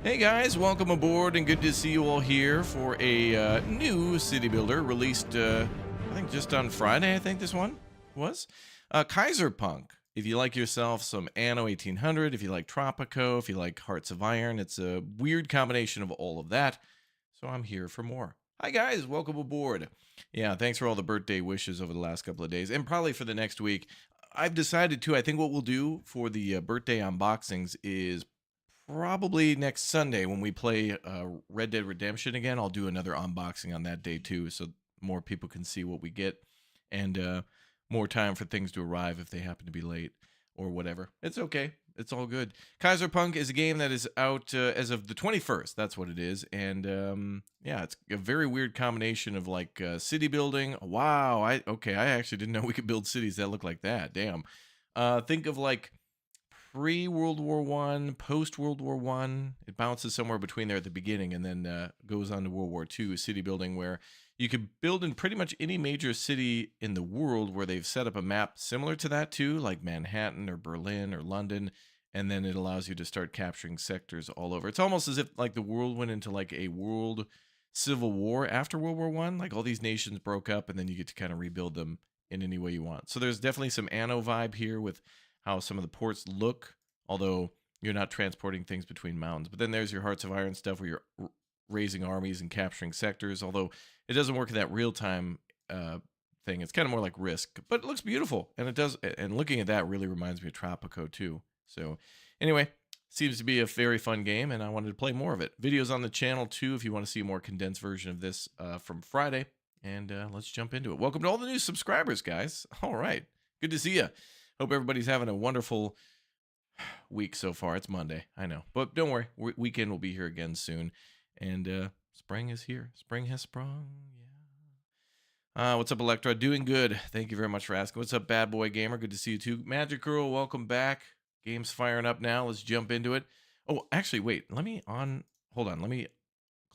Hey guys, welcome aboard and good to see you all here for a new city builder released, I think just on Friday, I think this one was. Kaiserpunk. If you like yourself some Anno 1800, if you like Tropico, if you like Hearts of Iron, it's a weird combination of all of that. So I'm here for more. Hi guys, welcome aboard. Yeah, thanks for all the birthday wishes over the last couple of days and probably for the next week. I've decided to, I think what we'll do for the birthday unboxings is probably next Sunday when we play Red Dead Redemption again. I'll do another unboxing on that day too, so more people can see what we get and more time for things to arrive if they happen to be late or whatever. It's okay. It's all good. Kaiserpunk is a game that is out as of the 21st. That's what it is. And yeah, it's a very weird combination of like city building. Wow. I actually didn't know we could build cities that look like that. Damn. Think of like pre-World War One, post-World War One. It bounces somewhere between there at the beginning and then goes on to World War II, city building where you could build in pretty much any major city in the world where they've set up a map similar to that too, like Manhattan or Berlin or London, and then it allows you to start capturing sectors all over. It's almost as if like the world went into like a world civil war after World War One. Like all these nations broke up and then you get to kind of rebuild them in any way you want. So there's definitely some Anno vibe here with how some of the ports look, although you're not transporting things between mountains. But then there's your Hearts of Iron stuff where you're raising armies and capturing sectors, although it doesn't work in that real-time thing. It's kind of more like Risk, but it looks beautiful, and it does. And looking at that really reminds me of Tropico too. So anyway, seems to be a very fun game, and I wanted to play more of it. Videos on the channel too if you want to see a more condensed version of this from Friday. And let's jump into it. Welcome to all the new subscribers, guys. All right, good to see you. Hope everybody's having a wonderful week so far. It's Monday, I know, but don't worry, weekend will be here again soon. And spring is here. Spring has sprung. Yeah. What's up, Electra? Doing good. Thank you very much for asking. What's up, Bad Boy Gamer? Good to see you too. Magic Girl, welcome back. Game's firing up now. Let's jump into it. Oh, actually, wait. Hold on. Let me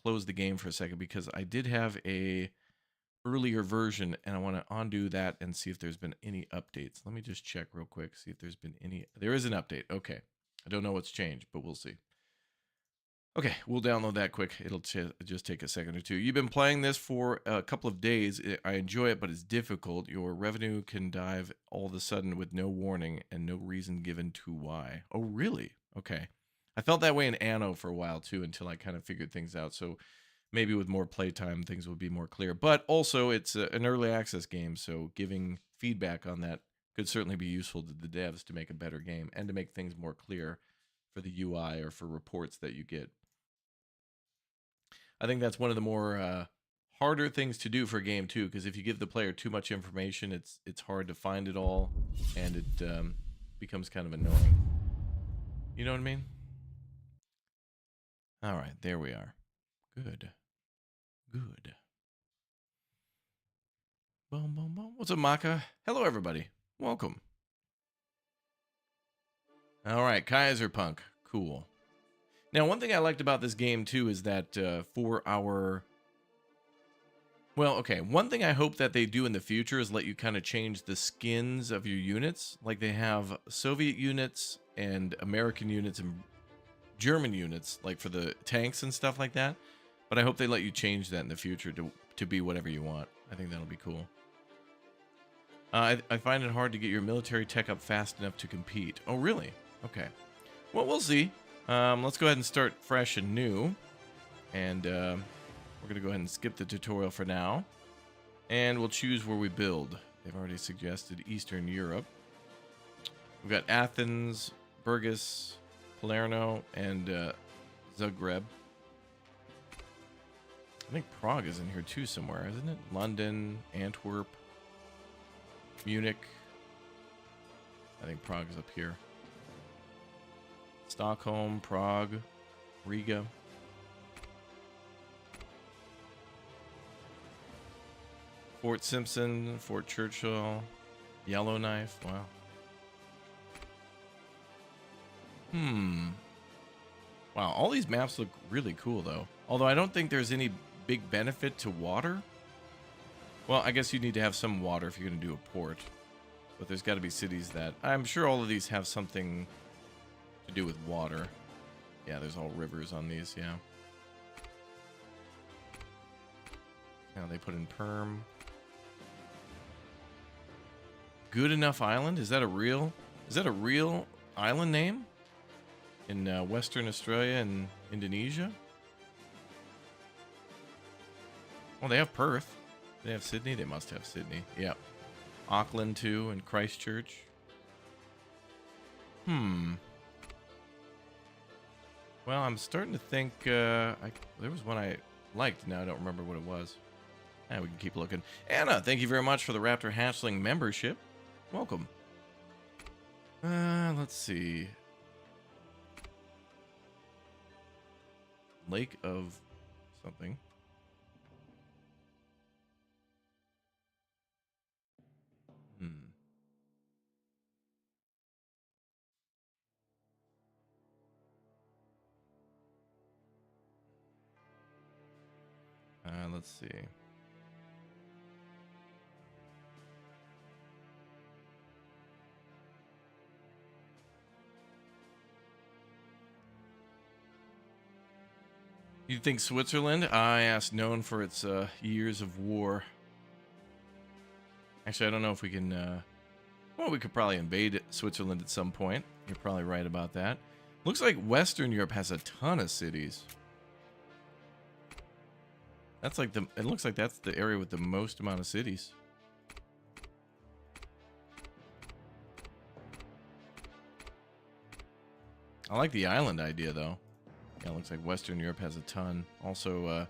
close the game for a second because I did have a earlier version and I want to undo that and see if there's been any updates. Let me just check real quick. See if there's been any. There is an update. Okay. I don't know what's changed, but we'll see. Okay, we'll download that quick. It'll just take a second or two. You've been playing this for a couple of days. I enjoy it, but it's difficult. Your revenue can dive all of a sudden with no warning and no reason given to why. Oh, really? Okay. I felt that way in Anno for a while, too, until I kind of figured things out. So maybe with more playtime, things will be more clear. But also, it's an early access game, so giving feedback on that could certainly be useful to the devs to make a better game and to make things more clear for the UI or for reports that you get. I think that's one of the more harder things to do for a game too, because if you give the player too much information, it's hard to find it all, and it becomes kind of annoying. You know what I mean? All right, there we are. Good. Good. Boom, boom, boom. What's up, Maka? Hello, everybody. Welcome. All right, Kaiserpunk. Cool. Now, one thing I liked about this game, too, is that for our... Well, okay, one thing I hope that they do in the future is let you kind of change the skins of your units. Like they have Soviet units and American units and German units, like for the tanks and stuff like that. But I hope they let you change that in the future to be whatever you want. I think that'll be cool. I find it hard to get your military tech up fast enough to compete. Oh, really? Okay. Well, we'll see. Let's go ahead and start fresh and new. And we're going to go ahead and skip the tutorial for now. And we'll choose where we build. They've already suggested Eastern Europe. We've got Athens, Burgas, Palermo, and Zagreb. I think Prague is in here too somewhere, isn't it? London, Antwerp, Munich. I think Prague is up here. Stockholm, Prague, Riga. Fort Simpson, Fort Churchill, Yellowknife. Wow. Wow, all these maps look really cool, though. Although I don't think there's any big benefit to water. Well, I guess you need to have some water if you're going to do a port. But there's got to be cities that... I'm sure all of these have something to do with water. Yeah, there's all rivers on these, yeah. Now they put in perm. Good Enough Island? Is that a real island name? In Western Australia and Indonesia? Well, they have Perth. They have Sydney? They must have Sydney. Yep. Auckland, too, and Christchurch. Well, I'm starting to think there was one I liked. Now I don't remember what it was. We can keep looking. Anna, thank you very much for the Raptor Hatchling membership. Welcome. Let's see. Lake of something. Let's see. You think Switzerland? Yes, known for its years of war. Actually, I don't know if we can... well, we could probably invade Switzerland at some point. You're probably right about that. Looks like Western Europe has a ton of cities. That's like the... It looks like that's the area with the most amount of cities. I like the island idea, though. Yeah, it looks like Western Europe has a ton. Also, kind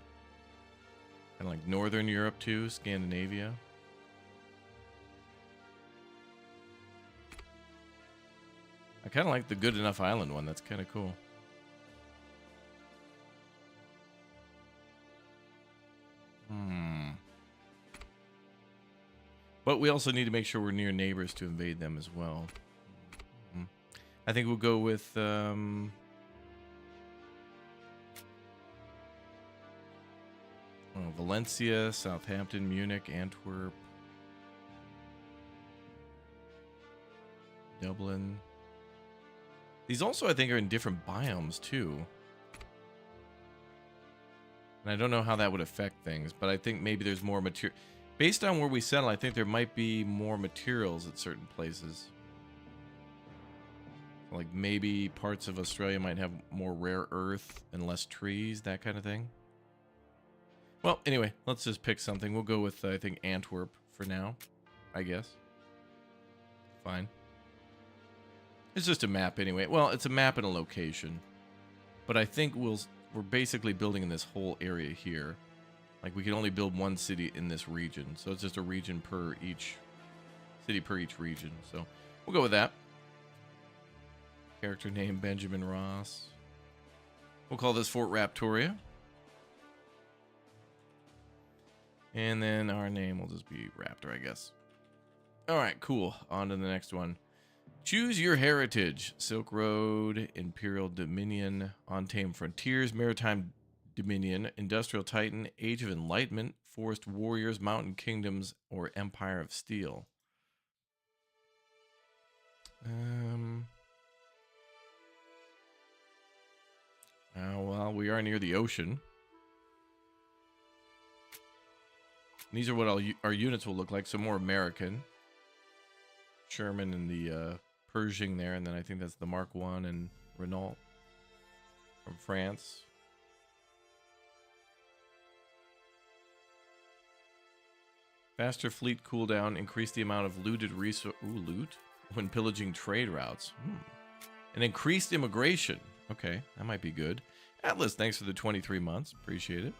of like Northern Europe, too. Scandinavia. I kind of like the Good Enough Island one. That's kind of cool. But we also need to make sure we're near neighbors to invade them as well. I think we'll go with... Valencia, Southampton, Munich, Antwerp, Dublin. These also, I think, are in different biomes, too. And I don't know how that would affect things, but I think maybe there's more material. Based on where we settle, I think there might be more materials at certain places. Like maybe parts of Australia might have more rare earth and less trees, that kind of thing. Well, anyway, let's just pick something. We'll go with, I think, Antwerp for now, I guess. Fine. It's just a map anyway. Well, it's a map and a location. But I think we're basically building in this whole area here. Like, we can only build one city in this region. So it's just a region per each... City per each region. So we'll go with that. Character name, Benjamin Ross. We'll call this Fort Raptoria. And then our name will just be Raptor, I guess. Alright, cool. On to the next one. Choose your heritage. Silk Road, Imperial Dominion, Untamed Frontiers, Maritime Dominion, Industrial Titan, Age of Enlightenment, Forest Warriors, Mountain Kingdoms, or Empire of Steel. Well, we are near the ocean. These are what our units will look like. So more American. Sherman and the Pershing there. And then I think that's the Mark I and Renault from France. Faster fleet cooldown. Increase the amount of looted loot when pillaging trade routes. And increased immigration. Okay, that might be good. Atlas, thanks for the 23 months. Appreciate it.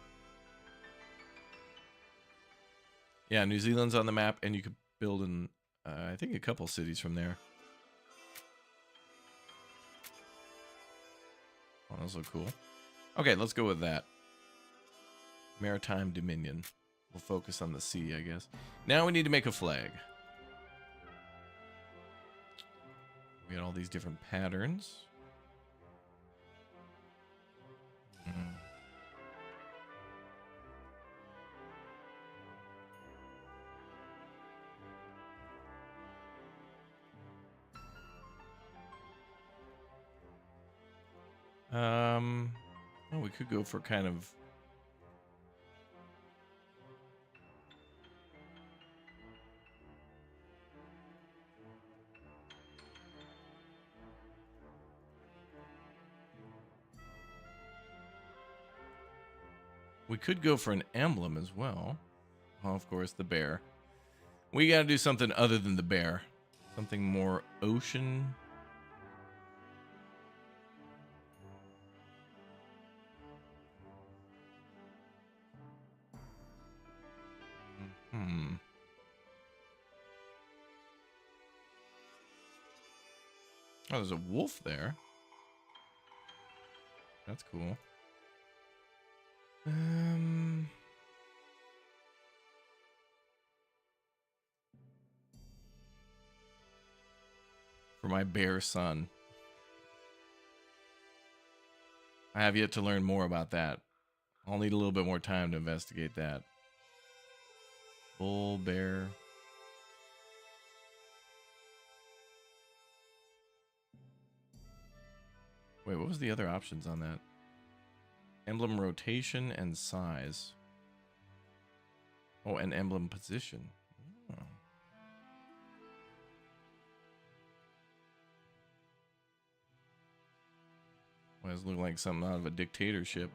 Yeah, New Zealand's on the map, and you could build in, I think, a couple cities from there. Oh, those look cool. Okay, let's go with that. Maritime Dominion. We'll focus on the sea, I guess. Now we need to make a flag. We got all these different patterns. Oh, we could go for kind of. We could go for an emblem as well. Oh, of course, the bear. We got to do something other than the bear. Something more ocean. Hmm. Oh, there's a wolf there. That's cool. For my bear son. I have yet to learn more about that. I'll need a little bit more time to investigate that. Bull, bear. Wait, what was the other options on that? Emblem rotation and size. Oh, and emblem position. Oh. Well, this looks like something out of a dictatorship.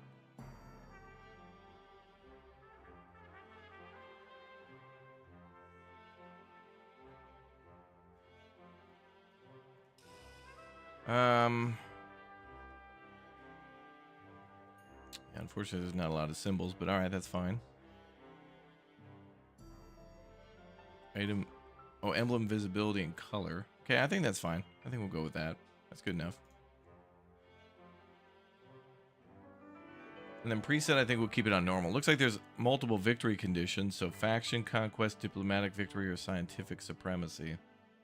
Yeah, unfortunately, there's not a lot of symbols, but all right, that's fine. Item. Oh, emblem visibility and color. Okay, I think that's fine. I think we'll go with that. That's good enough. And then preset, I think we'll keep it on normal. Looks like there's multiple victory conditions. So faction, conquest, diplomatic victory, or scientific supremacy.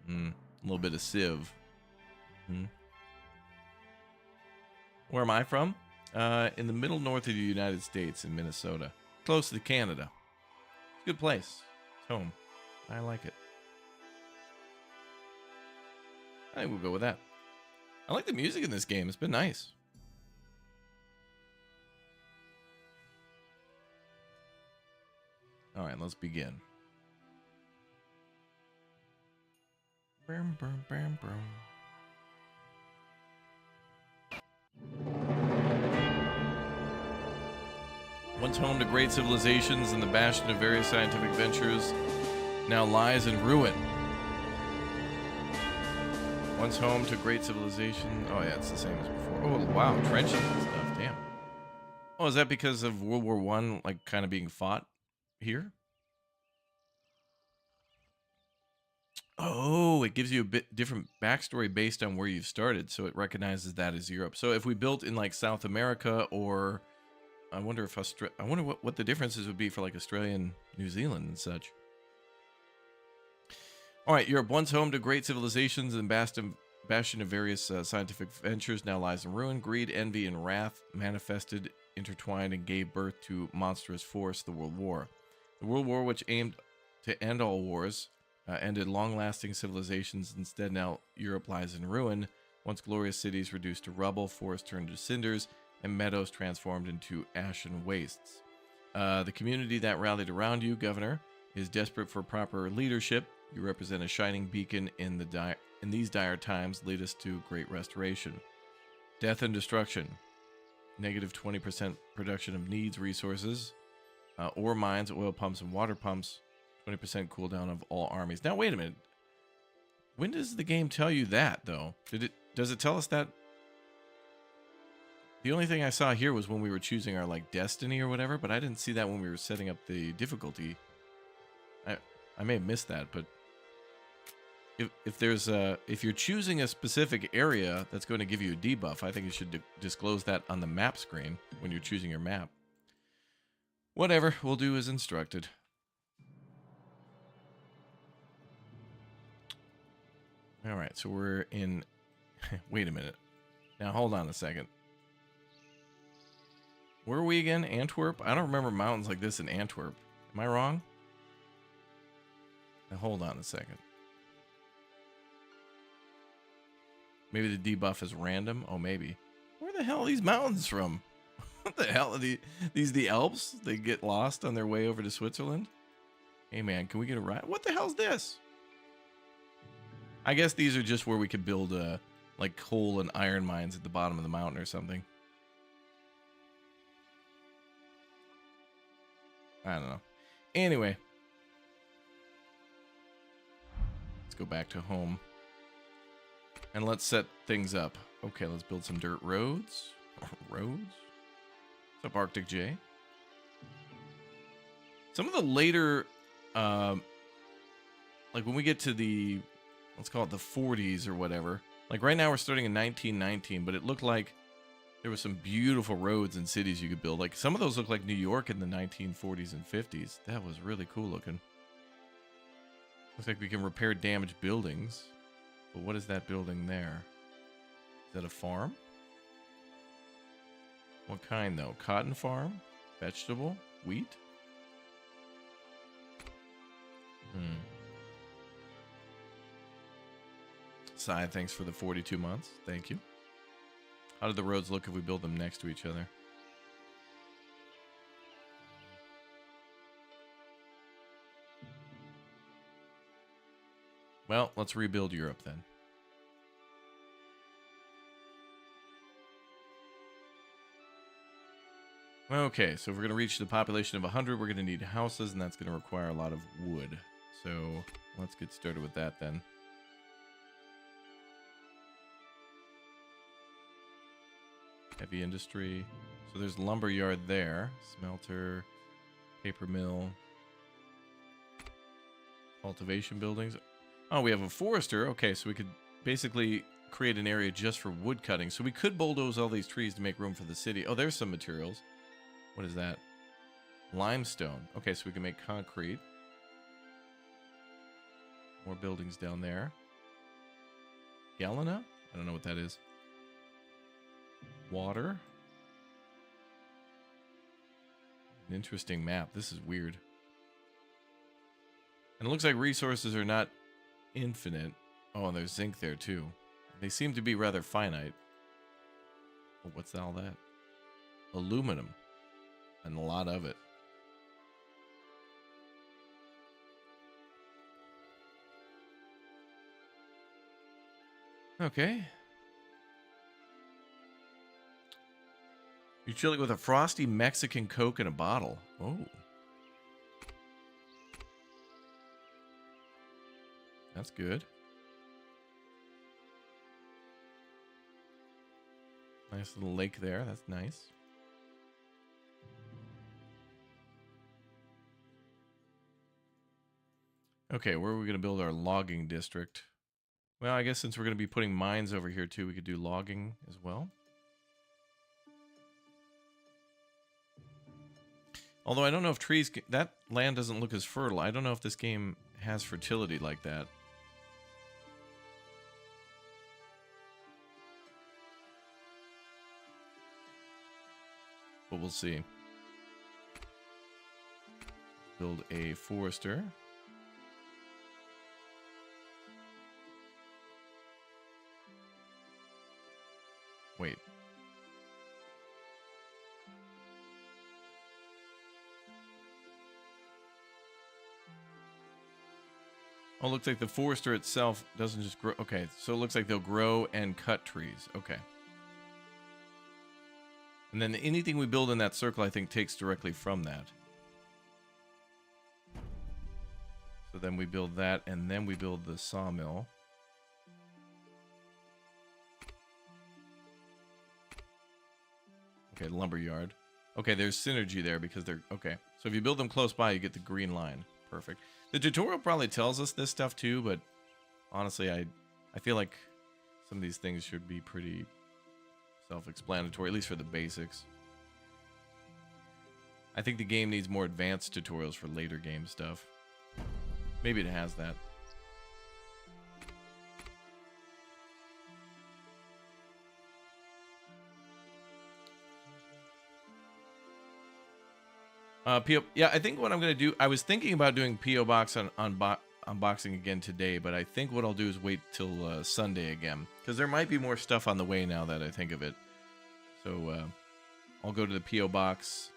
A little bit of civ. Where am I from? In the middle north of the United States in Minnesota. Close to Canada. It's a good place. It's home. I like it. I think we'll go with that. I like the music in this game. It's been nice. All right, let's begin. Brum, brum, brum, brum. Once home to great civilizations and the bastion of various scientific ventures, now lies in ruin. Once home to great civilization. Oh, yeah, it's the same as before. Oh, wow, trenches and stuff. Damn. Oh, is that because of World War I, like, kind of being fought here? Oh, it gives you a bit different backstory based on where you've started, so it recognizes that as Europe. So if we built in, like, South America, or I wonder if I wonder what the differences would be for, like, Australia and New Zealand and such. All right, Europe, once home to great civilizations and bastion of various scientific ventures, now lies in ruin. Greed, envy, and wrath manifested, intertwined, and gave birth to monstrous force, the World War. The World War, which aimed to end all wars, ended long-lasting civilizations. Instead, now Europe lies in ruin. Once glorious cities reduced to rubble, forests turned to cinders, and meadows transformed into ashen wastes. The community that rallied around you, Governor, is desperate for proper leadership. You represent a shining beacon in these dire times. Lead us to great restoration. Death and destruction. Negative 20% production of needs resources. Ore mines, oil pumps, and water pumps. 20% cooldown of all armies. Now, wait a minute. When does the game tell you that, though? Does it tell us that? The only thing I saw here was when we were choosing our, like, destiny or whatever, but I didn't see that when we were setting up the difficulty. I may have missed that, but if you're choosing a specific area that's going to give you a debuff, I think you should disclose that on the map screen when you're choosing your map. Whatever, we'll do as instructed. All right, so we're in. Wait a minute. Now hold on a second. Where are we again? Antwerp? I don't remember mountains like this in Antwerp. Am I wrong? Now hold on a second. Maybe the debuff is random? Oh, maybe. Where Where the hell are these mountains from? What the hell are these the Alps? They get lost on their way over to Switzerland? Hey man, can we get a ride? What the hell's this? I guess these are just where we could build like coal and iron mines at the bottom of the mountain or something. I don't know. Anyway, let's go back to home. And let's set things up. Okay, let's build some dirt roads. Roads? What's up, Arctic J? Some of the later, like when we get to the, let's call it the 40s or whatever. Like right now we're starting in 1919, but it looked like there were some beautiful roads and cities you could build. Like some of those look like New York in the 1940s and 50s. That was really cool looking. Looks like we can repair damaged buildings. But what is that building there? Is that a farm? What kind though? Cotton farm? Vegetable? Wheat? Sai, thanks for the 42 months. Thank you. How do the roads look if we build them next to each other? Well, let's rebuild Europe then. Okay, so if we're going to reach the population of 100, we're going to need houses, and that's going to require a lot of wood. So let's get started with that then. Heavy industry. So there's lumber yard there. Smelter, paper mill, cultivation buildings. Oh, we have a forester. Okay, so we could basically create an area just for wood cutting. So we could bulldoze all these trees to make room for the city. Oh, there's some materials. What is that? Limestone. Okay, so we can make concrete. More buildings down there. Galena? I don't know what that is. Water. An interesting map. This is weird. And it looks like resources are not infinite. Oh, and there's zinc there too. They seem to be rather finite. Oh, what's all that? Aluminum. And a lot of it. Okay. You're chilling with a frosty Mexican Coke in a bottle. Oh. That's good. Nice little lake there. That's nice. Okay, where are we going to build our logging district? Well, I guess since we're going to be putting mines over here too, we could do logging as well. Although I don't know if trees... That land doesn't look as fertile. I don't know if this game has fertility like that. But we'll see. Build a forester. Wait. Oh, it looks like the forester itself doesn't just grow. Okay, so it looks like they'll grow and cut trees. Okay. And then anything we build in that circle, I think, takes directly from that. So then we build that, and then we build the sawmill. Okay, lumber yard. Okay, there's synergy there because they're... Okay, so if you build them close by, you get the green line. Perfect. The tutorial probably tells us this stuff too, but honestly, I feel like some of these things should be pretty self-explanatory, at least for the basics. I think the game needs more advanced tutorials for later game stuff. Maybe it has that. PO, yeah, I think what I'm going to do, I was thinking about doing PO Box on unboxing again today, but I think what I'll do is wait till Sunday again, because there might be more stuff on the way now that I think of it. So I'll go to the P.O. box.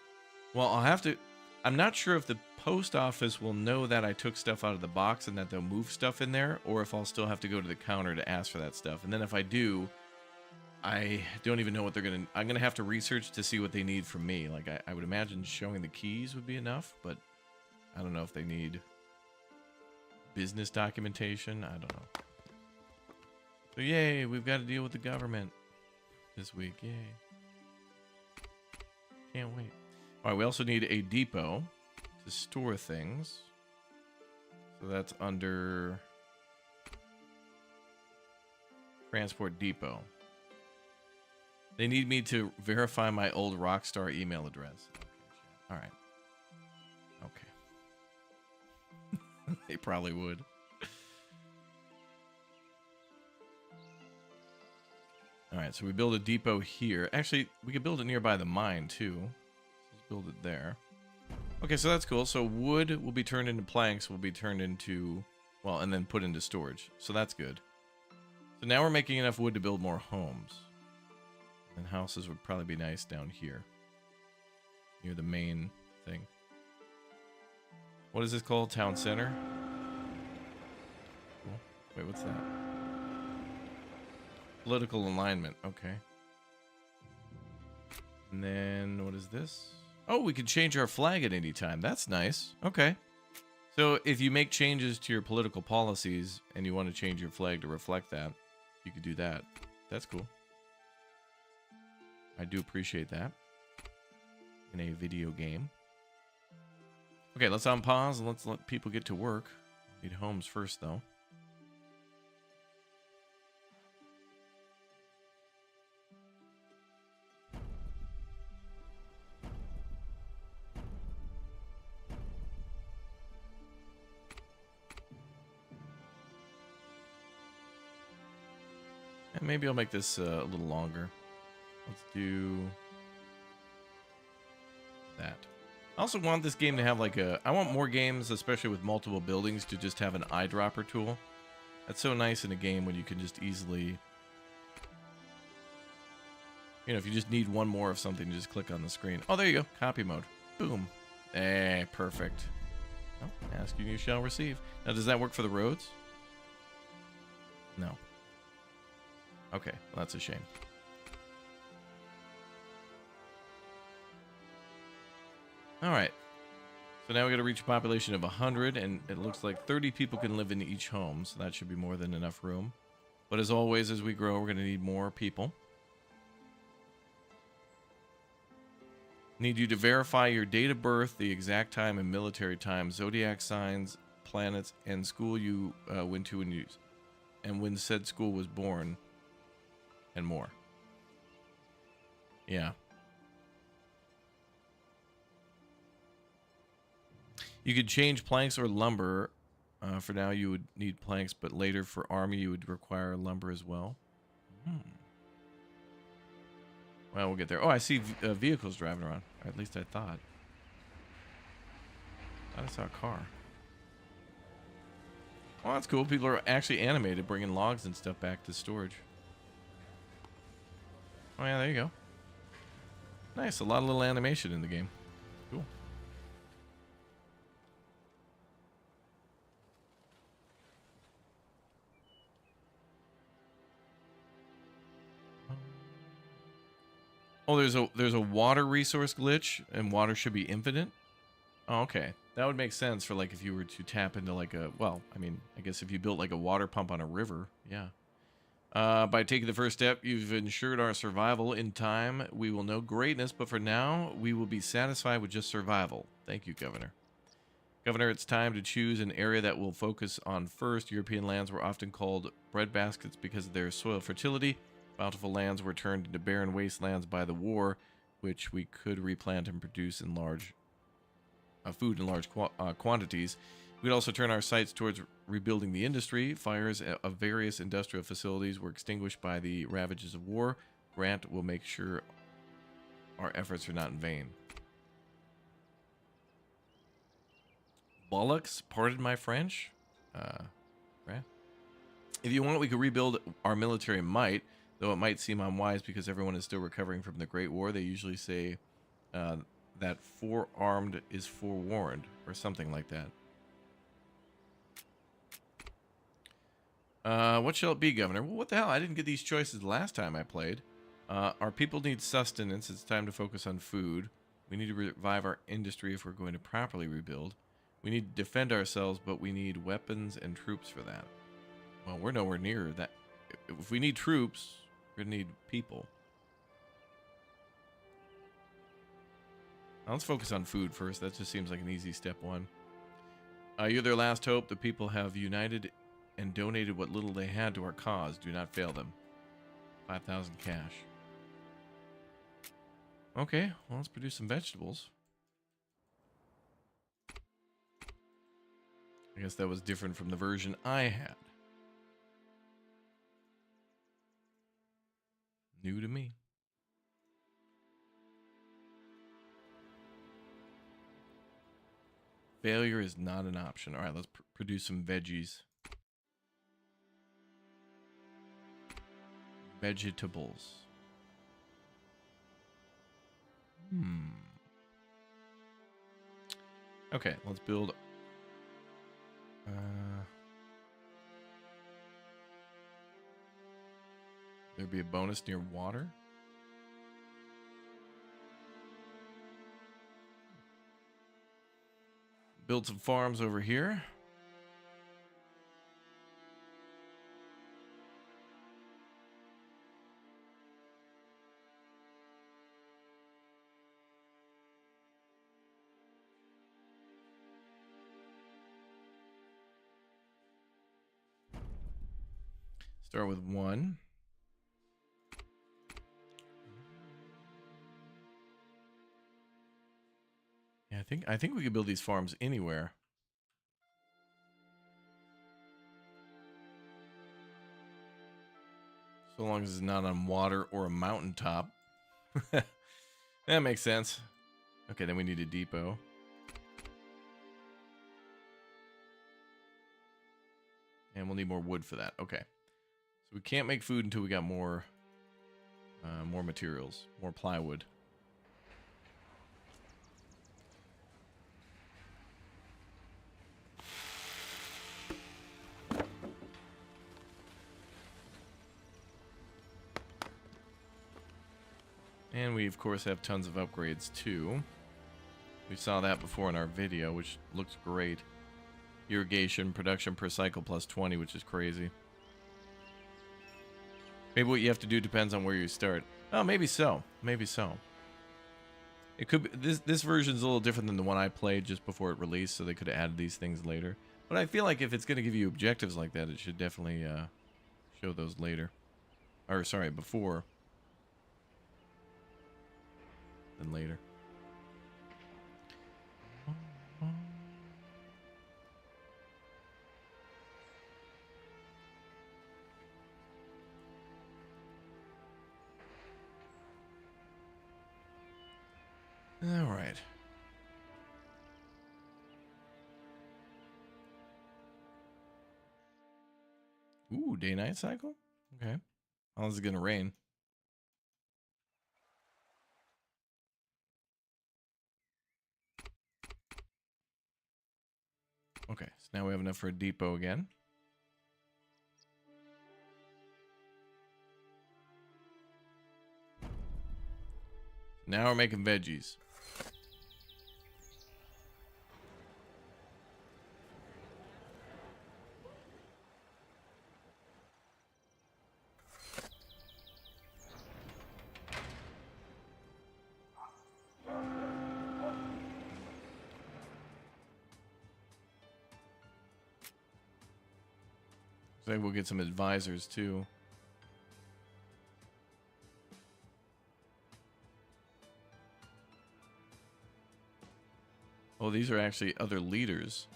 Well, I'll have to... I'm not sure if the post office will know that I took stuff out of the box and that they'll move stuff in there, or if I'll still have to go to the counter to ask for that stuff. And then if I do, I don't even know what they're going to... I'm going to have to research to see what they need from me. Like, I would imagine showing the keys would be enough, but I don't know if they need business documentation. I don't know. So, yay, we've got to deal with the government this week. Yay. Can't wait. All right, we also need a depot to store things. So that's under transport depot. They need me to verify my old Rockstar email address. Okay, all right. Okay. They probably would. All right, so we build a depot here. Actually, we could build it nearby the mine, too. Let's build it there. Okay, so that's cool. So wood will be turned into planks, will be turned into, well, and then put into storage. So that's good. So now we're making enough wood to build more homes. And houses would probably be nice down here. Near the main thing. What is this called? Town center? Cool. Wait, what's that? Political alignment. Okay. And then what is this? Oh, we can change our flag at any time. That's nice. Okay. So if you make changes to your political policies and you want to change your flag to reflect that, you could do that. That's cool. I do appreciate that in a video game. Okay, let's unpause and let's let people get to work. Need homes first, though. And maybe I'll make this a little longer. Let's do that. I also want this game to have like a... I want more games, especially with multiple buildings, to just have an eyedropper tool. That's so nice in a game when you can just easily... You know, if you just need one more of something, just click on the screen. Oh, there you go. Copy mode. Boom. Perfect. Oh, ask and you shall receive. Now, does that work for the roads? No. Okay, well, that's a shame. All right. So now we got to reach a population of 100, and it looks like 30 people can live in each home, so that should be more than enough room. But as always, as we grow, we're going to need more people. Need you to verify your date of birth, the exact time and military time, zodiac signs, planets, and school you went to and when said school was born, and more. Yeah. You could change planks or lumber. For now, you would need planks, but later for army, you would require lumber as well. Well, we'll get there. Oh, I see vehicles driving around. Or at least I thought. I saw a car. Well, that's cool. People are actually animated, bringing logs and stuff back to storage. Oh, yeah, there you go. Nice. A lot of little animation in the game. Cool. Oh, there's a water resource glitch, and water should be infinite. Oh, okay. That would make sense for like if you were to tap into like a, well, I mean, I guess if you built like a water pump on a river, yeah. By taking the first step, you've ensured our survival. In time, we will know greatness, but for now, we will be satisfied with just survival. Thank you, Governor. Governor, it's time to choose an area that we'll focus on first. European lands were often called breadbaskets because of their soil fertility. Bountiful lands were turned into barren wastelands by the war, which we could replant and produce in large food in large quantities. We'd also turn our sights towards rebuilding the industry. Fires of various industrial facilities were extinguished by the ravages of war. Grant will make sure our efforts are not in vain. Bollocks, pardon my French. Right? If you want, we could rebuild our military might. Though it might seem unwise because everyone is still recovering from the Great War, they usually say uh, that forearmed is forewarned, or something like that. What shall it be, Governor? Well, what the hell? I didn't get these choices last time I played. Our people need sustenance. It's time to focus on food. We need to revive our industry if we're going to properly rebuild. We need to defend ourselves, but we need weapons and troops for that. Well, we're nowhere near that. If we need troops, we're going to need people. Now, let's focus on food first. That just seems like an easy step one. You're their last hope. The people have united and donated what little they had to our cause. Do not fail them. 5,000 cash. Okay, well, let's produce some vegetables. I guess that was different from the version I had. New to me. Failure is not an option. All right, let's produce some veggies. Vegetables. Okay, let's build. There'd be a bonus near water. Build some farms over here. Start with one. Yeah, I think we could build these farms anywhere. So long as it's not on water or a mountaintop. That makes sense. Okay, then we need a depot. And we'll need more wood for that. Okay. So we can't make food until we got more materials, more plywood. And we, of course, have tons of upgrades, too. We saw that before in our video, which looks great. Irrigation, production per cycle plus 20, which is crazy. Maybe what you have to do depends on where you start. Oh, maybe so. Maybe so. It could be, this version's a little different than the one I played just before it released, so they could have added these things later. But I feel like if it's going to give you objectives like that, it should definitely show those later. Or, sorry, before. Than later. All right. Ooh, day-night cycle? Okay. How long is it going to rain? Okay, so now we have enough for a depot again. Now we're making veggies. So maybe we'll get some advisors too. Oh, these are actually other leaders.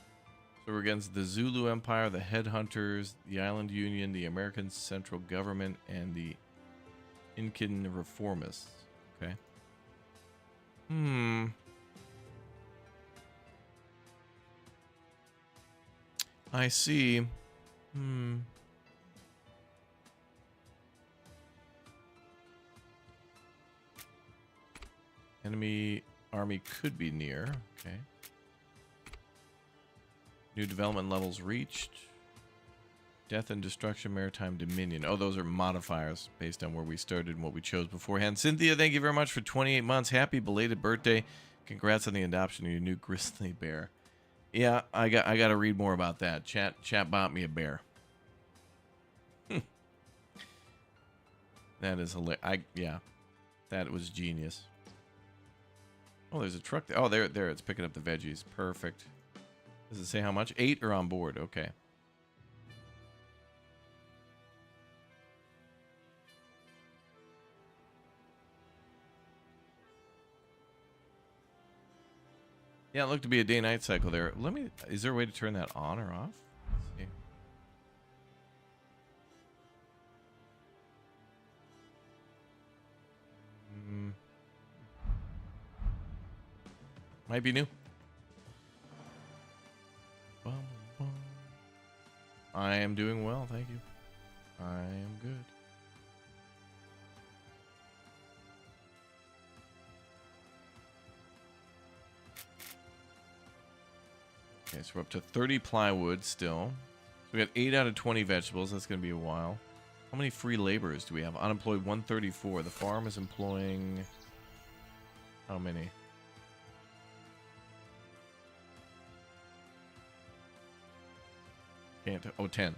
So we're against the Zulu Empire, the Headhunters, the Island Union, the American Central Government, and the Incan Reformists. Okay. I see. Enemy army could be near. Okay. New development levels reached. Death and destruction, maritime dominion. Oh, those are modifiers based on where we started and what we chose beforehand. Cynthia, thank you very much for 28 months. Happy belated birthday. Congrats on the adoption of your new grizzly bear. Yeah, I got to read more about that. Chat bought me a bear. That is hilarious. Yeah, that was genius. Oh, there's a truck there. Oh, there, it's picking up the veggies. Perfect. Does it say how much? 8 are on board. Okay. Yeah, it looked to be a day-night cycle there. Is there a way to turn that on or off? Let's see. Might be new. I am doing well, thank you. I am good. Okay, so we're up to 30 plywood still. So we got 8 out of 20 vegetables. That's going to be a while. How many free laborers do we have? Unemployed 134. The farm is employing... How many? Can't... Oh, 10.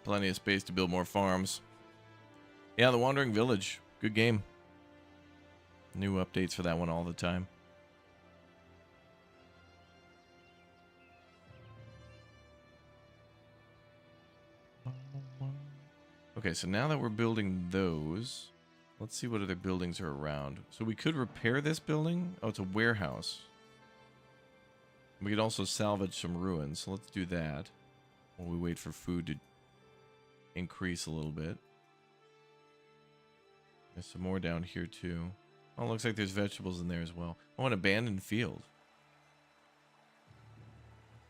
Plenty of space to build more farms. Yeah, the Wandering Village. Good game. New updates for that one all the time. Okay, so now that we're building those, let's see what other buildings are around. So we could repair this building. Oh, it's a warehouse. We could also salvage some ruins. So let's do that while we wait for food to increase a little bit. There's some more down here too. Oh, looks like there's vegetables in there as well. Oh, an abandoned field.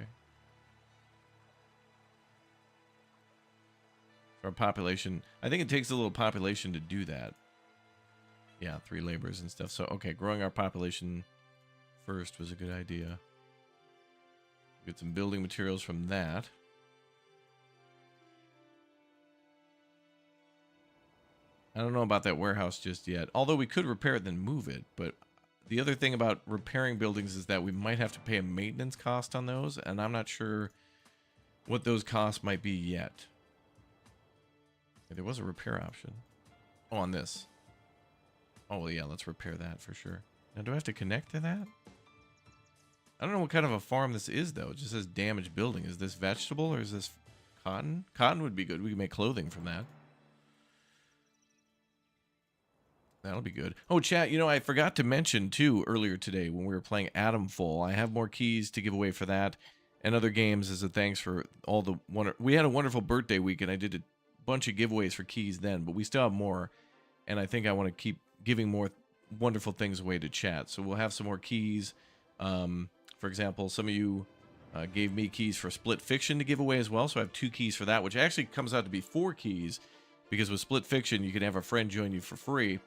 Okay. Our population, I think it takes a little population to do that. Yeah, 3 laborers and stuff. So, okay, growing our population first was a good idea. Get some building materials from that. I don't know about that warehouse just yet. Although we could repair it then move it. But the other thing about repairing buildings is that we might have to pay a maintenance cost on those. And I'm not sure what those costs might be yet. There was a repair option. Oh, on this. Oh, well, yeah, let's repair that for sure. Now, do I have to connect to that? I don't know what kind of a farm this is, though. It just says damaged building. Is this vegetable or is this cotton? Cotton would be good. We can make clothing from that. That'll be good. Oh, chat, you know, I forgot to mention, too, earlier today when we were playing Atomfall. I have more keys to give away for that and other games as a thanks for all the... We had a wonderful birthday week, and I did a bunch of giveaways for keys then, but we still have more, and I think I want to keep giving more wonderful things away to chat. So we'll have some more keys. For example, some of you gave me keys for Split Fiction to give away as well, so I have 2 keys for that, which actually comes out to be 4 keys, because with Split Fiction, you can have a friend join you for free.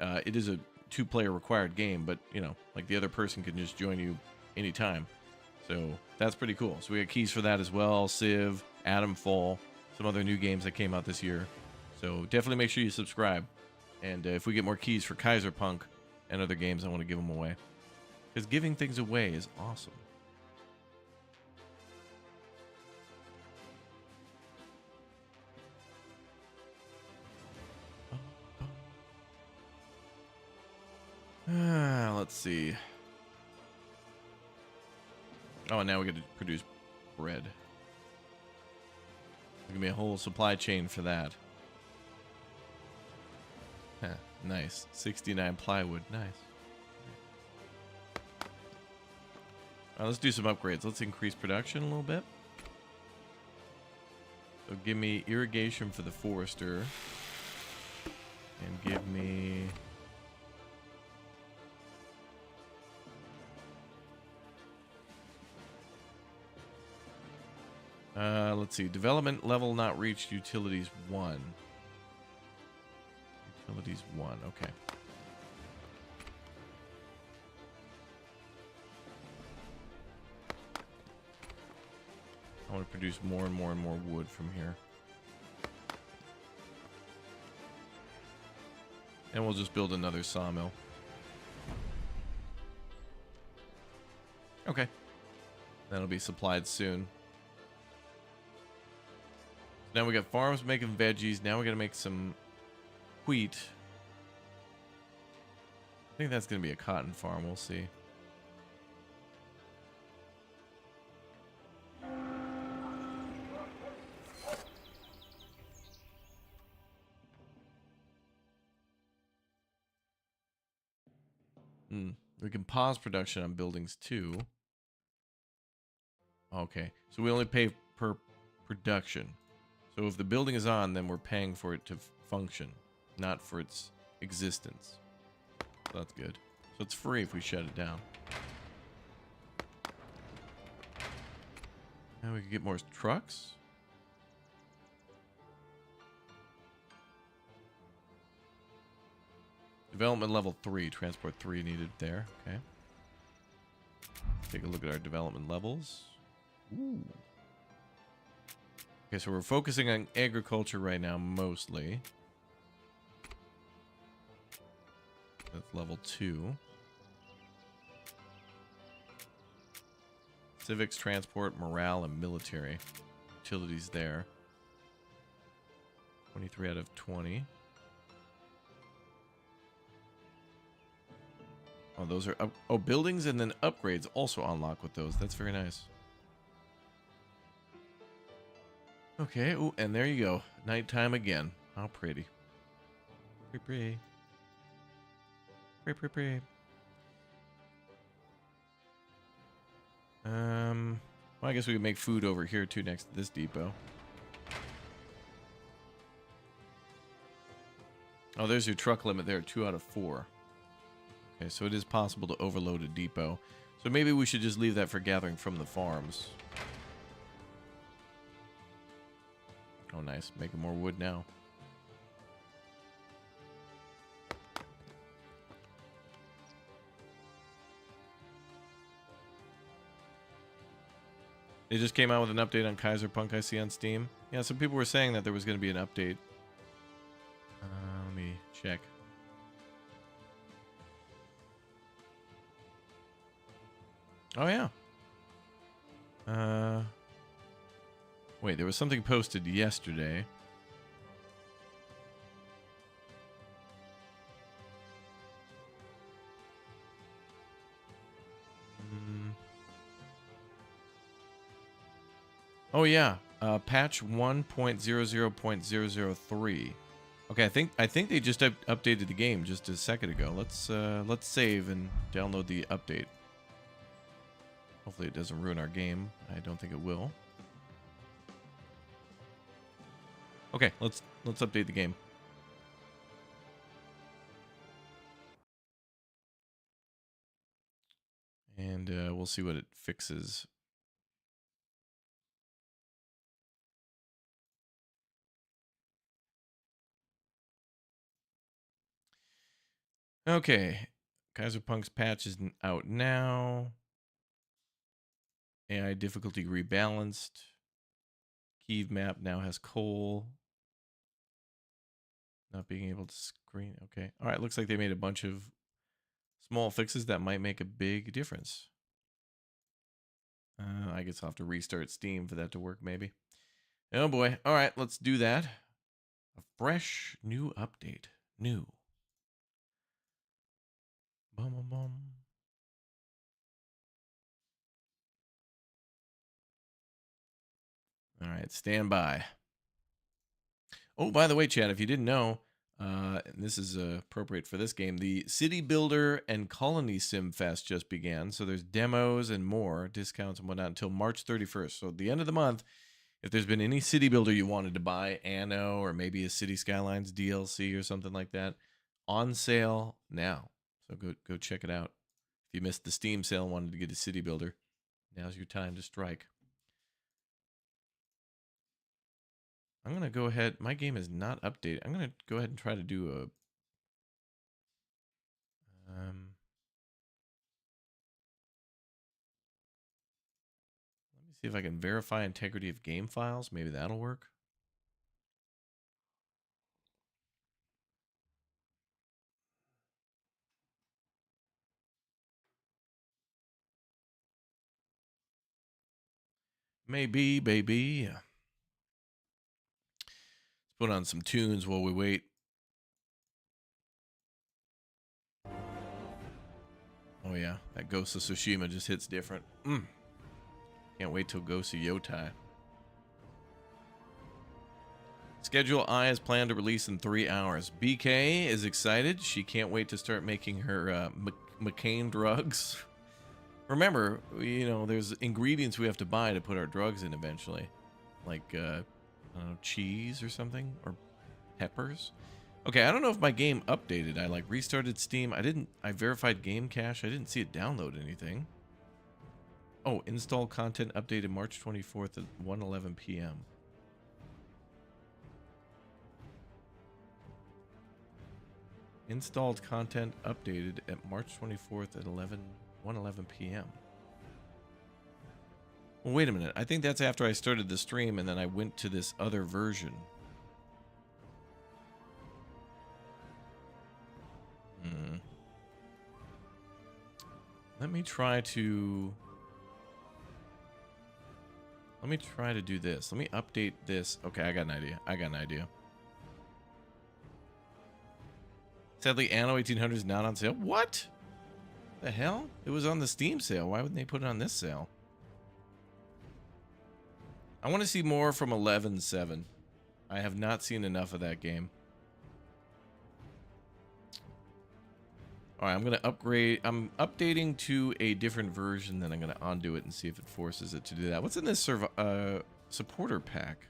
It is a 2-player required game, but, you know, like the other person can just join you anytime. So that's pretty cool. So we got keys for that as well. Civ, Atomfall, some other new games that came out this year. So definitely make sure you subscribe. And if we get more keys for Kaiserpunk and other games, I want to give them away. Because giving things away is awesome. Let's see. Oh, and now we get to produce bread. There's gonna be a whole supply chain for that. Huh, nice. 69 plywood. Nice. Alright, let's do some upgrades. Let's increase production a little bit. So give me irrigation for the forester. And give me... let's see. Development level not reached. Utilities 1. Utilities 1. Okay. I want to produce more and more and more wood from here. And we'll just build another sawmill. Okay. That'll be supplied soon. Now we got farms making veggies. Now we gotta make some wheat. I think that's gonna be a cotton farm. We'll see. We can pause production on buildings too. Okay, so we only pay per production. So if the building is on, then we're paying for it to function, not for its existence. So that's good. So it's free if we shut it down. Now we can get more trucks. Development level 3, transport 3 needed there. Okay. Take a look at our development levels. Ooh. Okay, so we're focusing on agriculture right now, mostly. That's level 2. Civics, transport, morale, and military. Utilities there. 23 out of 20. Oh, those are buildings and then upgrades also unlock with those. That's very nice. Okay, ooh, and there you go. Nighttime again. How pretty. Pretty. Pretty. Well, I guess we could make food over here too next to this depot. Oh, there's your truck limit there, 2 out of 4. Okay, so it is possible to overload a depot. So maybe we should just leave that for gathering from the farms. Oh, nice. Making more wood now. They just came out with an update on Kaiserpunk, I see on Steam. Yeah, some people were saying that there was going to be an update. Let me check. Oh, yeah. Wait, there was something posted yesterday. Oh, yeah. Patch 1.00.003. Okay, I think they just updated the game just a second ago. Let's save and download the update. Hopefully it doesn't ruin our game. I don't think it will. Okay, let's update the game. And we'll see what it fixes. Okay, Kaiserpunk's patch is out now. AI difficulty rebalanced. Kiev map now has coal. Not being able to screen. Okay. All right. Looks like they made a bunch of small fixes that might make a big difference. I guess I'll have to restart Steam for that to work, maybe. Oh, boy. All right. Let's do that. A fresh new update. New. Bum, bum, bum. All right, stand by. Oh, by the way, Chad, if you didn't know, and this is appropriate for this game, the City Builder and Colony Sim Fest just began. So there's demos and more discounts and whatnot until March 31st. So at the end of the month, if there's been any City Builder you wanted to buy, Anno or maybe a City Skylines DLC or something like that, on sale now. So go check it out. If you missed the Steam sale and wanted to get a City Builder, now's your time to strike. I'm going to go ahead. My game is not updated. I'm going to go ahead and try to do a... let me see if I can verify integrity of game files. Maybe that'll work. Maybe, baby. Let's put on some tunes while we wait. Oh yeah, that Ghost of Tsushima just hits different. Can't wait till Ghost of Yotai. Schedule I is planned to release in 3 hours. BK is excited. She can't wait to start making her McCain drugs. Remember, you know, there's ingredients we have to buy to put our drugs in eventually. Like, I don't know, cheese or something? Or peppers? Okay, I don't know if my game updated. I, like, restarted Steam. I verified game cache. I didn't see it download anything. Oh, install content updated March 24th at 1:11 p.m. Installed content updated at March 24th at 1:11 p.m. Well, wait a minute. I think that's after I started the stream and then I went to this other version. Let me try to do this. Let me update this. Okay, I got an idea. Sadly, Anno 1800 is not on sale. What? The hell? It was on the Steam sale. Why wouldn't they put it on this sale? I want to see more from 11.7. I have not seen enough of that game. All right, I'm going to upgrade. I'm updating to a different version, then I'm going to undo it and see if it forces it to do that. What's in this supporter pack?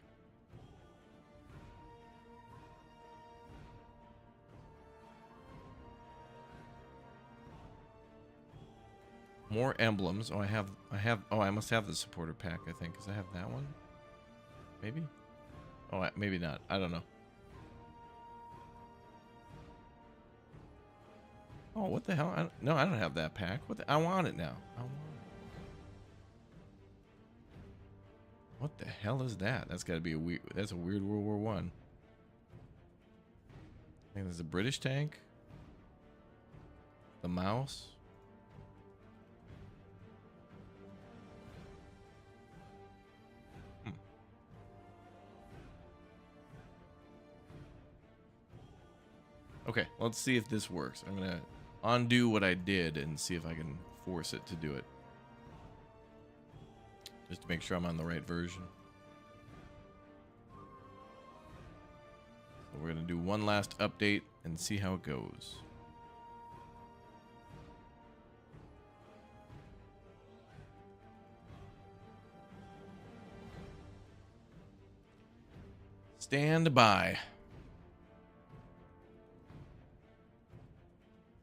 More emblems. Oh, I must have the supporter pack, I think, because I have that one. Maybe? Oh, maybe not. I don't know. Oh, what the hell? No, I don't have that pack. I want it now. I want it. What the hell is that? That's got to be a weird... That's a weird World War I. I think there's a British tank. The mouse. Okay, let's see if this works. I'm going to undo what I did and see if I can force it to do it. Just to make sure I'm on the right version. So we're going to do one last update and see how it goes. Stand by.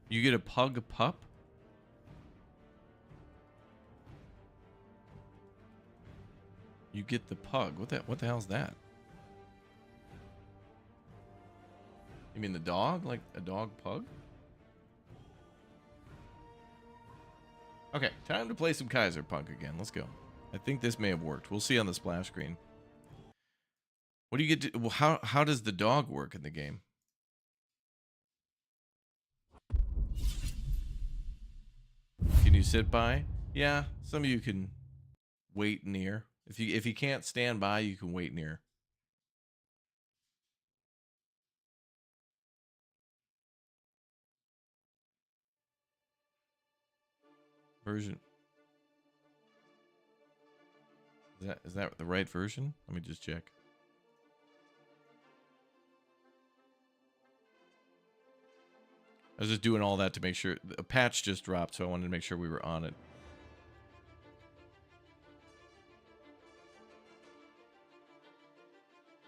You get a pug pup? You get the pug. What the hell's that? You mean the dog? Like a dog pug? Okay, time to play some Kaiserpunk again. Let's go. I think this may have worked. We'll see on the splash screen. What do you get to... Well, how does the dog work in the game? Can you sit by? Yeah, some of you can wait near. If you can't stand by, you can wait near. Version. Is that the right version? Let me just check. I was just doing all that to make sure. A patch just dropped, so I wanted to make sure we were on it.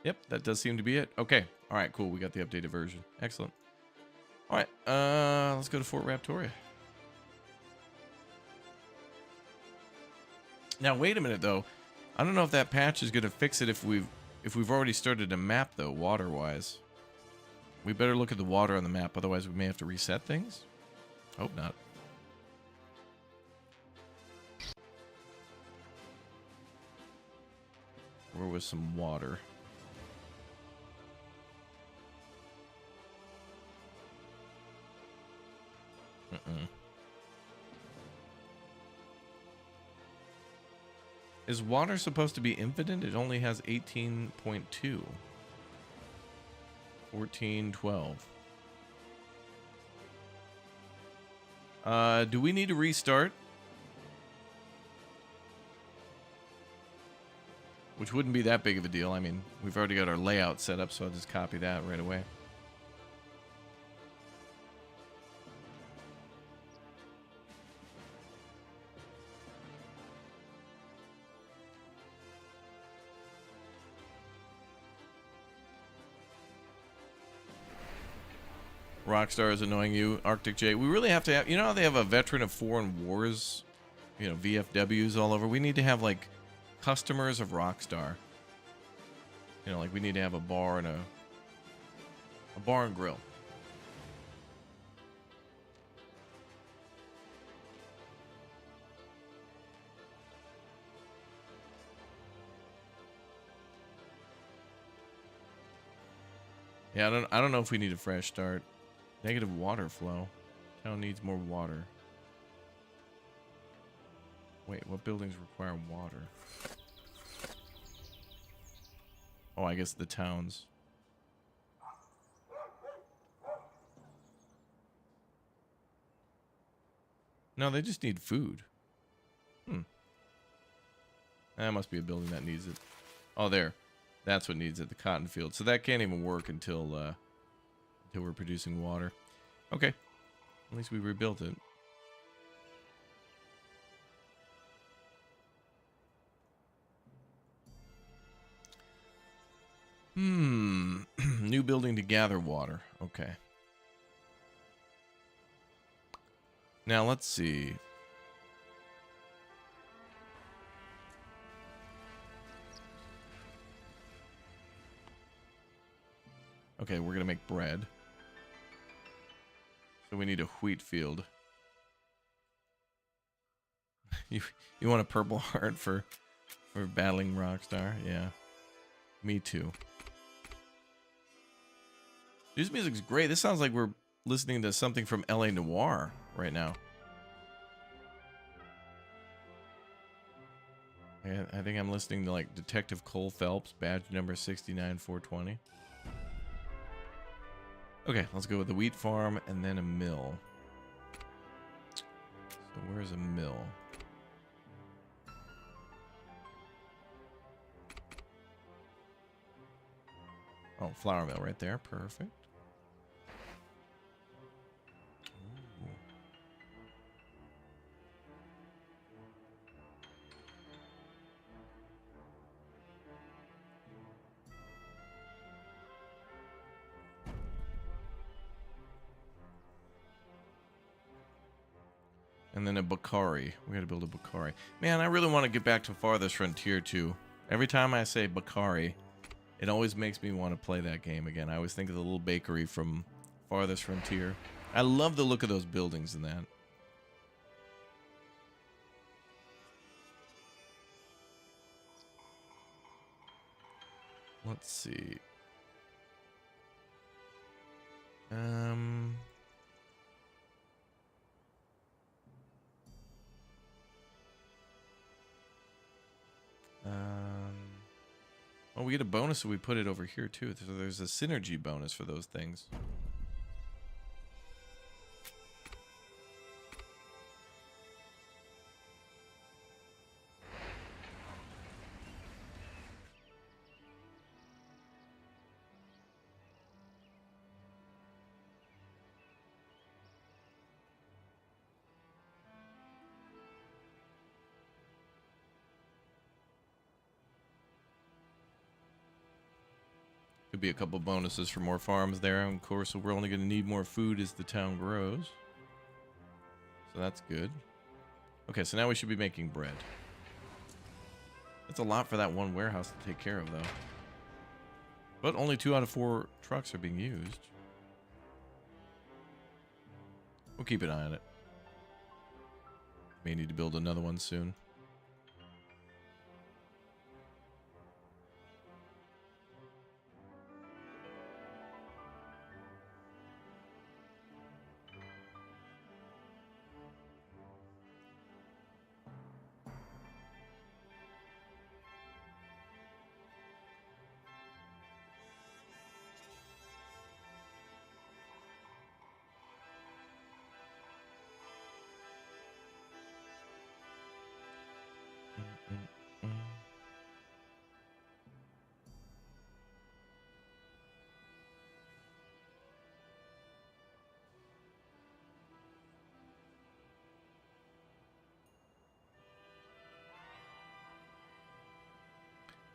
Yep, that does seem to be it. Okay. All right, cool. We got the updated version. Excellent. All right, let's go to Fort Raptoria. Now, wait a minute, though. I don't know if that patch is going to fix it if we've already started a map, though, water-wise. We better look at the water on the map, otherwise we may have to reset things. Hope not. Where was some water? Is water supposed to be infinite? It only has 18.2. 14, 12. Do we need to restart? Which wouldn't be that big of a deal. I mean, we've already got our layout set up, so I'll just copy that right away. Rockstar is annoying you, Arctic J. We really have to have, you know how they have a veteran of foreign wars, you know, VFWs all over? We need to have, like, customers of Rockstar. You know, like, we need to have a bar and a bar and grill. Yeah, I don't know if we need a fresh start. Negative water flow. Town needs more water. Wait, what buildings require water? Oh, I guess the towns. No, they just need food. That must be a building that needs it. Oh, there. That's what needs it, the cotton field. So that can't even work until we're producing water. Okay. At least we rebuilt it. New building to gather water. Okay. Now let's see. Okay, we're gonna make bread. So we need a wheat field. You want a purple heart for battling Rockstar? Yeah. Me too. This music's great. This sounds like we're listening to something from LA Noire right now. I think I'm listening to like Detective Cole Phelps, badge number 69420. Okay, let's go with the wheat farm and then a mill. So where's a mill? Oh, flour mill right there. Perfect. Ooh. And then a Bakari. We gotta build a Bakari. Man, I really want to get back to Farthest Frontier too. Every time I say Bakari, it always makes me want to play that game again. I always think of the little bakery from Farthest Frontier. I love the look of those buildings in that. Let's see. Well, we get a bonus if we put it over here too. So there's a synergy bonus for those things. be a couple bonuses for more farms there. And of course, we're only going to need more food as the town grows. So that's good. Okay, so now we should be making bread. That's a lot for that one warehouse to take care of, though. But only 2 out of 4 trucks are being used. We'll keep an eye on it. May need to build another one soon.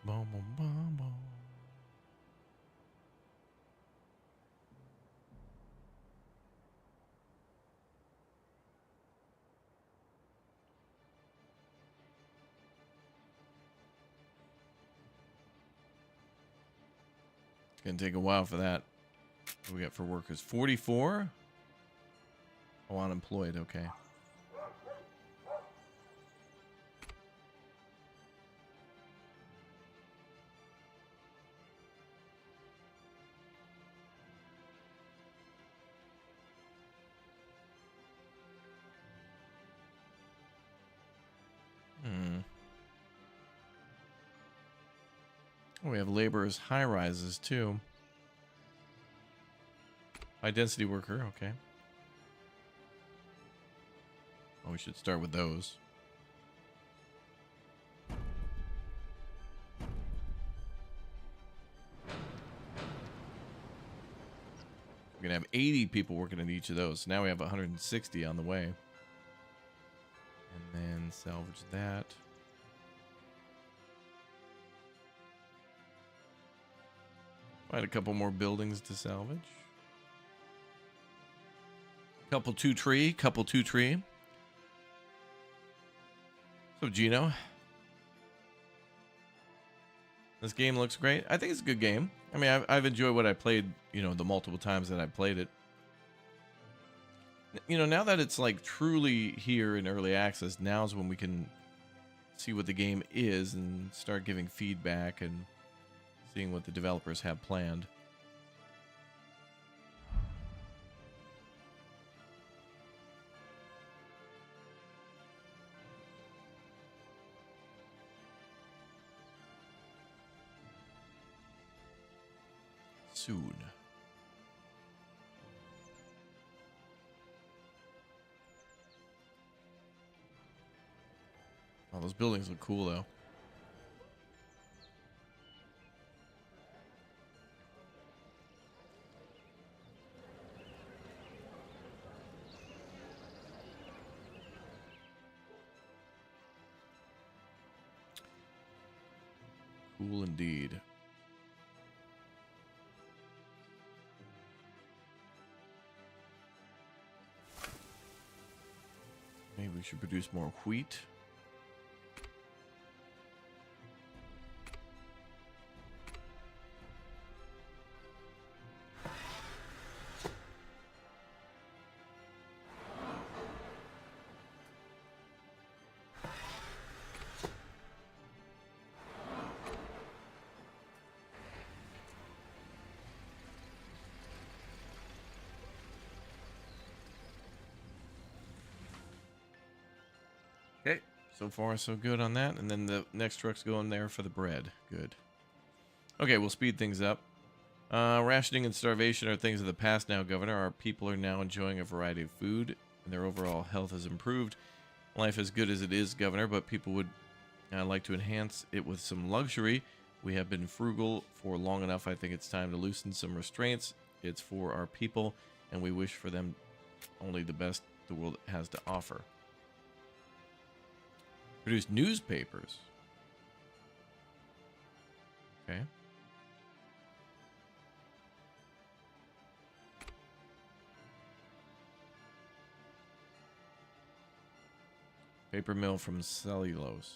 Boom, boom, boom, boom. It's gonna take a while for that. What do we got for workers? 44? Oh, unemployed, okay. Oh, we have laborers high rises too. High density worker, okay. Oh, we should start with those. We're gonna have 80 people working at each of those. Now we have 160 on the way. And then salvage that. Find a couple more buildings to salvage. Couple two tree. So Gino, this game looks great. I think it's a good game. I mean, I've enjoyed what I played, you know, the multiple times that I played it. You know, now that it's like truly here in early access, now's when we can see what the game is and start giving feedback and seeing what the developers have planned. Soon. Oh, those buildings look cool, though. Cool indeed. Maybe we should produce more wheat. Okay, so far so good on that. And then the next truck's going there for the bread. Good. Okay, we'll speed things up. Rationing and starvation are things of the past now, Governor. Our people are now enjoying a variety of food, and their overall health has improved. Life is good as it is, Governor, but people would like to enhance it with some luxury. We have been frugal for long enough. I think it's time to loosen some restraints. It's for our people, and we wish for them only the best the world has to offer. Produce newspapers. Okay. Paper mill from cellulose.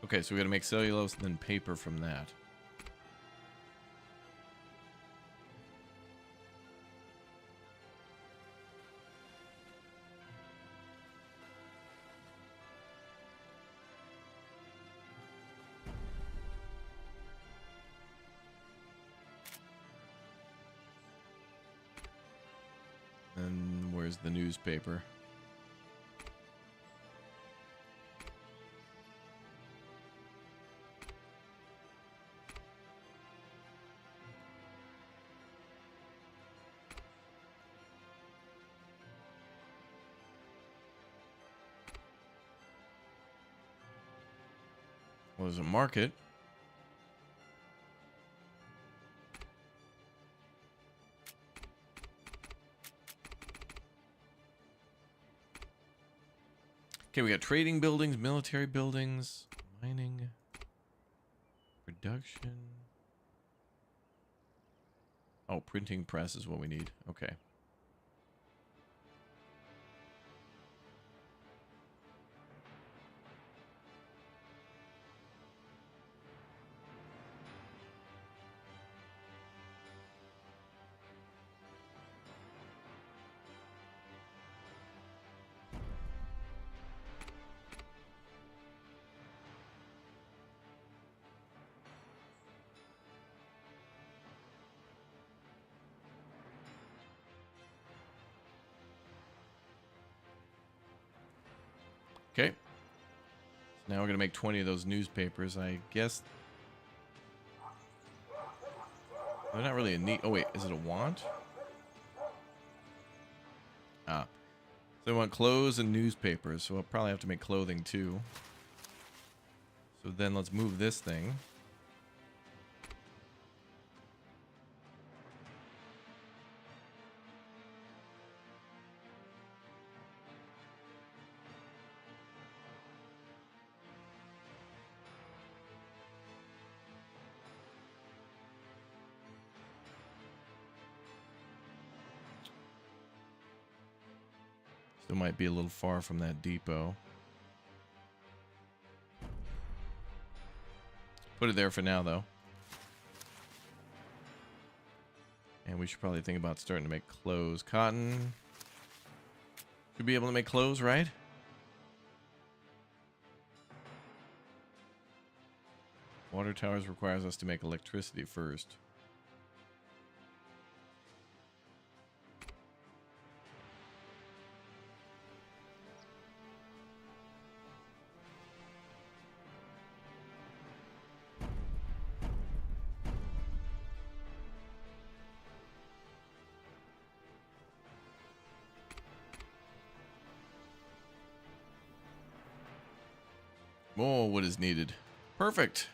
Okay, so we gotta make cellulose and then paper from that. And where's the newspaper? Well, there's a market. Okay, we got trading buildings, military buildings, mining, production. Oh, printing press is what we need. Okay. Okay. So now we're going to make 20 of those newspapers. I guess they're not really a need. Oh, wait. Is it a want? Ah. So I want clothes and newspapers. So I'll probably have to make clothing too. So then let's move this thing. Still might be a little far from that depot. Put it there for now, though. And we should probably think about starting to make clothes. Cotton. Should be able to make clothes, right? Water towers requires us to make electricity first. More wood is needed. Perfect.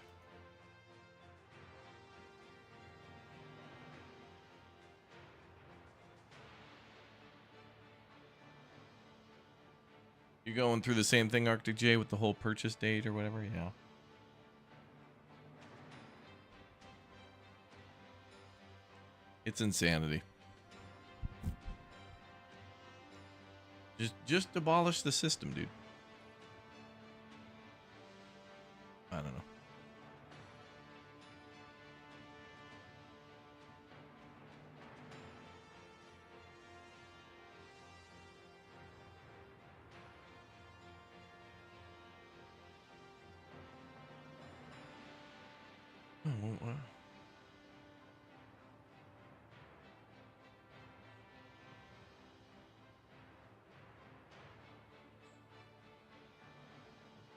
You going through the same thing, Arctic J, with the whole purchase date or whatever? Yeah. It's insanity. Just abolish the system, dude. I don't know. Oh, what?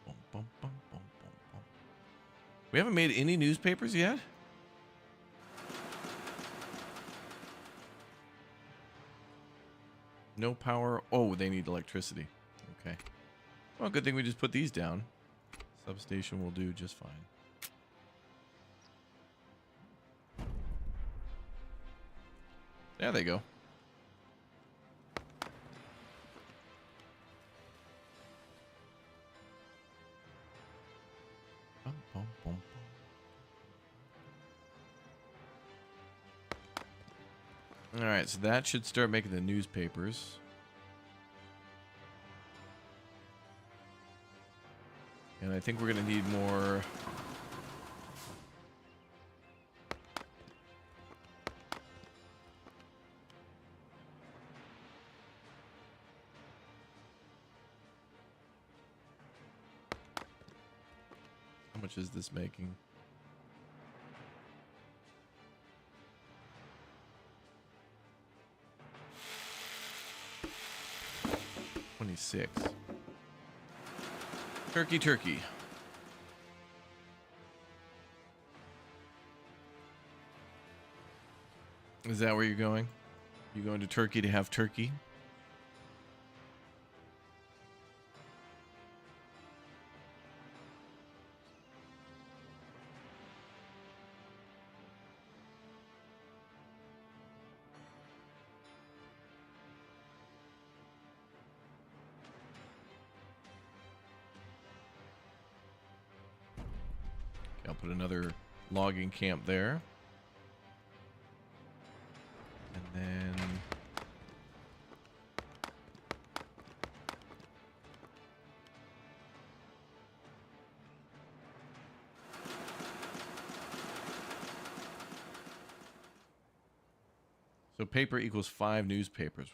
Bum, bum, bum, bum, bum, bum. We haven't made any newspapers yet? No power. Oh, they need electricity. Okay. Well, good thing we just put these down. Substation will do just fine. There they go. Bum, bum, bum, bum. All right, so that should start making the newspapers. And I think we're going to need more. How much is this making? 26. Turkey, turkey. Is that where you're going? You going to Turkey to have turkey? Okay, I'll put another logging camp there. And then so paper equals 5 newspapers.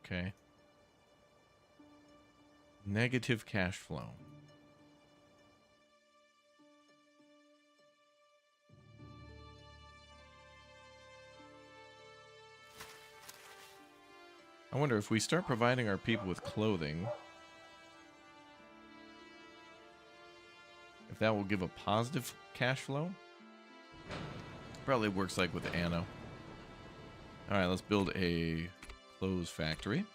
Okay. Negative cash flow. I wonder if we start providing our people with clothing, if that will give a positive cash flow. Probably works like with Anno. All right, let's build a clothes factory.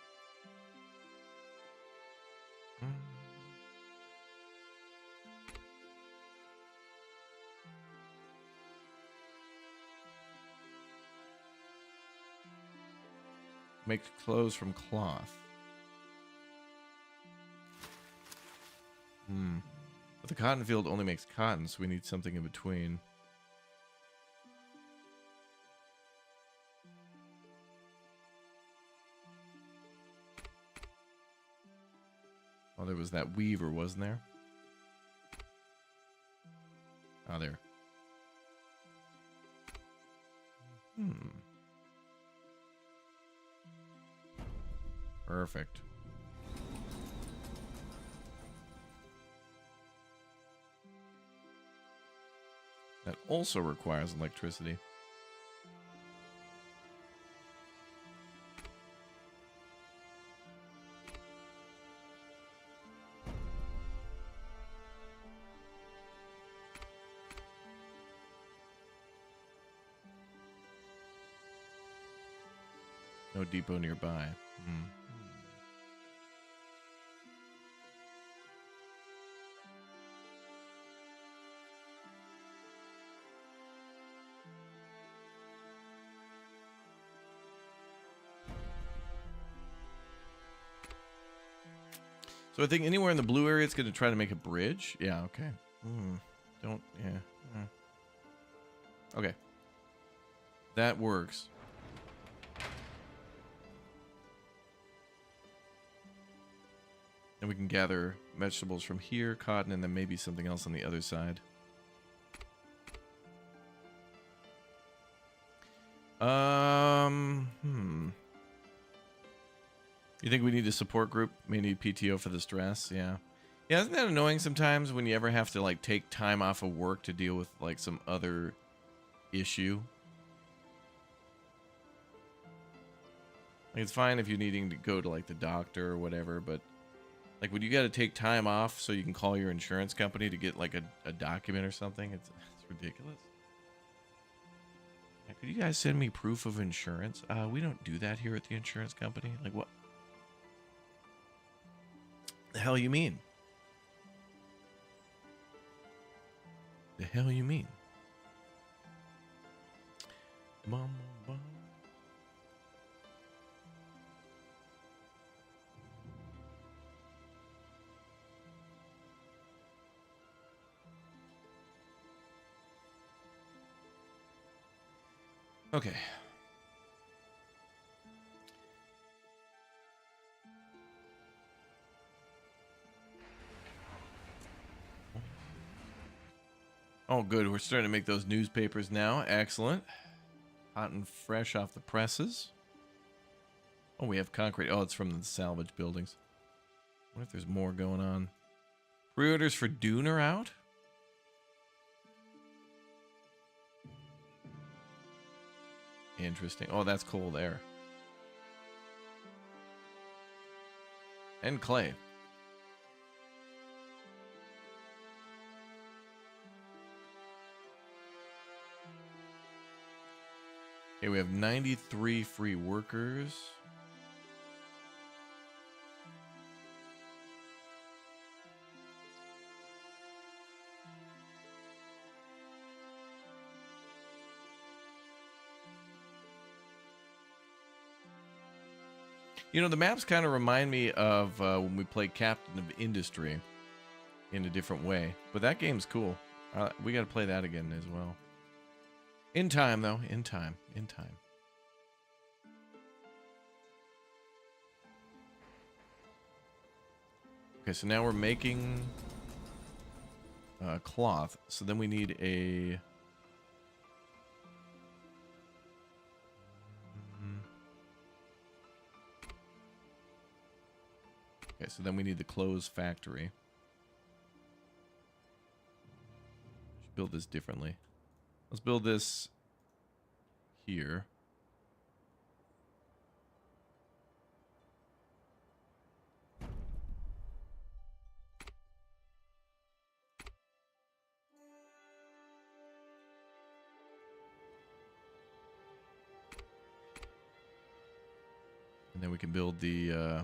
Make clothes from cloth. But the cotton field only makes cotton, so we need something in between. Oh, there was that weaver, wasn't there? Oh, there. Perfect. That also requires electricity. No depot nearby. So I think anywhere in the blue area, it's going to try to make a bridge. Yeah, okay. Don't, yeah. Okay. That works. And we can gather vegetables from here, cotton, and then maybe something else on the other side. You think we need a support group? May need PTO for the stress? Yeah. Yeah, isn't that annoying sometimes when you ever have to, like, take time off of work to deal with, like, some other issue? Like, it's fine if you're needing to go to, like, the doctor or whatever, but, like, when you got to take time off so you can call your insurance company to get, like, a document or something, it's ridiculous. Yeah, could you guys send me proof of insurance? We don't do that here at the insurance company. Like, what the hell you mean? The hell you mean? Okay. Oh, good. We're starting to make those newspapers now. Excellent. Hot and fresh off the presses. Oh, we have concrete. Oh, it's from the salvage buildings. What if there's more going on? Pre-orders for Dune are out? Interesting. Oh, that's cool there. And clay. Okay, we have 93 free workers. You know, the maps kind of remind me of when we played Captain of Industry in a different way. But that game's cool. We got to play that again as well. In time, though. In time. In time. Okay, so now we're making cloth. So then we need a... Okay, so then we need the clothes factory. Should build this differently. Let's build this here. And then we can build the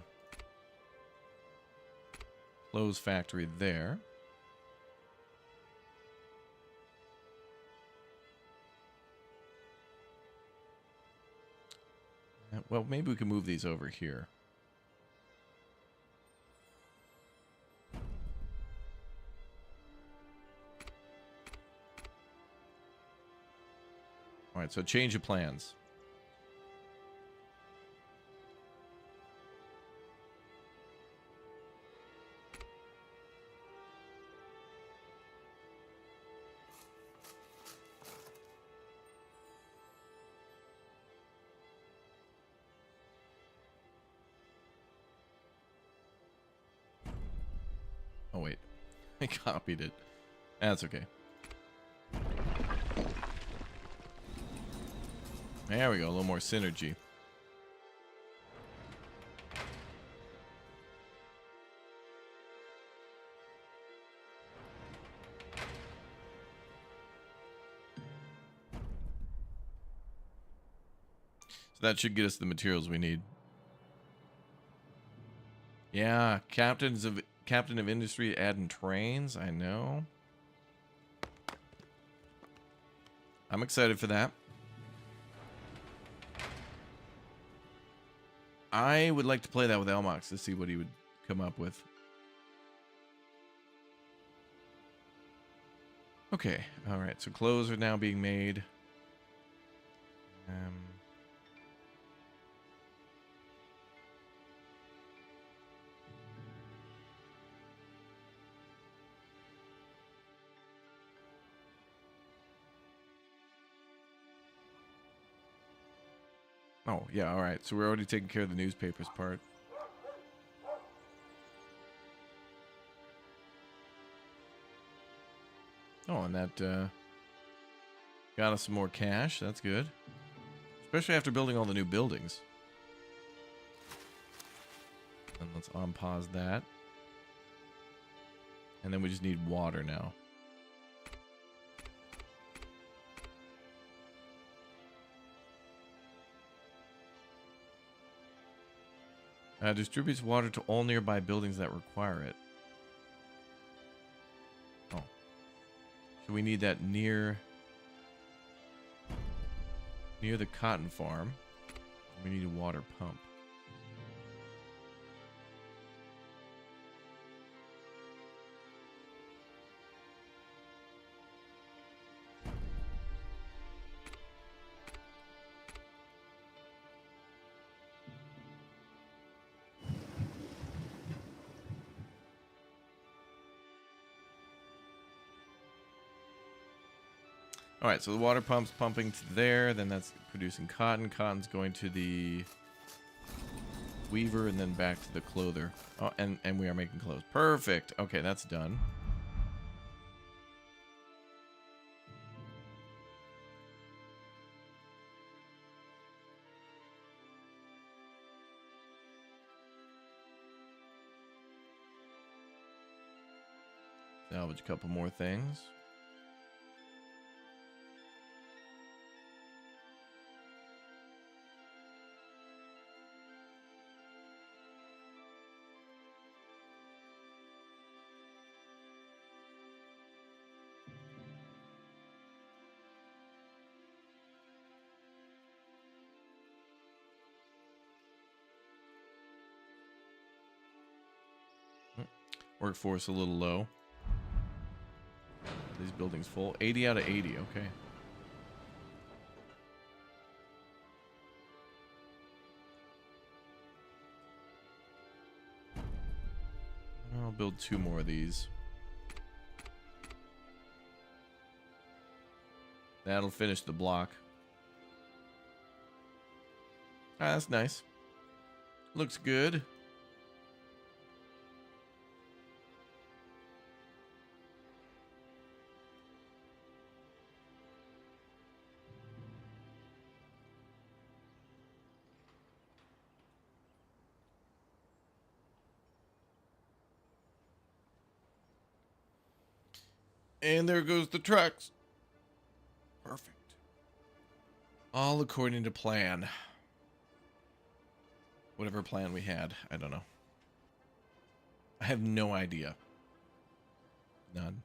clothes factory there. Well, maybe we can move these over here. All right, so change of plans. Oh, wait. I copied it. That's okay. There we go. A little more synergy. So that should get us the materials we need. Yeah, Captain of Industry adding trains. I know. I'm excited for that. I would like to play that with Elmox to see what he would come up with. Okay, all right. So clothes are now being made. Oh, yeah, all right. So we're already taking care of the newspapers part. Oh, and that got us some more cash. That's good. Especially after building all the new buildings. And let's unpause that. And then we just need water now. Distributes water to all nearby buildings that require it. Oh. So we need that near the cotton farm. We need a water pump. All right, so the water pump's pumping to there. Then that's producing cotton. Cotton's going to the weaver and then back to the clother. Oh, and we are making clothes. Perfect. Okay, that's done. Salvage a couple more things. Workforce a little low. These buildings full. 80 out of 80. Okay. I'll build 2 more of these. That'll finish the block. Ah, that's nice. Looks good. And there goes the trucks. Perfect. All according to plan. Whatever plan we had. I don't know. I have no idea. None.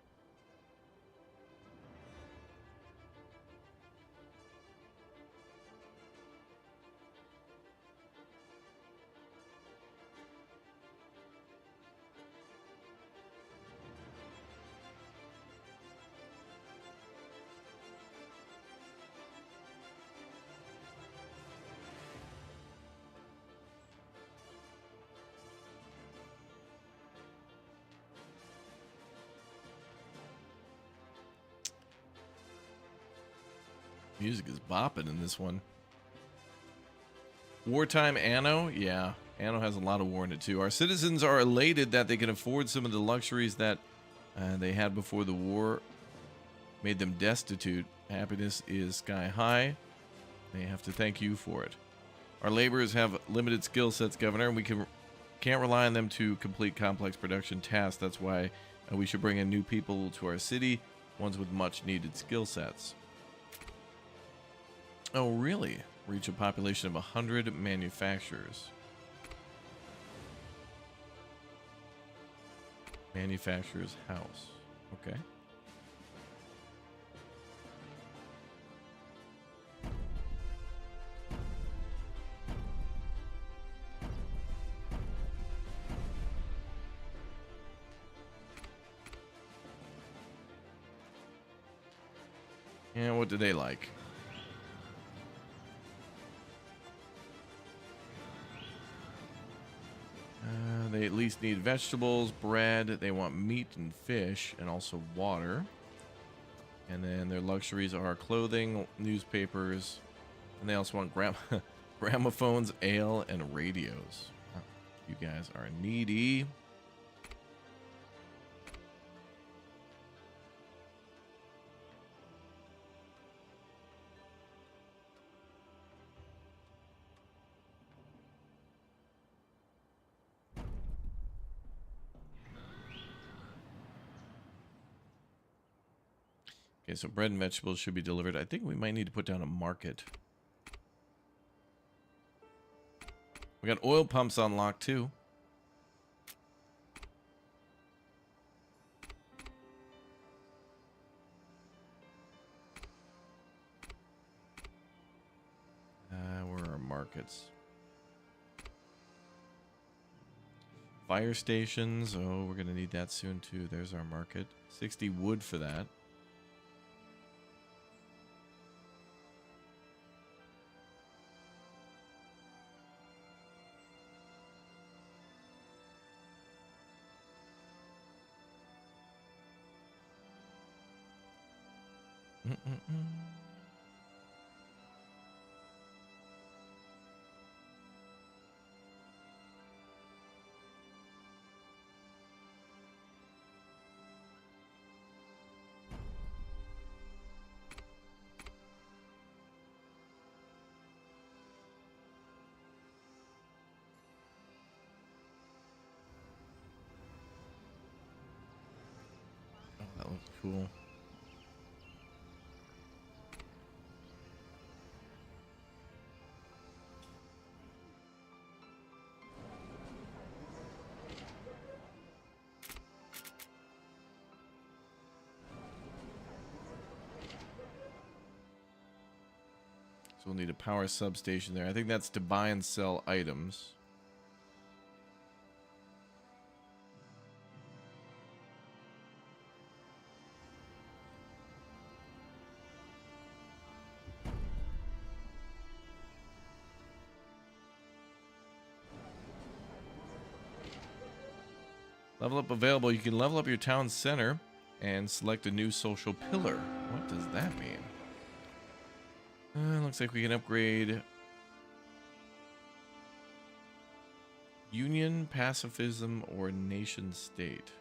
Music is bopping in this one. Wartime Anno? Yeah, Anno has a lot of war in it too. Our citizens are elated that they can afford some of the luxuries that they had before the war made them destitute. Happiness is sky high. They have to thank you for it. Our laborers have limited skill sets, Governor, and we can't rely on them to complete complex production tasks. That's why we should bring in new people to our city, ones with much needed skill sets. Oh, really? Reach a population of 100 manufacturers. Manufacturer's house. Okay. And what do they like? They at least need vegetables, bread. They want meat and fish, and also water. And then their luxuries are clothing, newspapers, and they also want gramophones, ale, and radios. You guys are needy. Okay, so bread and vegetables should be delivered. I think we might need to put down a market. We got oil pumps on lock too. Where are our markets? Fire stations. Oh, we're going to need that soon too. There's our market. 60 wood for that. Oh, that looks cool. So we'll need a power substation there. I think that's to buy and sell items. Level up available. You can level up your town center and select a new social pillar. What does that mean? Looks like we can upgrade union, pacifism, or nation state.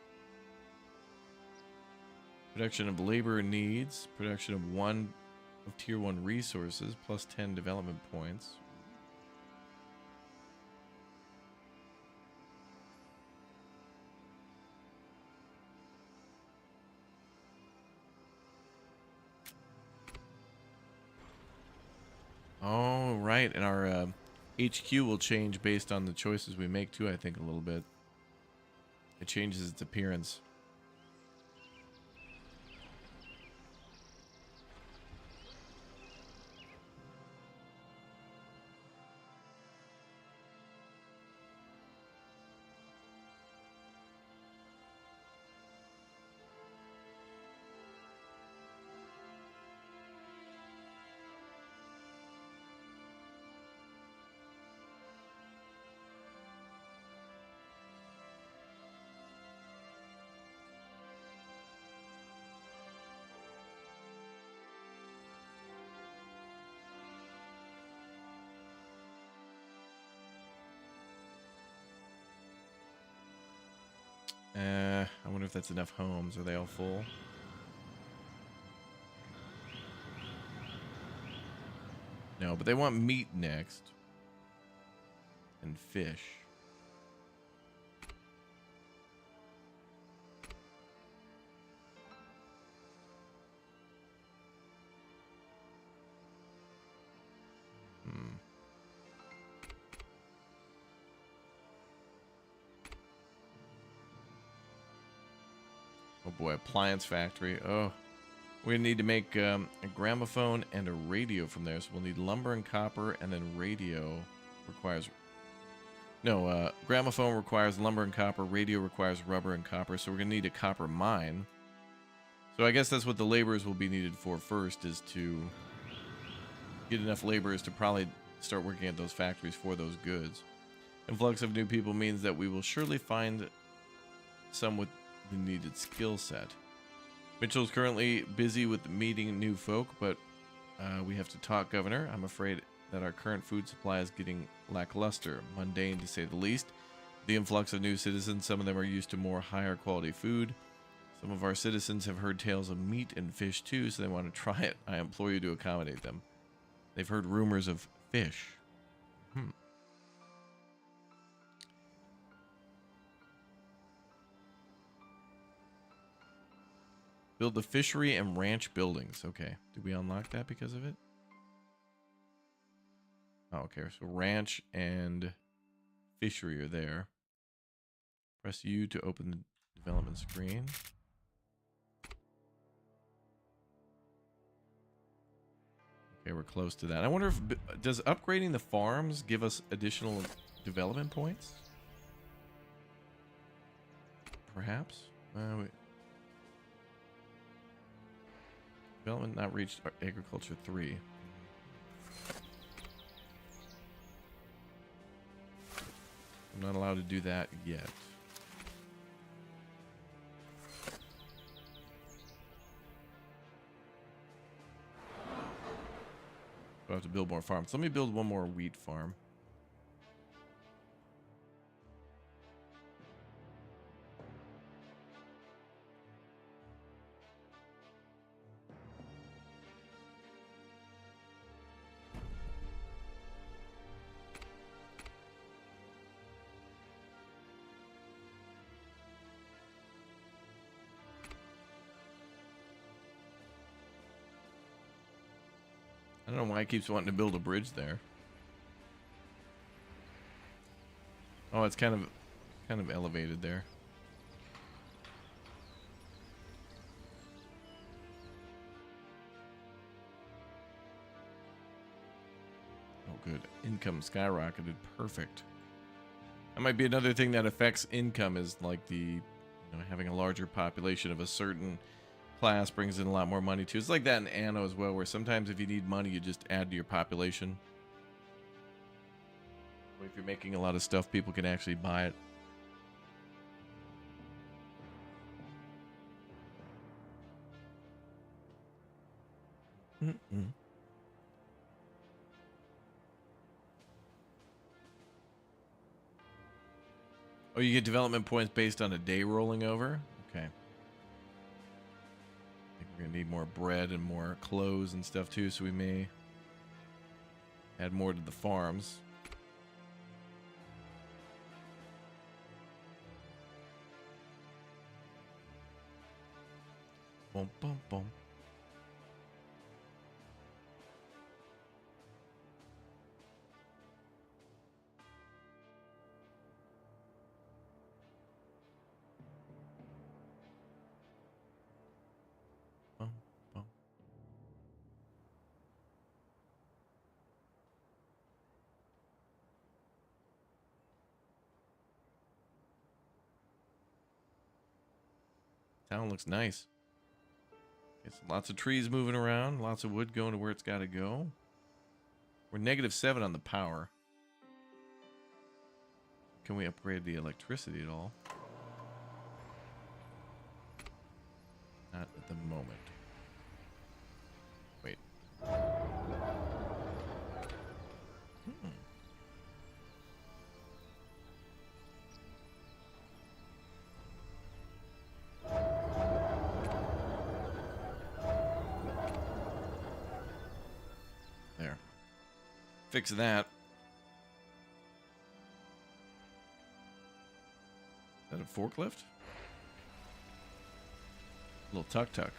Production of labor needs. Production of tier 1 resources plus 10 development points. Oh, right. And our HQ will change based on the choices we make, too, I think, a little bit. It changes its appearance. I wonder if that's enough homes. Are they all full? No, but they want meat next. And fish. Oh boy, appliance factory. Oh, we need to make a gramophone and a radio from there. So we'll need lumber and copper, and then radio requires... No, gramophone requires lumber and copper. Radio requires rubber and copper. So we're going to need a copper mine. So I guess that's what the laborers will be needed for first, is to get enough laborers to probably start working at those factories for those goods. Influx of new people means that we will surely find some with the needed skill set. Mitchell's currently busy with meeting new folk, but we have to talk, Governor. I'm afraid that our current food supply is getting lackluster, mundane to say the least. The influx of new citizens, some of them are used to more higher quality food. Some of our citizens have heard tales of meat and fish too, so they want to try it. I implore you to accommodate them. They've heard rumors of fish. Build the fishery and ranch buildings. Okay. Did we unlock that because of it? Oh, okay. So ranch and fishery are there. Press U to open the development screen. Okay, we're close to that. I wonder if... Does upgrading the farms give us additional development points? Perhaps? Wait. Development not reached agriculture 3. I'm not allowed to do that yet. have to build more farms. Let me build one more wheat farm. I don't know why it keeps wanting to build a bridge there. Oh, it's kind of elevated there. Oh, good. Income skyrocketed. Perfect. That might be another thing that affects income is like having a larger population of a certain class brings in a lot more money too. It's like that in Anno as well, where sometimes if you need money, you just add to your population. If you're making a lot of stuff, people can actually buy it. Oh, you get development points based on a day rolling over? Okay. We're gonna need more bread and more clothes and stuff too, so we may add more to the farms. Boom, boom, boom. Boom, boom. Town looks nice. It's lots of trees moving around, lots of wood going to where it's got to go. We're -7 on the power. Can we upgrade the electricity at all? Not at the moment. Wait. There. Fix that. Is that a forklift? Little tuk-tuk.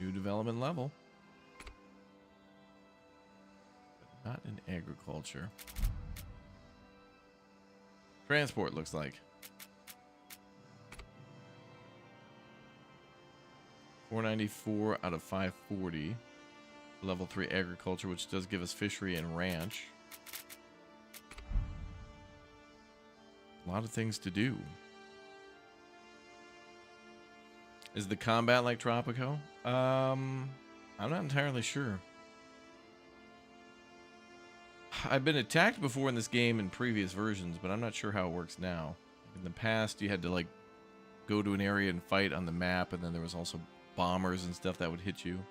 New development level. But not in agriculture. Transport looks like. 494 out of 540. Level 3 agriculture, which does give us fishery and ranch. A lot of things to do. Is the combat like Tropico? I'm not entirely sure. I've been attacked before in this game in previous versions, but I'm not sure how it works now. In the past, you had to like go to an area and fight on the map, and then there was also bombers and stuff that would hit you.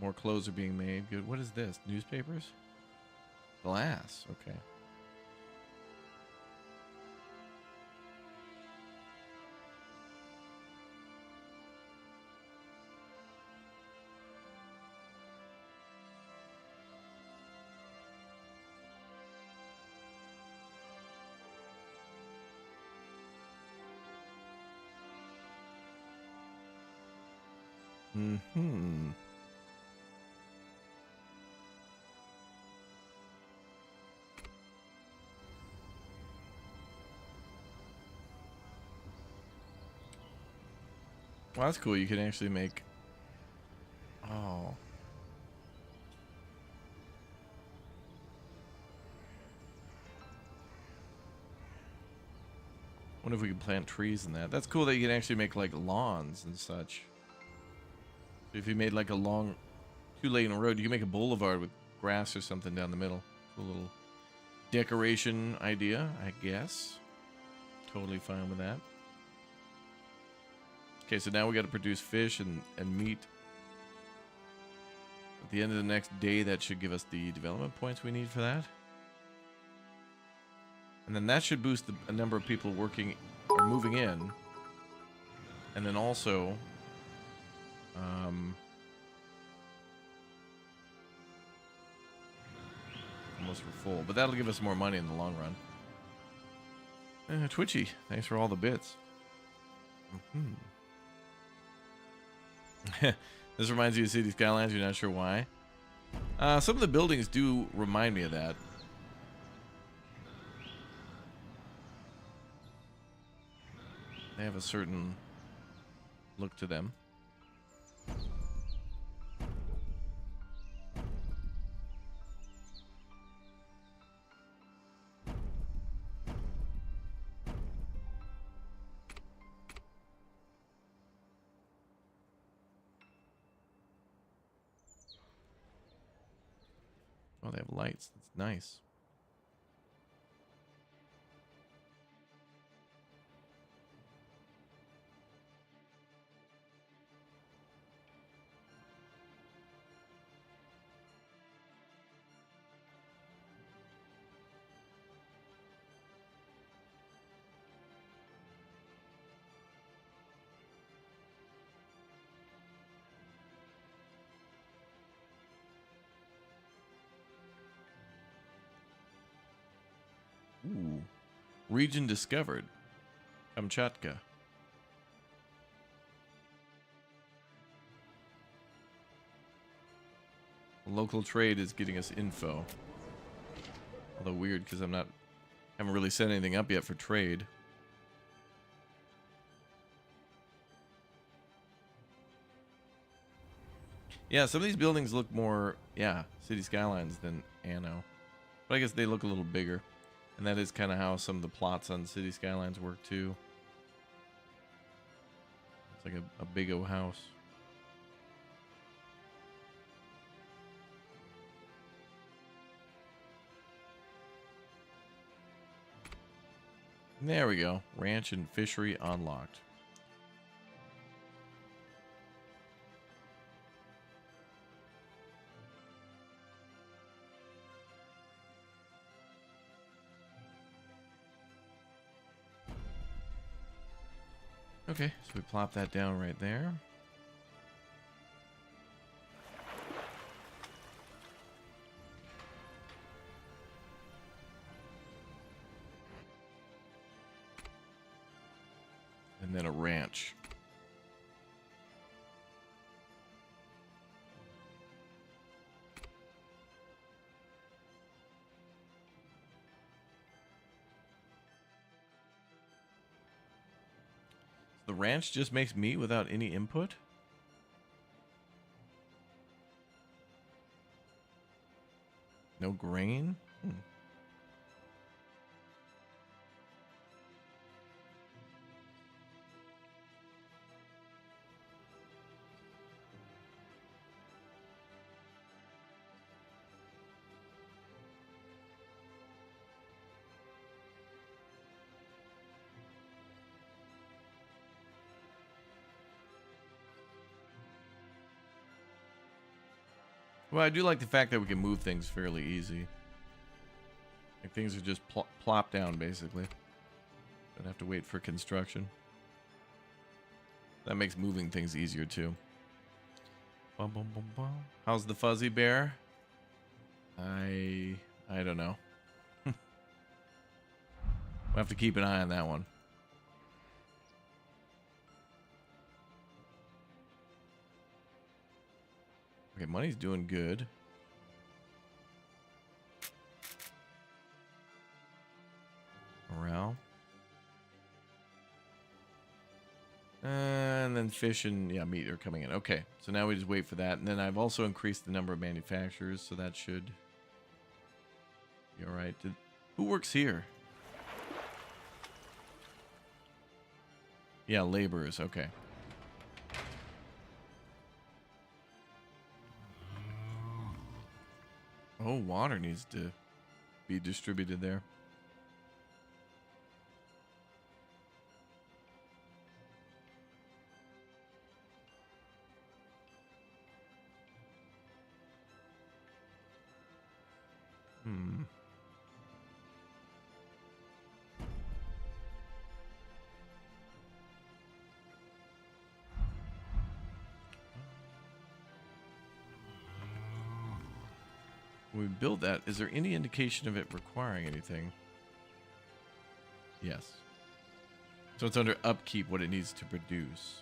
More clothes are being made. Good. What is this? Newspapers? Glass. Okay. Mm-hmm. Well, that's cool. You can actually make... Oh. Wonder if we can plant trees in that. That's cool that you can actually make, like, lawns and such. If you made, like, a long two-lane road, you can make a boulevard with grass or something down the middle. A little decoration idea, I guess. Totally fine with that. Okay, so now we got to produce fish and meat. At the end of the next day, that should give us the development points we need for that. And then that should boost the number of people working or moving in. And then also... almost we're full. But that'll give us more money in the long run. Twitchy, thanks for all the bits. This reminds you of City Skylines, you're not sure why? Some of the buildings do remind me of that. They have a certain look to them. Oh, they have lights. That's nice. Ooh. Region discovered. Kamchatka. Local trade is getting us info. Although weird because haven't really set anything up yet for trade. Yeah, some of these buildings look more, City Skylines than Anno. But I guess they look a little bigger. And that is kind of how some of the plots on City Skylines work too. It's like a big old house. There we go. Ranch and fishery unlocked. Okay, so we plop that down right there. And then a ranch. The ranch just makes meat without any input? No grain? Well, I do like the fact that we can move things fairly easy. Like things are just plop down, basically. Don't have to wait for construction. That makes moving things easier, too. Bum, bum, bum, bum. How's the fuzzy bear? I don't know. We'll have to keep an eye on that one. Okay, money's doing good. Morale. And then fish and, yeah, meat are coming in. Okay, so now we just wait for that. And then I've also increased the number of manufacturers, so that should be all right. Who works here? Yeah, laborers. Okay. Oh, water needs to be distributed there. When we build that, is there any indication of it requiring anything? Yes. So it's under upkeep what it needs to produce.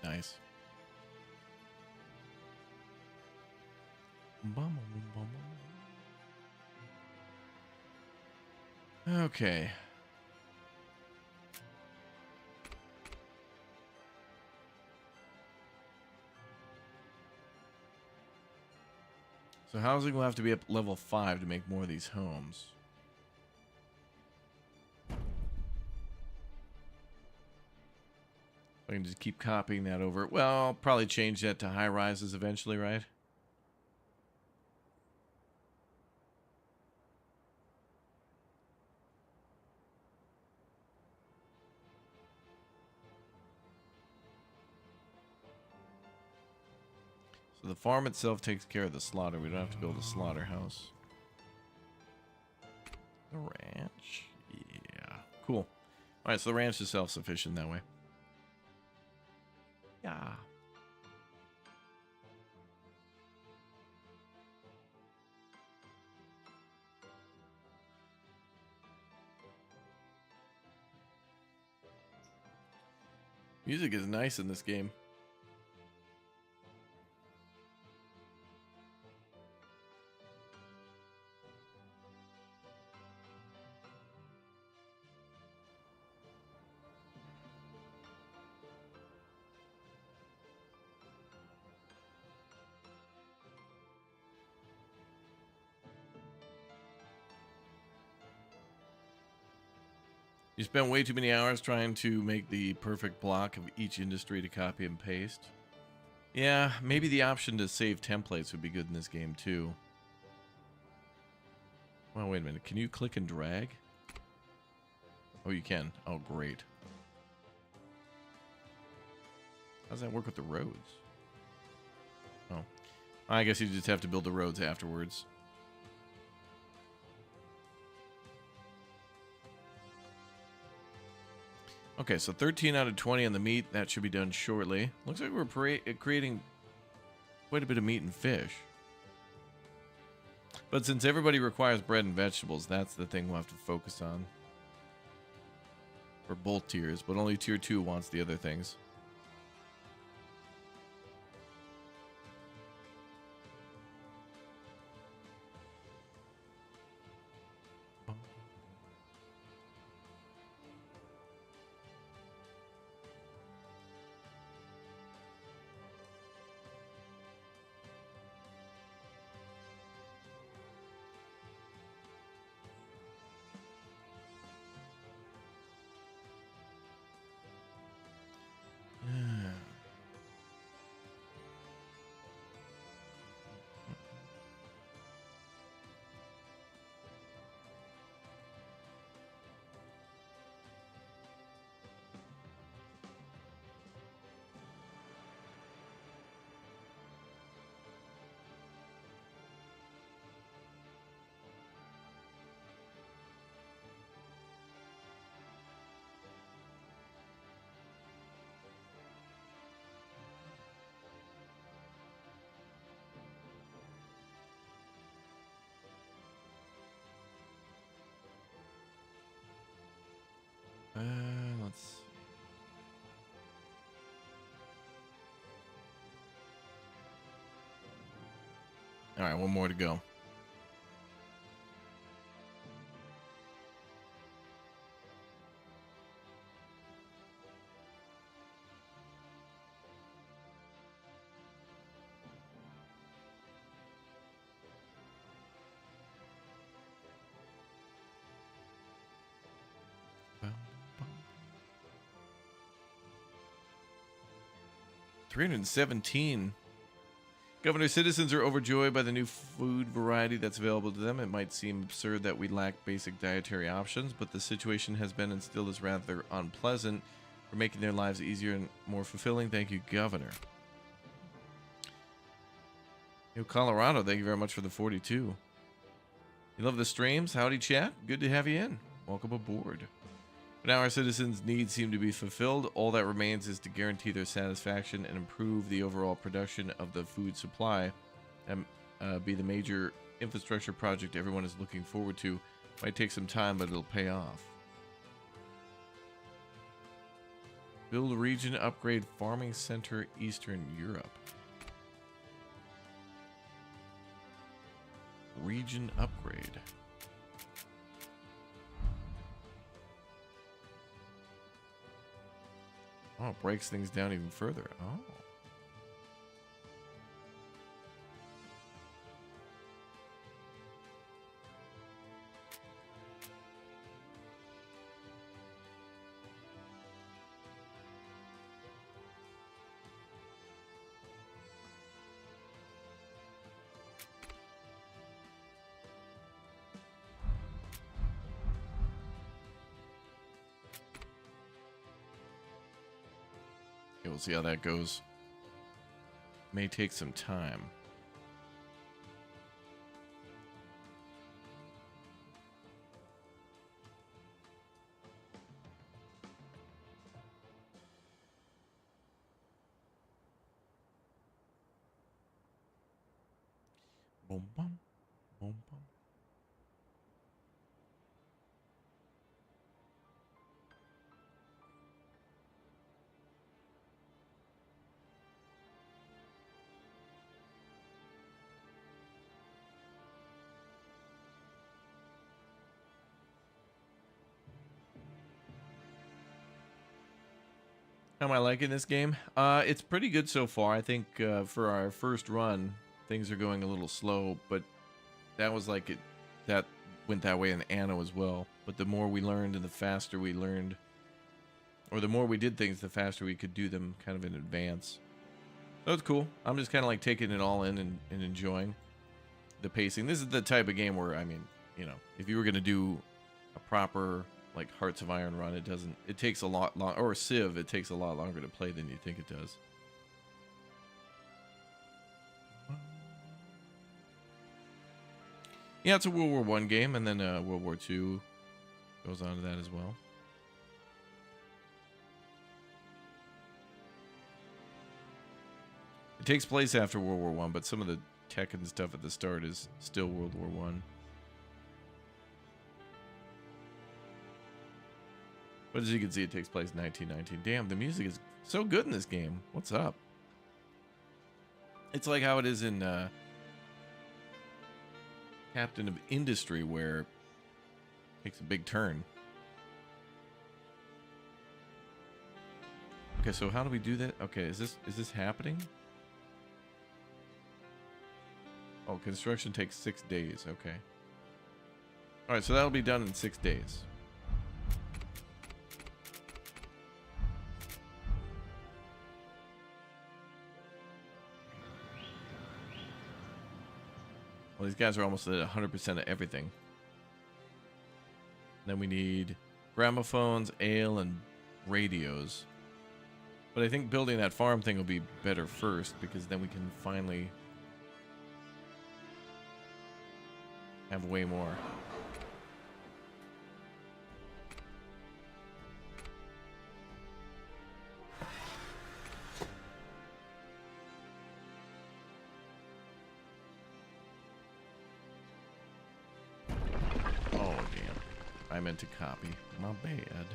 Nice. Okay. So housing will have to be up level 5 to make more of these homes. I can just keep copying that over. Well, I'll probably change that to high rises eventually, right? So the farm itself takes care of the slaughter. We don't have to build a slaughterhouse. The ranch? Yeah. Cool. Alright, so the ranch is self-sufficient that way. Yeah. Music is nice in this game. You spent way too many hours trying to make the perfect block of each industry to copy and paste. Yeah, maybe the option to save templates would be good in this game too. Well, wait a minute. Can you click and drag? Oh, you can. Oh, great. How does that work with the roads? Oh, I guess you just have to build the roads afterwards. Okay, so 13 out of 20 on the meat. That should be done shortly. Looks like we're creating quite a bit of meat and fish. But since everybody requires bread and vegetables, that's the thing we'll have to focus on. For both tiers, but only tier 2 wants the other things. All right, one more to go. Bum, bum. 317. Governor, citizens are overjoyed by the new food variety that's available to them. It might seem absurd that we lack basic dietary options, but the situation has been and still is rather unpleasant. For making their lives easier and more fulfilling. Thank you, Governor. Yo, Colorado, thank you very much for the 42. You love the streams? Howdy, chat. Good to have you in. Welcome aboard. But now our citizens' needs seem to be fulfilled. All that remains is to guarantee their satisfaction and improve the overall production of the food supply and be the major infrastructure project everyone is looking forward to. Might take some time, but it'll pay off. Build a region upgrade farming center Eastern Europe. Region upgrade. Oh, it breaks things down even further. Oh. Okay, we'll see how that goes. May take some time. Boom, bum, boom, bum. How am I liking this game? It's pretty good so far. I think for our first run, things are going a little slow, but that was like it. That went that way in Anno as well. But the more we learned and the faster we learned, or the more we did things, the faster we could do them kind of in advance. So it's cool. I'm just kind of like taking it all in and enjoying the pacing. This is the type of game where, I mean, you know, if you were going to do a proper like Hearts of Iron run, it takes a lot long, or Civ, it takes a lot longer to play than you think it does. Yeah, it's a World War One game, and then World War Two goes on to that as well. It takes place after World War One, but some of the tech and stuff at the start is still World War One. But as you can see, it takes place in 1919. Damn, the music is so good in this game. What's up? It's like how it is in Captain of Industry, where it takes a big turn. Okay, so how do we do that? Okay, is this happening? Oh, construction takes 6 days. Okay. All right, so that'll be done in 6 days. Well, these guys are almost at 100% of everything. Then we need gramophones, ale, and radios. But I think building that farm thing will be better first, because then we can finally have way more. Oh, damn. I meant to copy. My bad.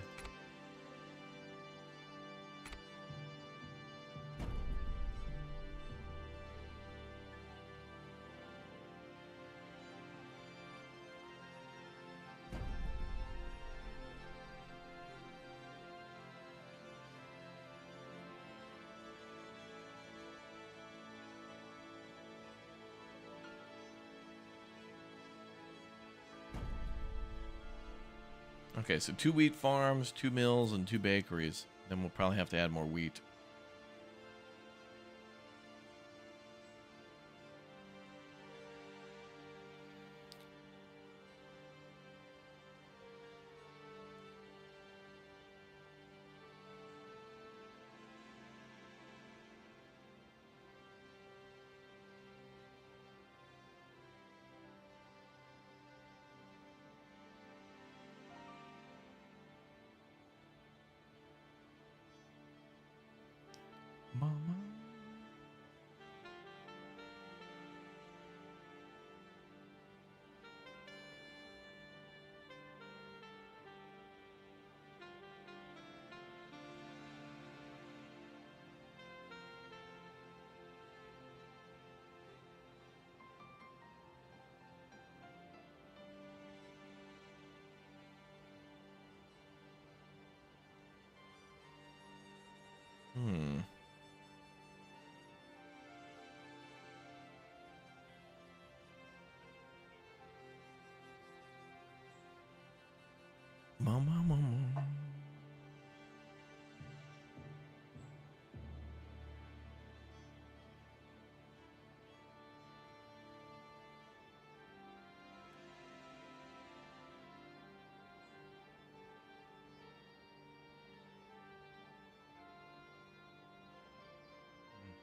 Okay, so 2 wheat farms, 2 mills, and 2 bakeries. Then we'll probably have to add more wheat. Mama. Hmm. Mama, mama.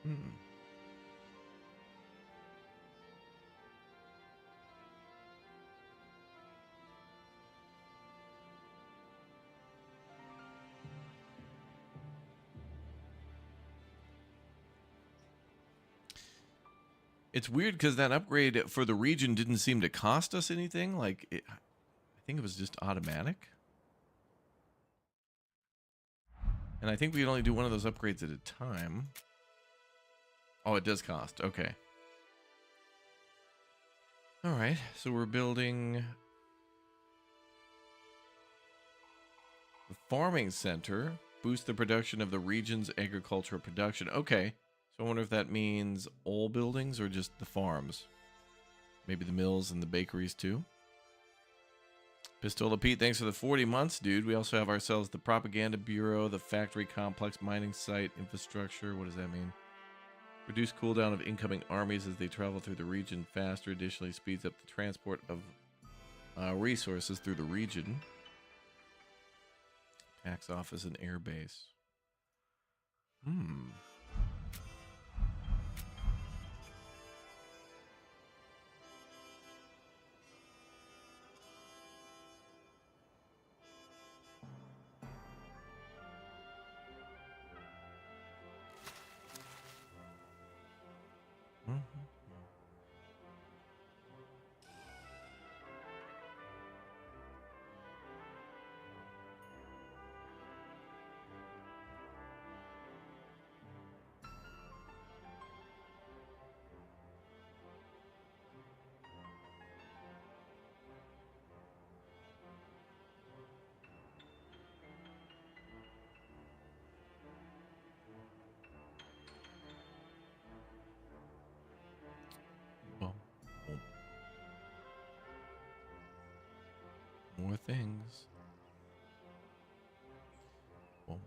Hmm. It's weird because that upgrade for the region didn't seem to cost us anything. Like, I think it was just automatic. And I think we can only do one of those upgrades at a time. Oh, it does cost. Okay. All right. So we're building the farming center. Boost the production of the region's agricultural production. Okay. So I wonder if that means all buildings or just the farms. Maybe the mills and the bakeries too. Pistola Pete, thanks for the 40 months, dude. We also have ourselves the Propaganda Bureau, the Factory Complex, Mining Site, Infrastructure. What does that mean? Reduce cooldown of incoming armies as they travel through the region faster. Additionally, speeds up the transport of resources through the region. Tax office and air base. Hmm. Well, more things. Well,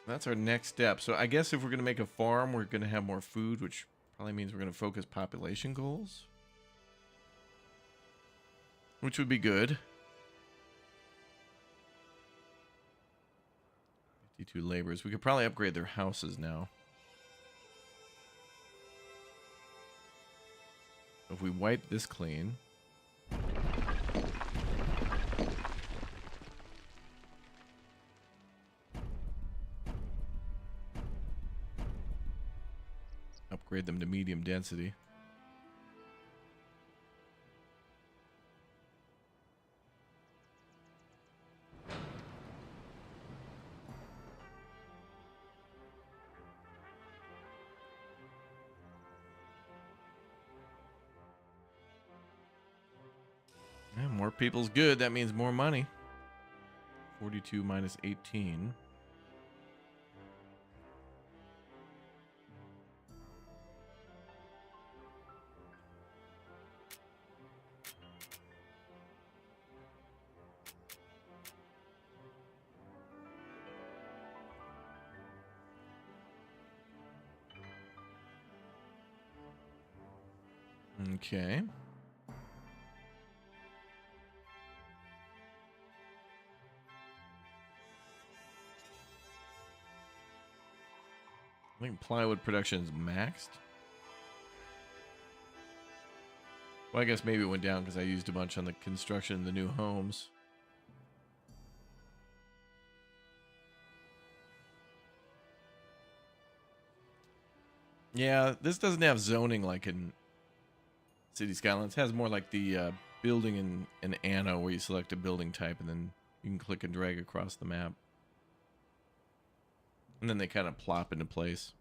that's our next step. So I guess if we're going to make a farm, we're going to have more food, which probably means we're going to focus population goals, which would be good. 52 laborers. We could probably upgrade their houses now. If we wipe this clean. Upgrade them to medium density. people's good. That means more money. 42 minus 18. Okay. I think plywood production is maxed. Well, I guess maybe it went down because I used a bunch on the construction of the new homes. Yeah, this doesn't have zoning like in City Skylines. It has more like the building in Anno, where you select a building type and then you can click and drag across the map. And then they kind of plop into place.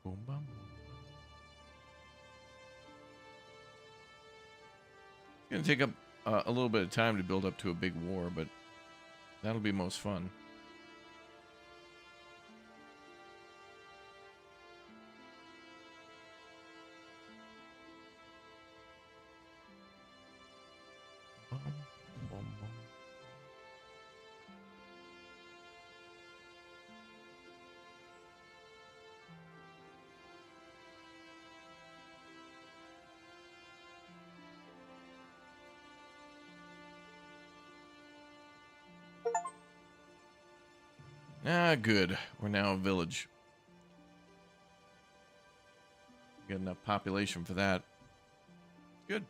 Boom, boom. It's going to take up a little bit of time to build up to a big war, but that'll be most fun. Boom, boom, boom. Ah, good. We're now a village. Got enough population for that. Good.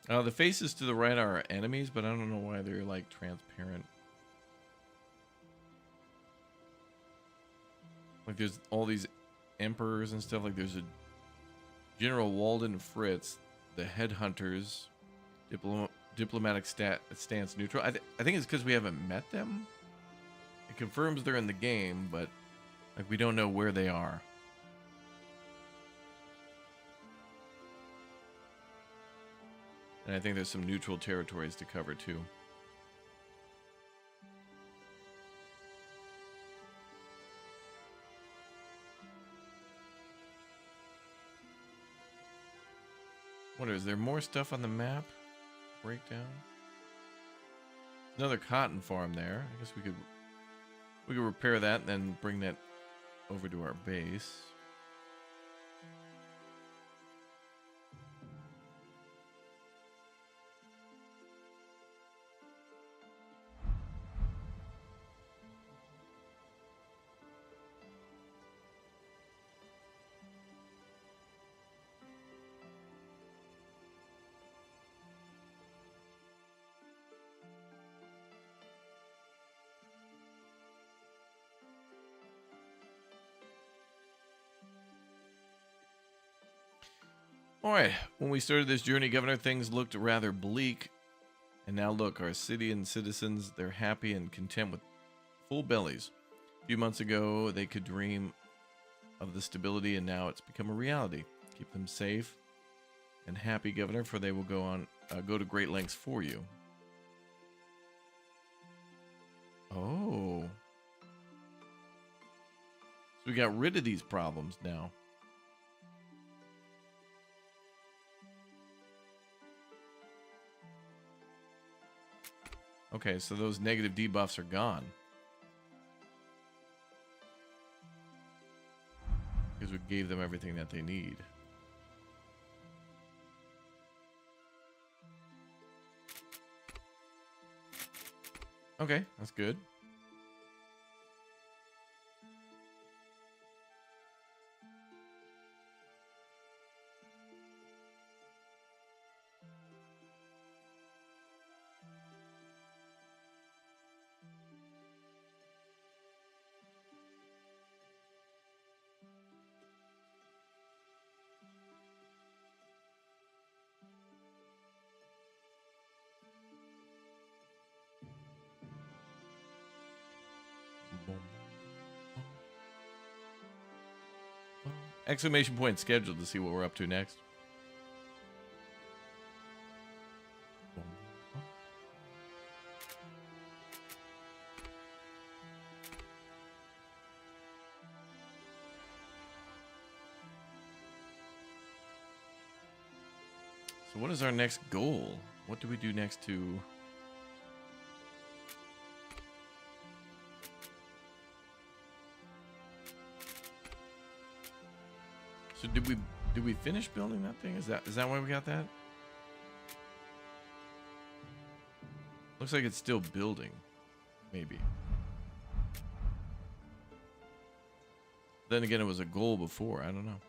The faces to the right are our enemies, but I don't know why they're like transparent. Like there's all these emperors and stuff. Like there's a General Walden Fritz, the headhunters, diplomatic stance neutral. I think it's because we haven't met them. It confirms they're in the game, but like we don't know where they are. And I think there's some neutral territories to cover too. What is there more stuff on the map? Breakdown. Another cotton farm there. I guess we could repair that and then bring that over to our base. All right, when we started this journey, Governor, things looked rather bleak. And now look, our city and citizens, they're happy and content with full bellies. A few months ago, they could dream of the stability, and now it's become a reality. Keep them safe and happy, Governor, for they will go to great lengths for you. Oh. So we got rid of these problems now. Okay, so those negative debuffs are gone. Because we gave them everything that they need. Okay, that's good. Exclamation point scheduled to see what we're up to next. So what is our next goal? What do we do next to... So did we finish building that thing? Is that why we got that? Looks like it's still building. Maybe. Then again, it was a goal before. I don't know.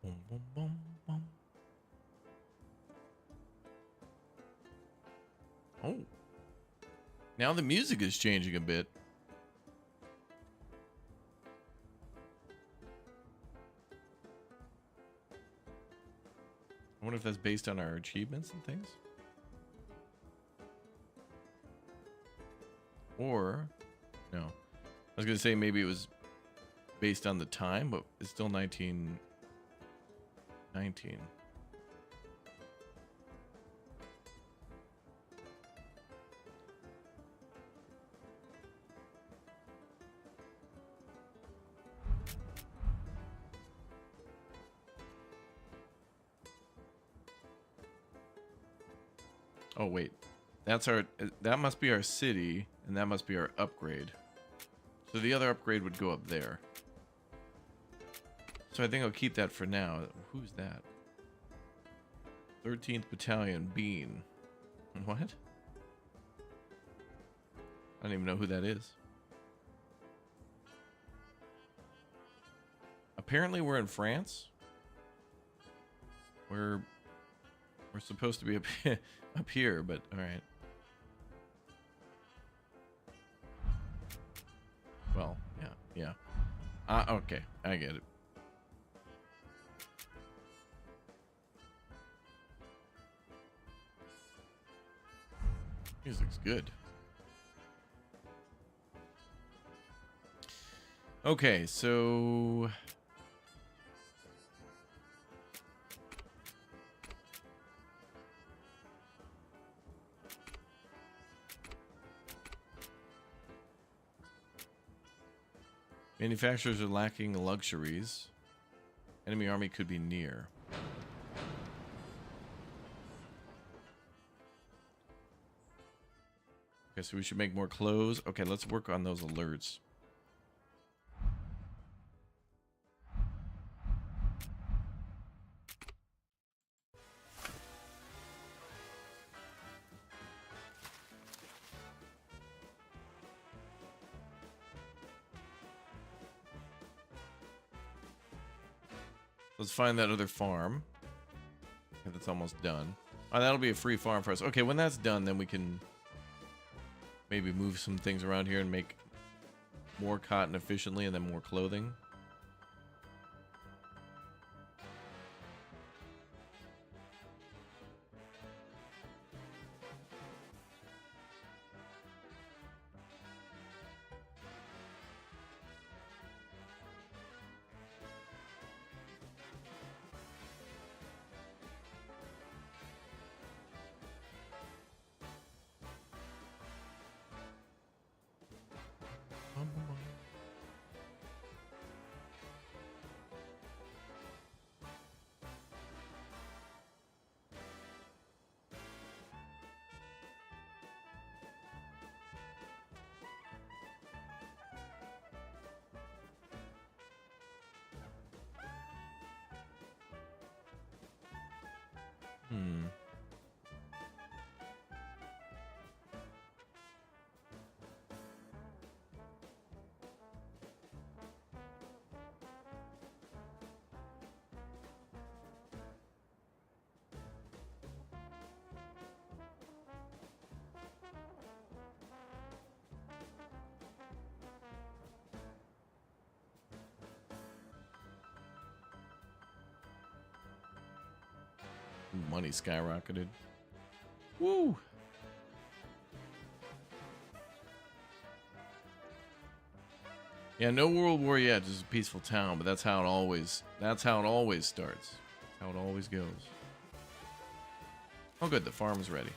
Boom, boom, boom, boom. Oh. Now the music is changing a bit. I wonder if that's based on our achievements and things. Or, no. I was going to say maybe it was based on the time, but it's still 1919. Oh, wait. That must be our city, and that must be our upgrade. So the other upgrade would go up there. So I think I'll keep that for now. Who's that? 13th Battalion, Bean. What? I don't even know who that is. Apparently we're in France. We're supposed to be up here, but all right. Well, yeah. Okay, I get it. Music's good. Okay, so manufacturers are lacking luxuries. Enemy army could be near. Okay, so we should make more clothes. Okay, let's work on those alerts. Let's find that other farm. Okay, that's almost done. Oh, that'll be a free farm for us. Okay, when that's done, then we can maybe move some things around here and make more cotton efficiently and then more clothing. Money skyrocketed. Woo! Yeah, no World War yet, just a peaceful town, but that's how it always starts. How it always goes. Oh good, the farm's ready.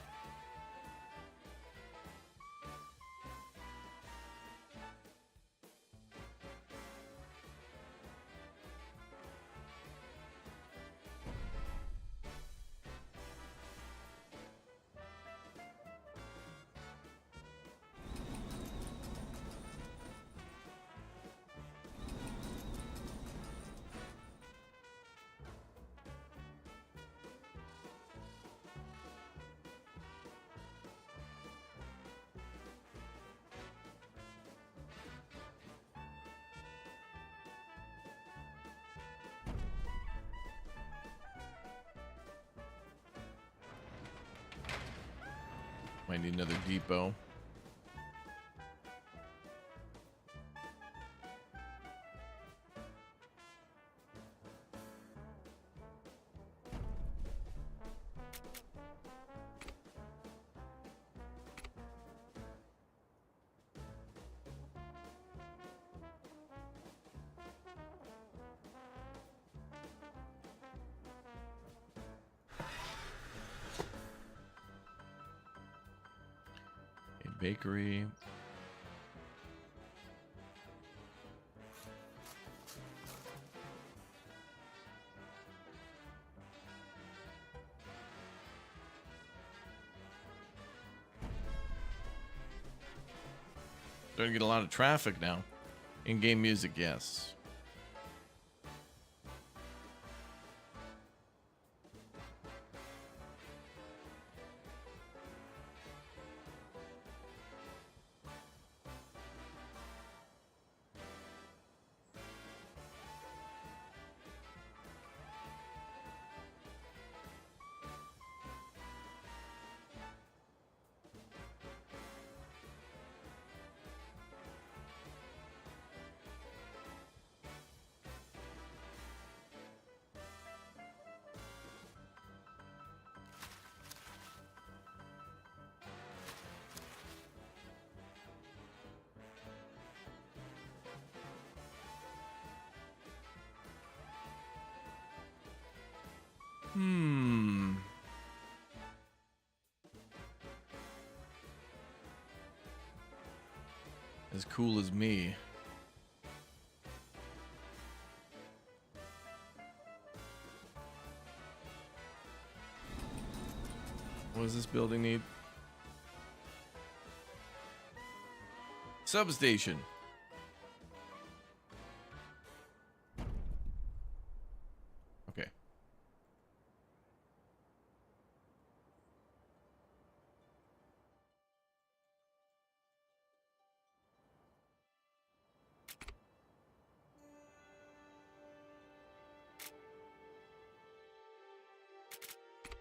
Might need another depot. Bakery. Starting to get a lot of traffic now. In-game music, yes. As cool as me. What does this building need? Substation. Okay.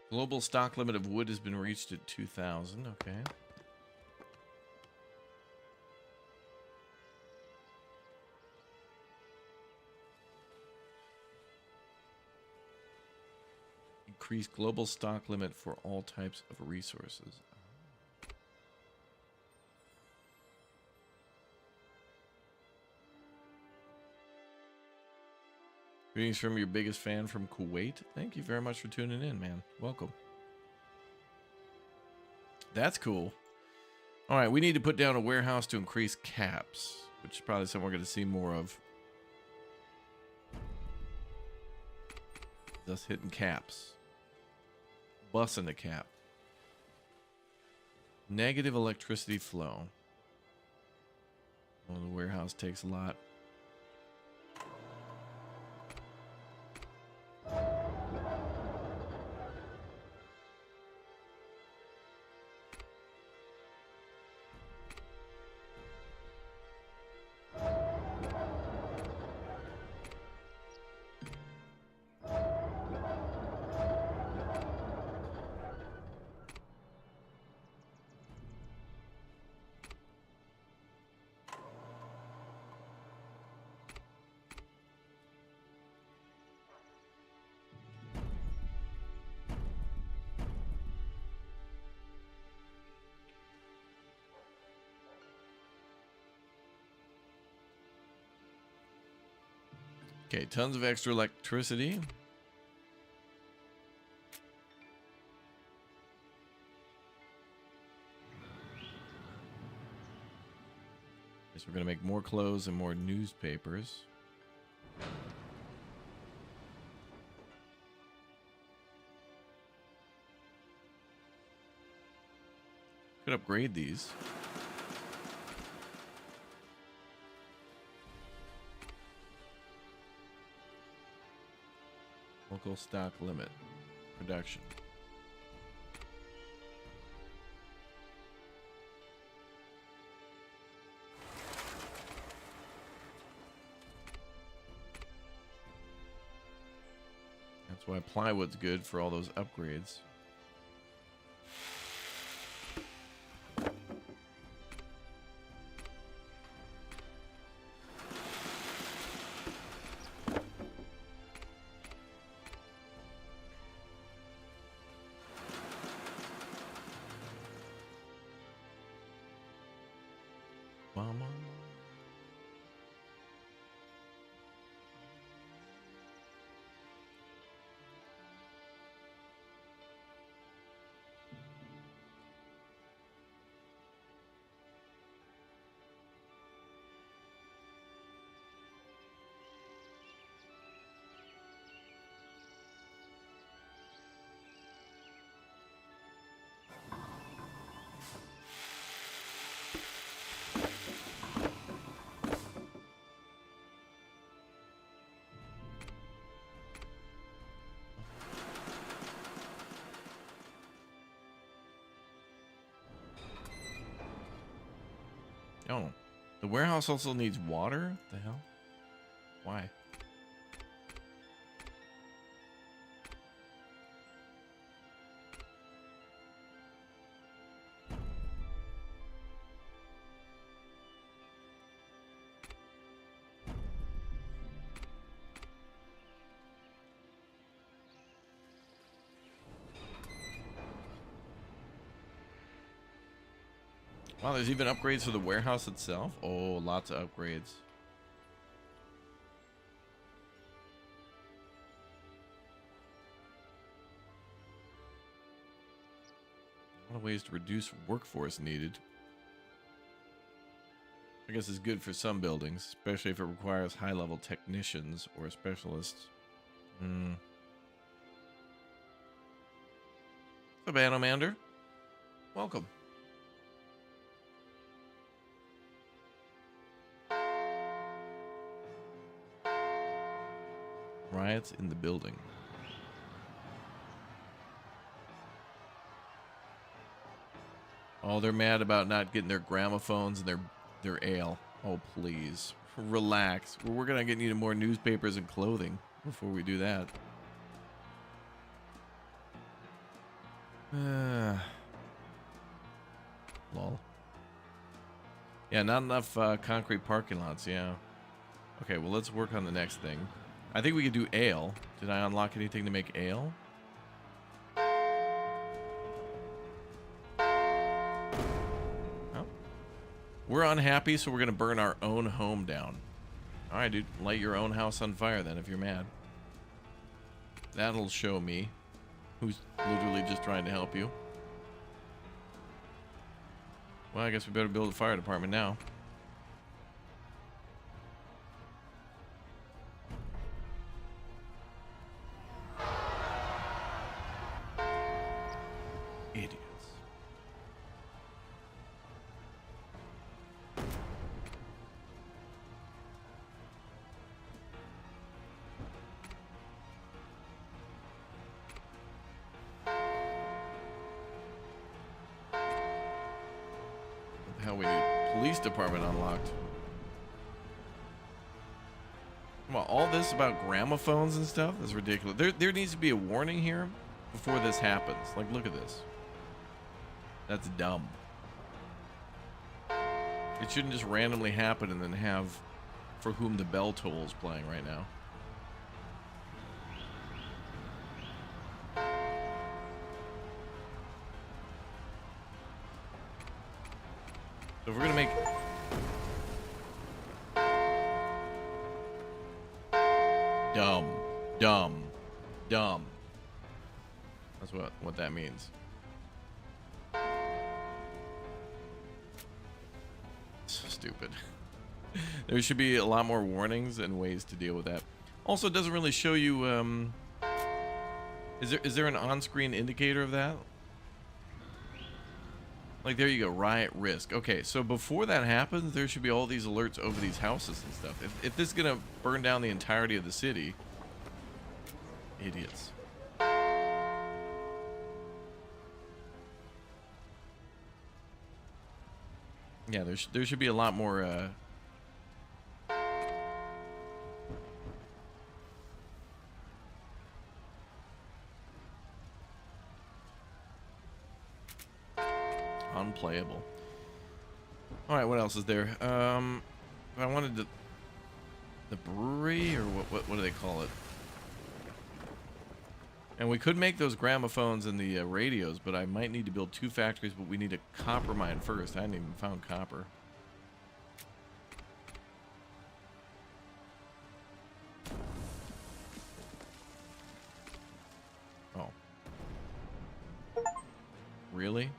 Global stock limit of wood has been reached at 2,000. Okay. Increase global stock limit for all types of resources. Greetings from your biggest fan from Kuwait. Thank you very much for tuning in, man. Welcome. That's cool. All right, we need to put down a warehouse to increase caps, which is probably something we're going to see more of. Thus hitting caps. Bussing the cap. Negative electricity flow. Well, the warehouse takes a lot. Okay, tons of extra electricity. Guess we're gonna make more clothes and more newspapers. Could upgrade these. Local stock limit. Production. That's why plywood's good for all those upgrades. Mama. Oh, the warehouse also needs water? What the hell? Why? Wow, there's even upgrades for the warehouse itself. Oh, lots of upgrades. A lot of ways to reduce workforce needed. I guess it's good for some buildings, especially if it requires high-level technicians or specialists. What's up, Anomander? Welcome. Riots in the building. Oh, they're mad about not getting their gramophones and their ale. Oh, please. Relax. We're working on getting you more newspapers and clothing before we do that. Lol. Yeah, not enough concrete parking lots, yeah. Okay, well, let's work on the next thing. I think we could do ale. Did I unlock anything to make ale? Oh. We're unhappy, so we're going to burn our own home down. All right, dude. Light your own house on fire, then, if you're mad. That'll show me who's literally just trying to help you. Well, I guess we better build a fire department now. Idiots. What the hell, we need police department unlocked. Come on, all this about gramophones and stuff is ridiculous. There needs to be a warning here before this happens. Like, look at this. That's dumb. It shouldn't just randomly happen and then have For Whom the Bell Tolls playing right now. So if we're gonna make... Dumb. Dumb. Dumb. That's what that means. So stupid. There should be a lot more warnings and ways to deal with that. Also, it doesn't really show you, is there an on-screen indicator of that? Like, there you go, riot risk. Okay, so before that happens, there should be all these alerts over these houses and stuff. If this is gonna burn down the entirety of the city, idiots. Yeah, there should be a lot more, unplayable. All right, what else is there? I wanted the brewery, or what do they call it? And we could make those gramophones and the radios, but I might need to build 2 factories, but we need a copper mine first. I hadn't even found copper. Oh. Really?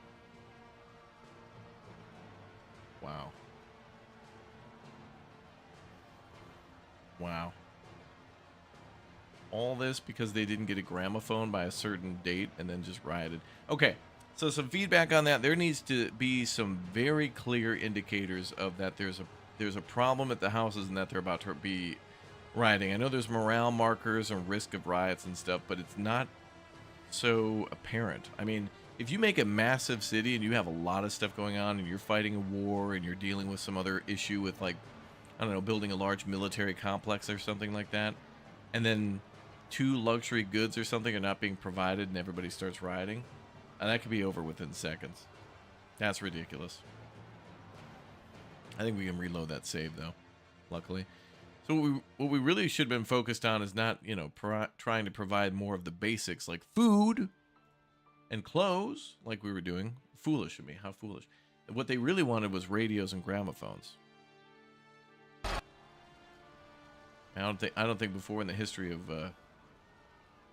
Wow. Wow. All this because they didn't get a gramophone by a certain date and then just rioted. Okay, so some feedback on that. There needs to be some very clear indicators of that there's a problem at the houses and that they're about to be rioting. I know there's morale markers and risk of riots and stuff, but it's not so apparent. I mean, if you make a massive city and you have a lot of stuff going on and you're fighting a war and you're dealing with some other issue with, like, I don't know, building a large military complex or something like that, and then 2 luxury goods or something are not being provided and everybody starts rioting, and that could be over within seconds. That's ridiculous. I think we can reload that save, though, luckily. So what we really should have been focused on is not, you know, trying to provide more of the basics like food and clothes like we were doing. Foolish of me. How foolish. What they really wanted was radios and gramophones. I don't think before in the history of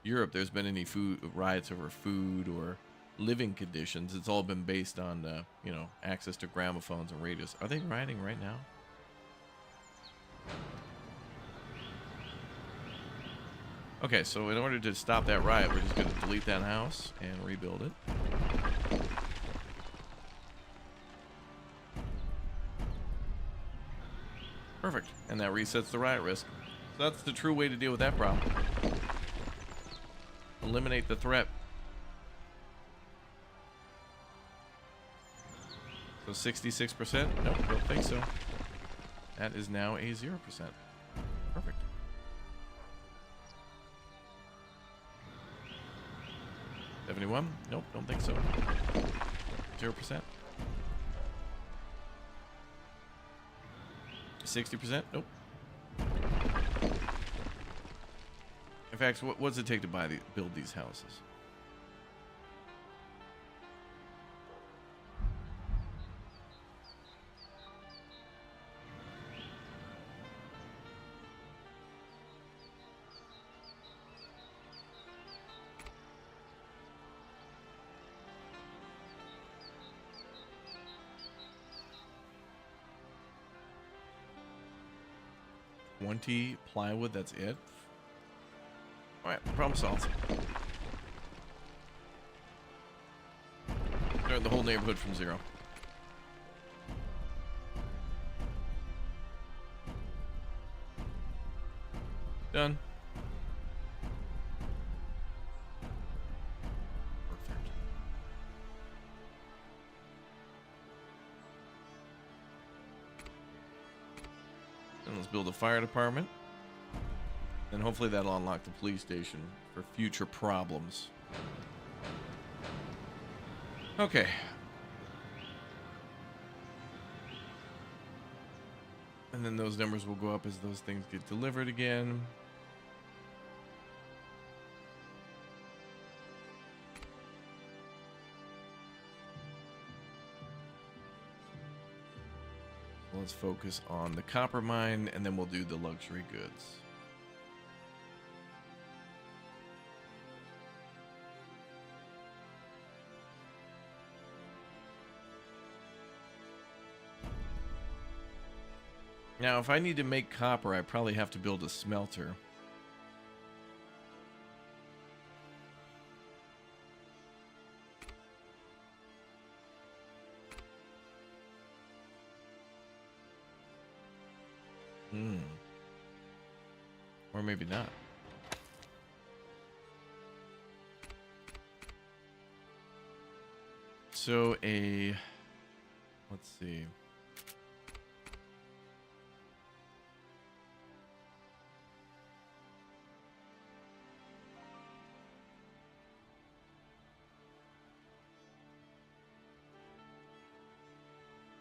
Europe there's been any riots over food or living conditions. It's all been based on you know, access to gramophones and radios. Are they rioting right now? Okay, so in order to stop that riot, we're just going to delete that house and rebuild it. Perfect. And that resets the riot risk. So that's the true way to deal with that problem. Eliminate the threat. So 66%? Nope, don't think so. That is now a 0%. Perfect. $71? Nope, don't think so. 0%. 60%? Nope. In fact, what does it take to build these houses? Plywood, that's it. Alright, problem solved. Start the whole neighborhood from 0. Done. Perfect. And let's build a fire department. And hopefully that'll unlock the police station for future problems. Okay. And then those numbers will go up as those things get delivered again. Let's focus on the copper mine, and then we'll do the luxury goods. Now, if I need to make copper, I probably have to build a smelter. Or maybe not. So let's see.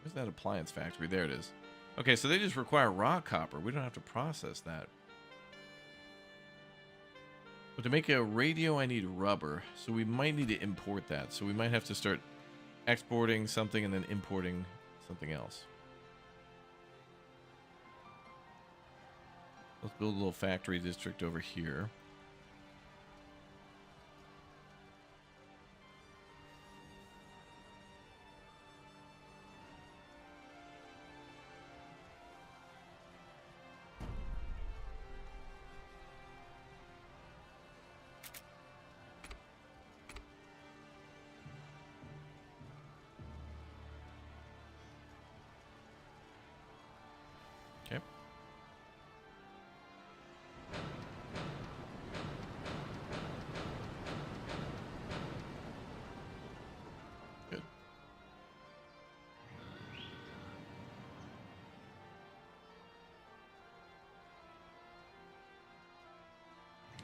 Where's that appliance factory? There it is. Okay, so they just require raw copper. We don't have to process that. But to make a radio, I need rubber. So we might need to import that. So we might have to start exporting something and then importing something else. Let's build a little factory district over here. Okay. Good.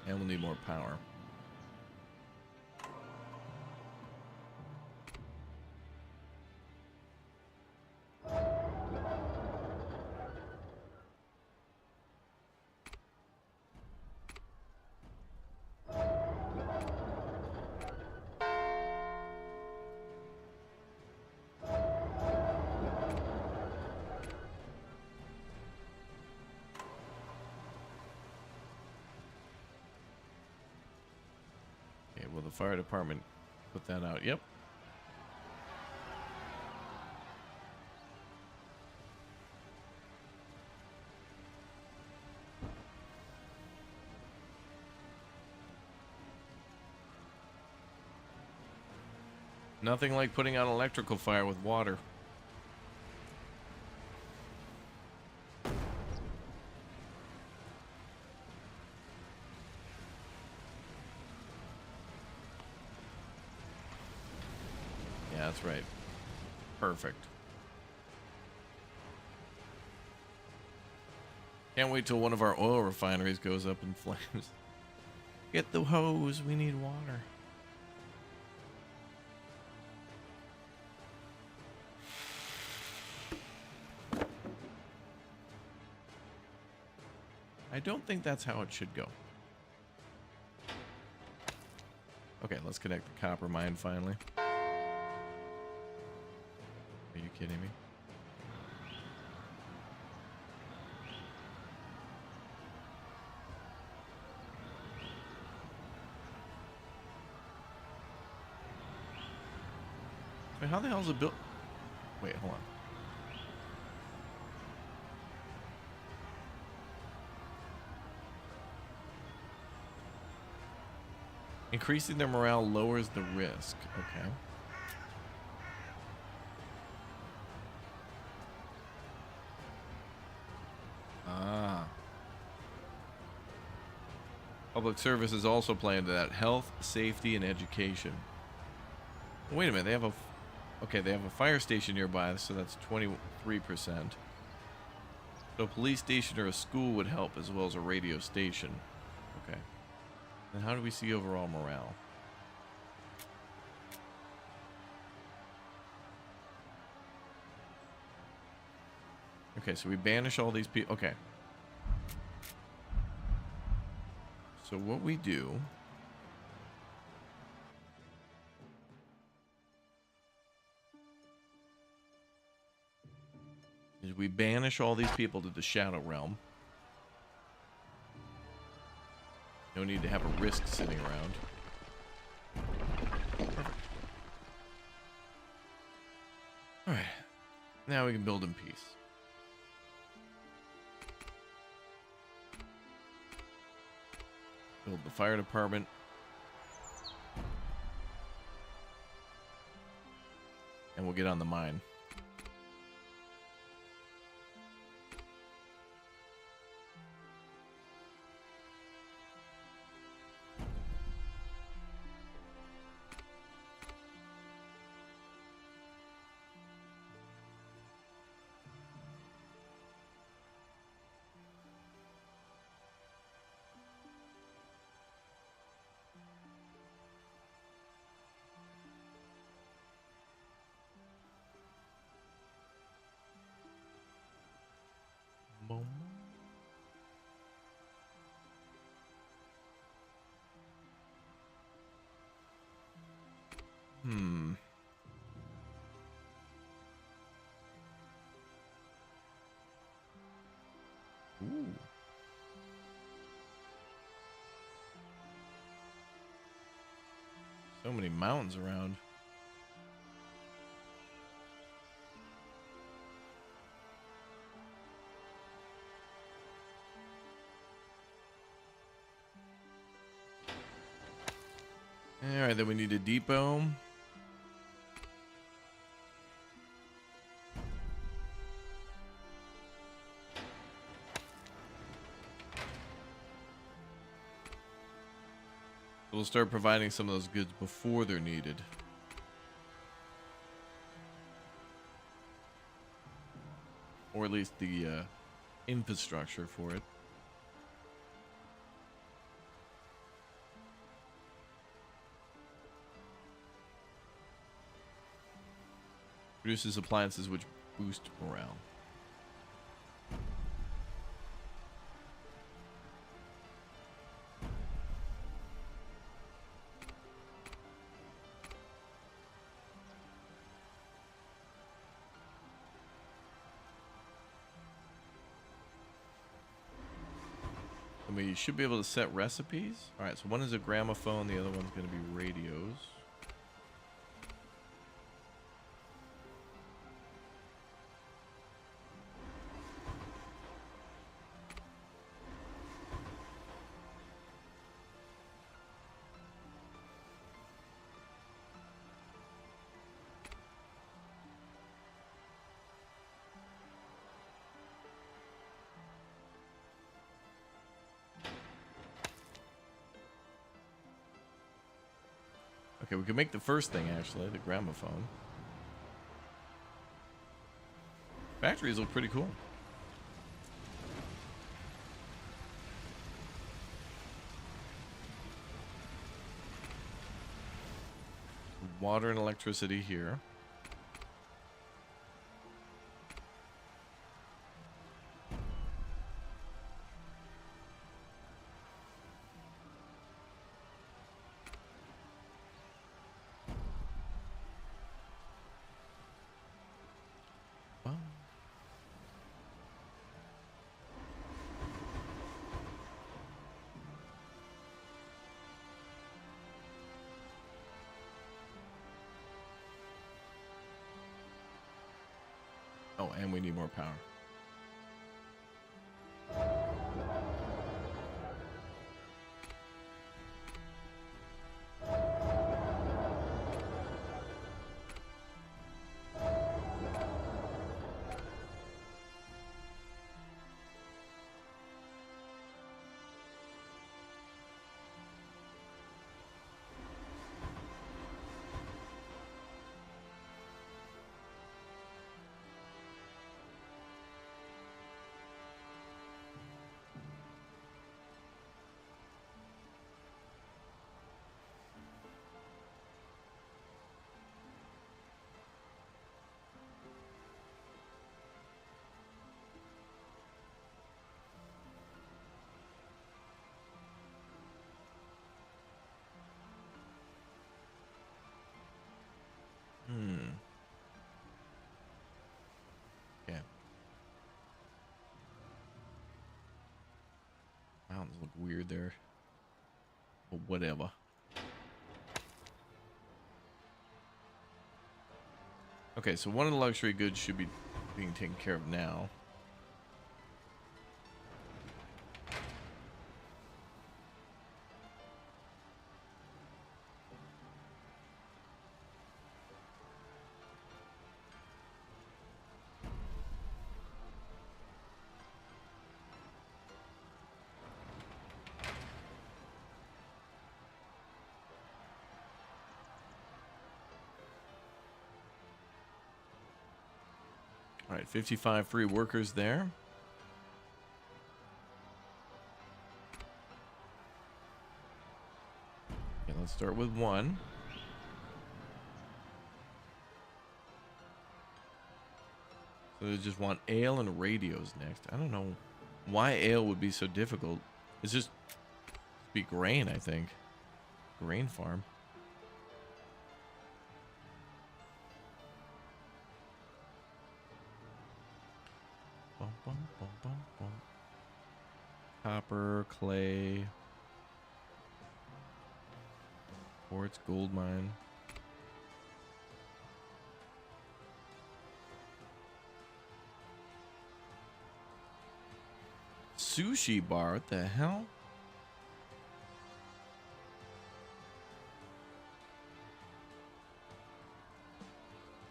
And we'll need more power. Will the fire department put that out? Yep. Nothing like putting out electrical fire with water. That's right. Perfect. Can't wait till one of our oil refineries goes up in flames. Get the hose, we need water. I don't think that's how it should go. Okay, let's connect the copper mine finally. Are you kidding me? Wait, how the hell is it built? Wait, hold on. Increasing their morale lowers the risk. Okay. Public service is also playing into that. Health, safety, and education. Wait a minute, they have a... Okay, they have a fire station nearby, so that's 23%. So a police station or a school would help, as well as a radio station. Okay. And how do we see overall morale? Okay, so we banish all these people. Okay. So what we do is we banish all these people to the Shadow Realm. No need to have a risk sitting around. Perfect. Alright. Now we can build in peace. Build the fire department. And we'll get on the mine. Hmm. Ooh. So many mountains around. All right, then we need a depot. We'll start providing some of those goods before they're needed. Or at least the infrastructure for it. Produces appliances which boost morale. And we should be able to set recipes. All right, so one is a gramophone, the other one's going to be radios. Okay, we can make the first thing, actually, the gramophone. Factories look pretty cool. Water and electricity here. Oh, and we need more power. Yeah. Mountains look weird there. But whatever. Okay, so one of the luxury goods should be being taken care of now. All right, 55 free workers there. Okay, let's start with one. So they just want ale and radios next. I don't know why ale would be so difficult. It's just be grain, I think. Grain farm. Bum, bum, bum, bum, bum. Copper, clay, quartz, gold mine. Sushi bar, what the hell?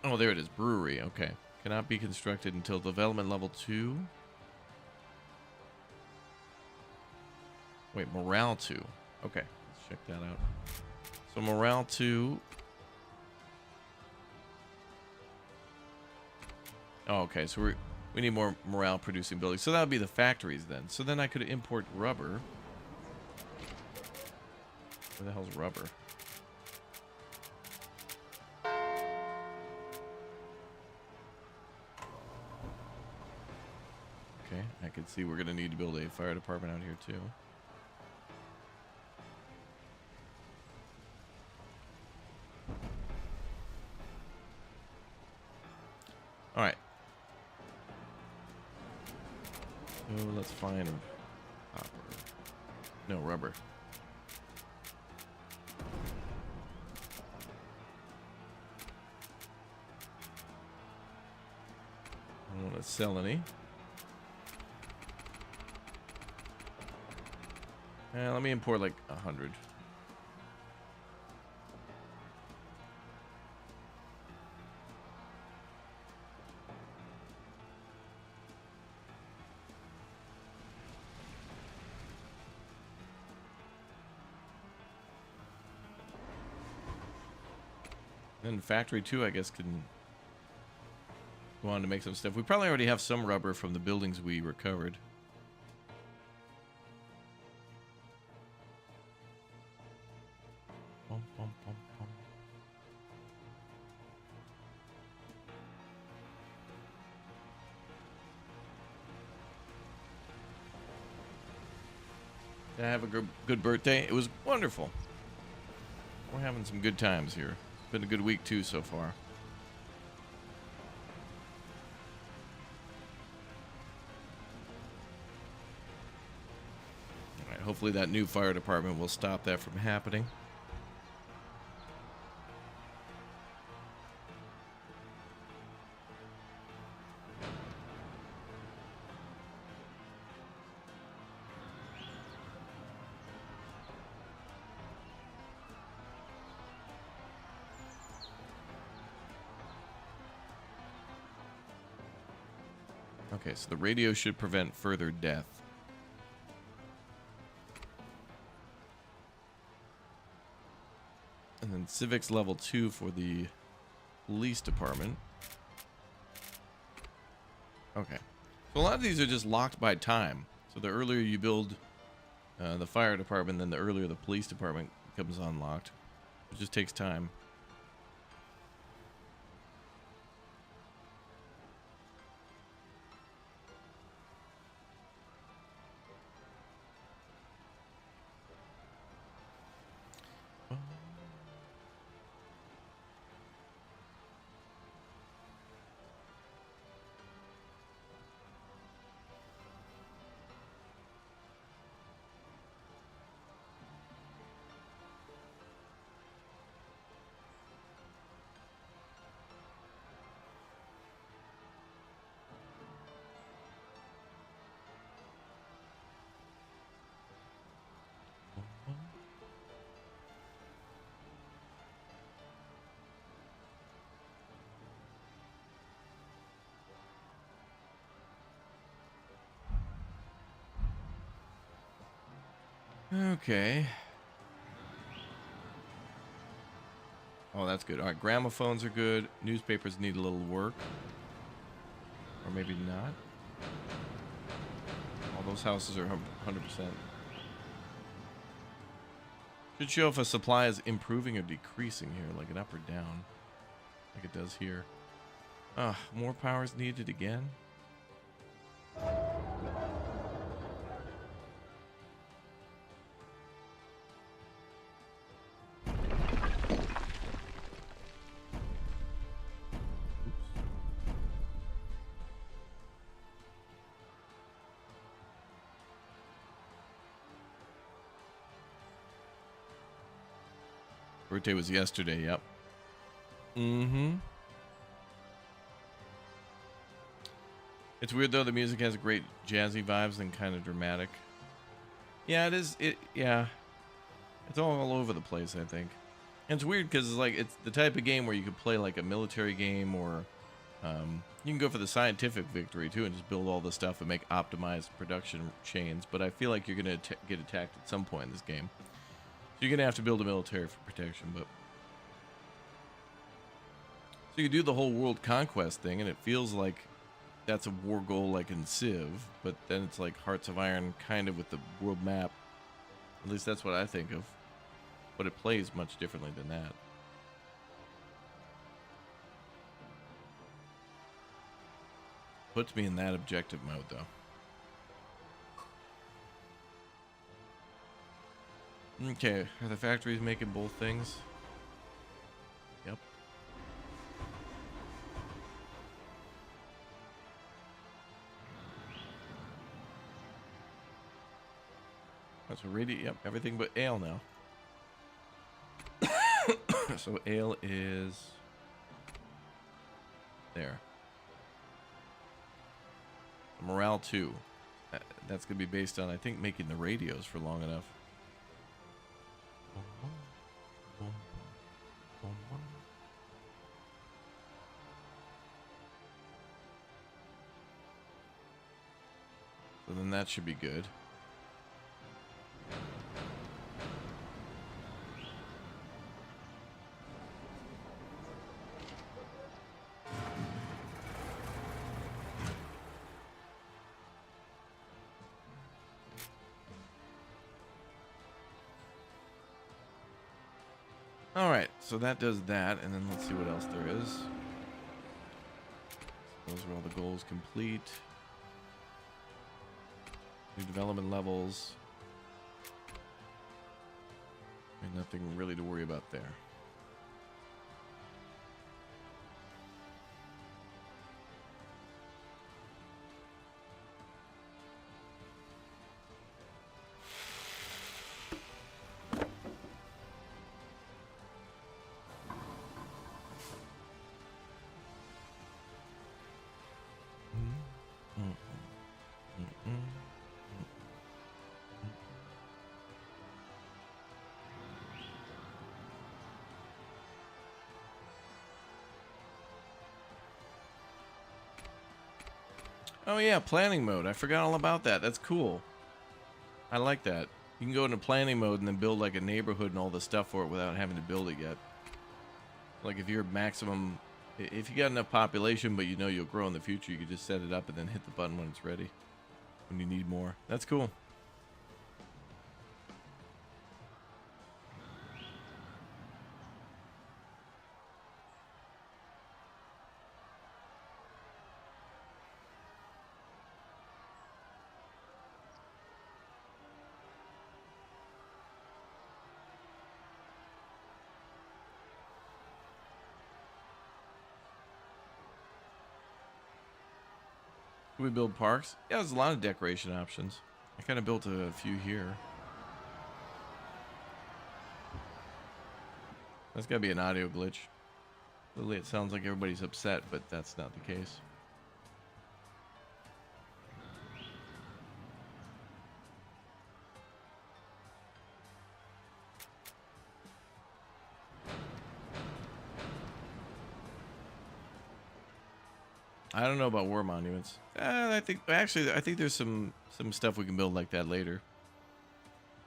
Oh, there it is. Brewery. Okay. Cannot be constructed until development level 2. Wait, morale 2. Okay. Let's check that out. So morale 2. Oh, okay. So we need more morale producing buildings. So that would be the factories then. So then I could import rubber. Where the hell's rubber? Okay, I can see we're going to need to build a fire department out here too. All right. So let's find copper. No, rubber. I don't want to sell any. Let me import like 100. Then factory 2, I guess, can go on to make some stuff. We probably already have some rubber from the buildings we recovered. Bum, bum, bum, bum. Did I have a good birthday? It was wonderful. We're having some good times here. It's been a good week too so far. All right, hopefully that new fire department will stop that from happening. Okay, so the radio should prevent further death. And then civics level 2 for the police department. Okay. So a lot of these are just locked by time. So the earlier you build the fire department, then the earlier the police department becomes unlocked. It just takes time. Okay. Oh, that's good. All right, gramophones are good. Newspapers need a little work. Or maybe not. All those houses are 100%. Should show if a supply is improving or decreasing here, like an up or down. Like it does here. More power is needed again. Birthday was yesterday, yep. Mm-hmm. It's weird though, the music has great jazzy vibes and kind of dramatic. Yeah, it is. Yeah. It's all over the place, I think. And it's weird because it's the type of game where you could play like a military game, or you can go for the scientific victory too and just build all the stuff and make optimized production chains. But I feel like you're gonna get attacked at some point in this game. So you're gonna have to build a military for protection. But so you do the whole world conquest thing, and it feels like that's a war goal like in Civ, but then it's like Hearts of Iron kind of with the world map. At least that's what I think of. But it plays much differently than that. Puts me in that objective mode though. Okay, are the factories making both things? Yep. That's already, yep, everything but ale now. So ale is there. Morale 2. That's going to be based on, I think, making the radios for long enough. So then that should be good. Alright, so that does that, and then let's see what else there is. Those are all the goals complete. New development levels. And nothing really to worry about there. Oh yeah, planning mode. I forgot all about that. That's cool. I like that. You can go into planning mode and then build like a neighborhood and all the stuff for it without having to build it yet. Like if you're maximum, if you got enough population but you know you'll grow in the future, you can just set it up and then hit the button when it's ready. When you need more. That's cool. Can we build parks? Yeah, there's a lot of decoration options. I kind of built a few here. That's gotta be an audio glitch. Literally, it sounds like everybody's upset, but that's not the case. I don't know about war monuments. I think there's some stuff we can build like that later.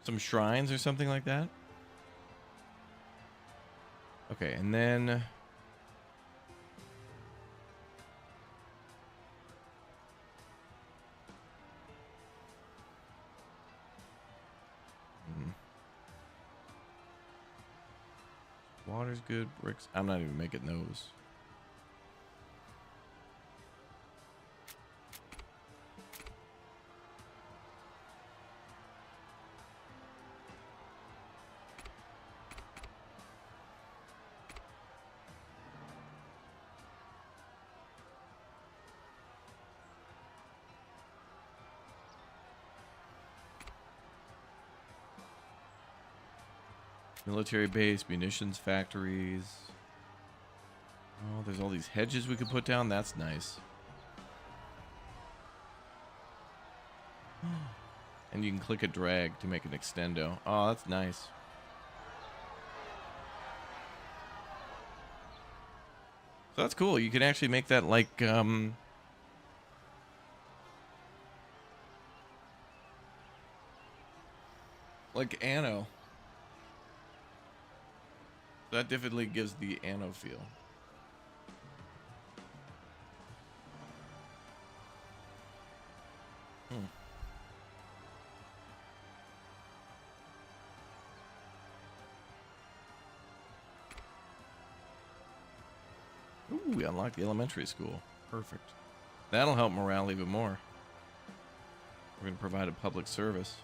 Some shrines or something like that. Okay, and then Water's good. Bricks. I'm not even making those. Military base, munitions factories. Oh, there's all these hedges we could put down. That's nice. And you can click a drag to make an extendo. Oh, that's nice. So that's cool. You can actually make that like Anno. That definitely gives the Anno feel. Ooh, we unlocked the elementary school. Perfect. That'll help morale even more. We're going to provide a public service.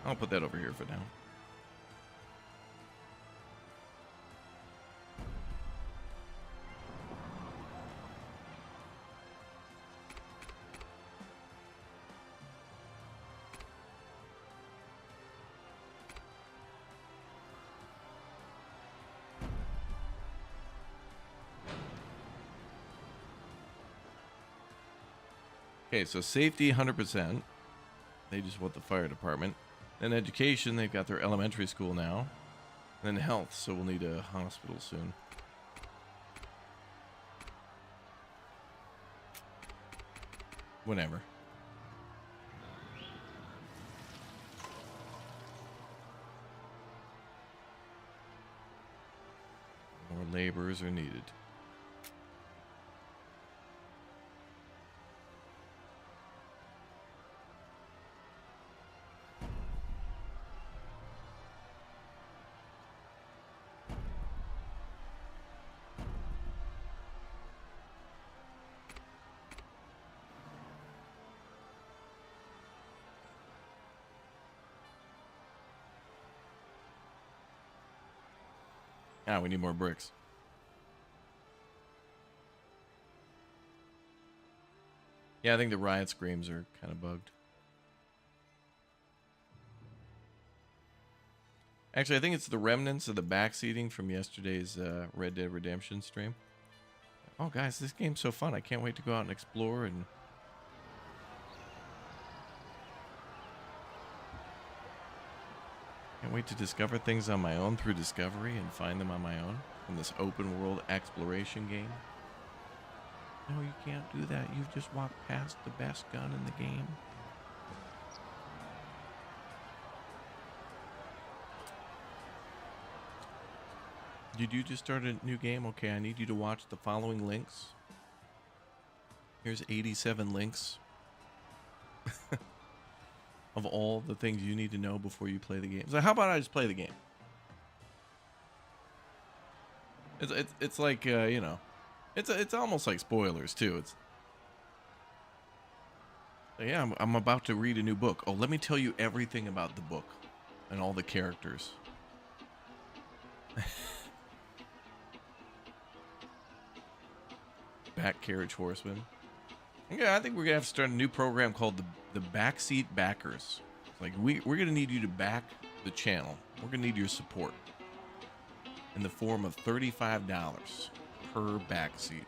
I'll put that over here for now. Okay, so safety 100%. They just want the fire department. Then education, they've got their elementary school now. And then health, so we'll need a hospital soon. Whenever. More laborers are needed. Ah, we need more bricks. Yeah, I think the riot screams are kind of bugged. Actually, I think it's the remnants of the backseating from yesterday's Red Dead Redemption stream. Oh, guys, this game's so fun. I can't wait to go out and explore and... Can't wait to discover things on my own through discovery and find them on my own in this open world exploration game. No, you can't do that. You've just walked past the best gun in the game. Did you just start a new game? Okay, I need you to watch the following links. Here's 87 links of all the things you need to know before you play the game. So how about I just play the game? It's like you know, it's almost like spoilers too. It's yeah, I'm about to read a new book. Oh, let me tell you everything about the book and all the characters. Back carriage horseman. Yeah, I think we're gonna have to start a new program called the backseat backers. Like we're gonna need you to back the channel. We're gonna need your support in the form of $35 per backseat.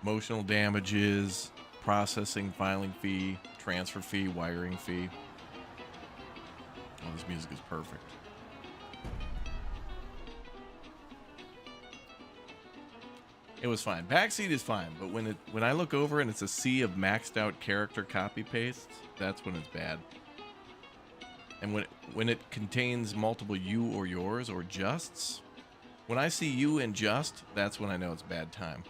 Emotional damages, processing, filing fee, transfer fee, wiring fee. Oh, this music is perfect. It was fine. Backseat is fine, but when I look over and it's a sea of maxed out character copy pastes, that's when it's bad. And when it contains multiple you or yours or justs, when I see you and just, that's when I know it's bad time.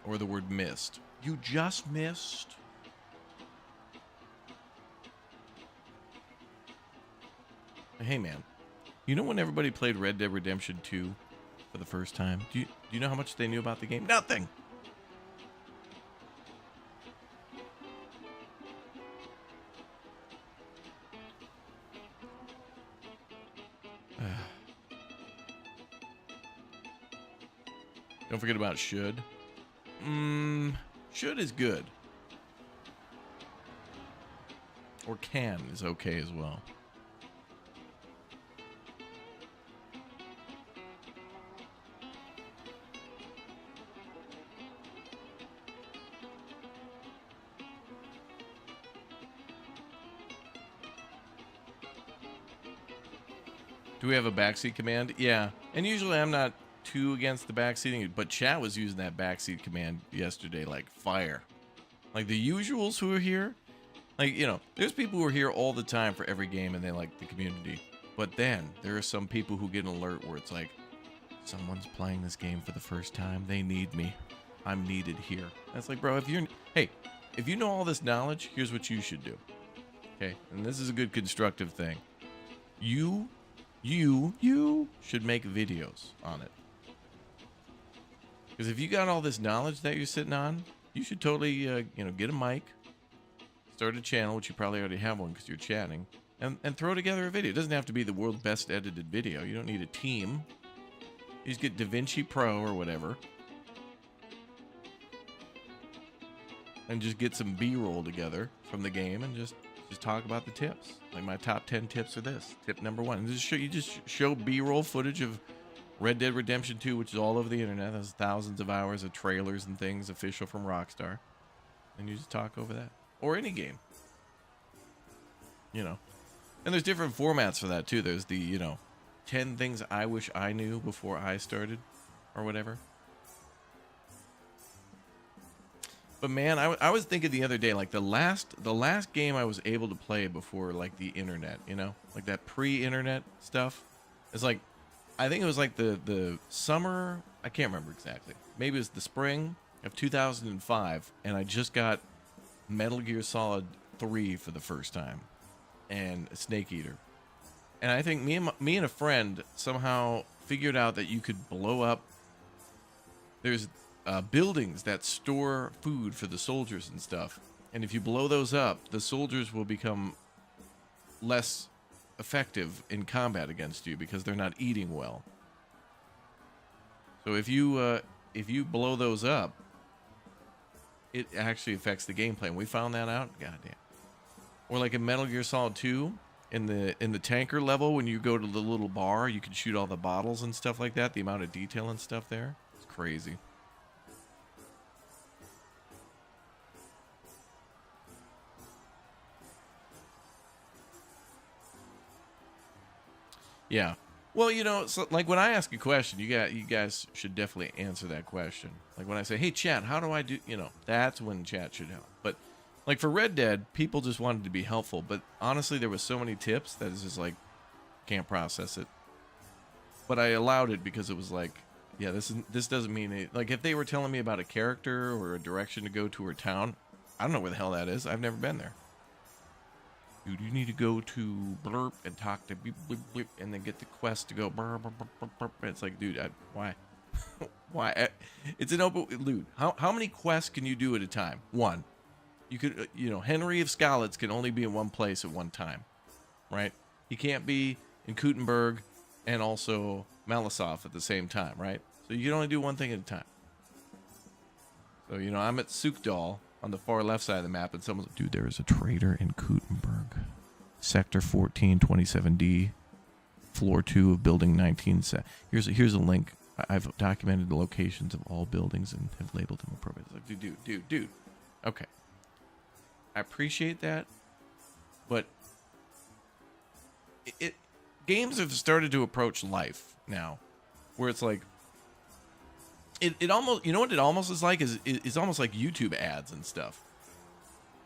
Or the word missed. You just missed. Hey, man. You know when everybody played Red Dead Redemption 2 for the first time? Do you know how much they knew about the game? Nothing! Don't forget about should. Should is good. Or can is okay as well. Do we have a backseat command? Yeah. And usually I'm not too against the backseating, but chat was using that backseat command yesterday like fire. Like the usuals who are here, like, you know, there's people who are here all the time for every game and they like the community. But then there are some people who get an alert where it's like, someone's playing this game for the first time. They need me. I'm needed here. That's like, bro, if you know all this knowledge, here's what you should do. Okay? And this is a good constructive thing. You should make videos on it. Because if you got all this knowledge that you're sitting on, you should totally, get a mic, start a channel, which you probably already have one because you're chatting, and throw together a video. It doesn't have to be the world's best edited video. You don't need a team. You just get DaVinci Pro or whatever. And just get some B-roll together from the game and just talk about the tips. Like my top 10 tips are this. Tip number 1. And just show B-roll footage of Red Dead Redemption 2, which is all over the internet. There's thousands of hours of trailers and things official from Rockstar. And you just talk over that. Or any game. You know. And there's different formats for that too. There's the, 10 things I wish I knew before I started or whatever. But man, I was thinking the other day, like the last game I was able to play before like the internet, like that pre-internet stuff. It's like, I think it was like the summer, I can't remember exactly. Maybe it was the spring of 2005, and I just got Metal Gear Solid 3 for the first time, and Snake Eater. And I think me and a friend somehow figured out that you could blow up. There's buildings that store food for the soldiers and stuff. And if you blow those up, the soldiers will become less effective in combat against you because they're not eating well. So if you blow those up, it actually affects the gameplay. And we found that out. Goddamn. Or like in Metal Gear Solid 2, in the tanker level, when you go to the little bar, you can shoot all the bottles and stuff like that. The amount of detail and stuff there, it's crazy. Yeah. Well, so like when I ask a question, you guys should definitely answer that question. Like when I say, "Hey, chat, how do I do?" That's when chat should help. But like for Red Dead, people just wanted to be helpful. But honestly, there was so many tips that it's just like can't process it. But I allowed it because it was like, yeah, this doesn't mean it. Like if they were telling me about a character or a direction to go to or town, I don't know where the hell that is. I've never been there. Dude, you need to go to blurp and talk to beep, bleep, bleep, and then get the quest to go blurp, blurp, blurp, blurp. It's like, dude, why? Why? It's an open, dude. How many quests can you do at a time? One. You could, Henry of Skalitz can only be in one place at one time, right? He can't be in Kutenberg and also Malisoff at the same time, right? So you can only do one thing at a time. So, I'm at Sukdal on the far left side of the map, and someone's like, dude, there is a trader in Kutenberg. Sector 14, 27D, floor 2 of building 19. Here's a link. I've documented the locations of all buildings and have labeled them appropriately. It's like, dude. Okay. I appreciate that, but games have started to approach life now, where it's like, it almost, what it almost is like is it's almost like YouTube ads and stuff,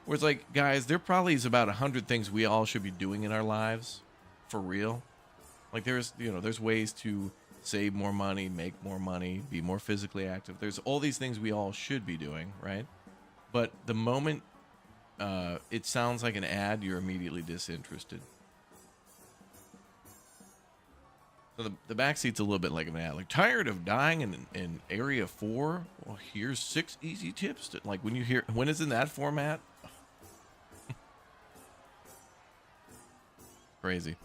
where it's like, guys, there probably is about 100 things we all should be doing in our lives for real. Like there's ways to save more money, make more money, be more physically active. There's all these things we all should be doing, right? But the moment it sounds like an ad, you're immediately disinterested. So the back seat's a little bit like an ad. Like, tired of dying in Area 4? Well, here's 6 easy tips. Like, when you hear, when it's in that format, crazy.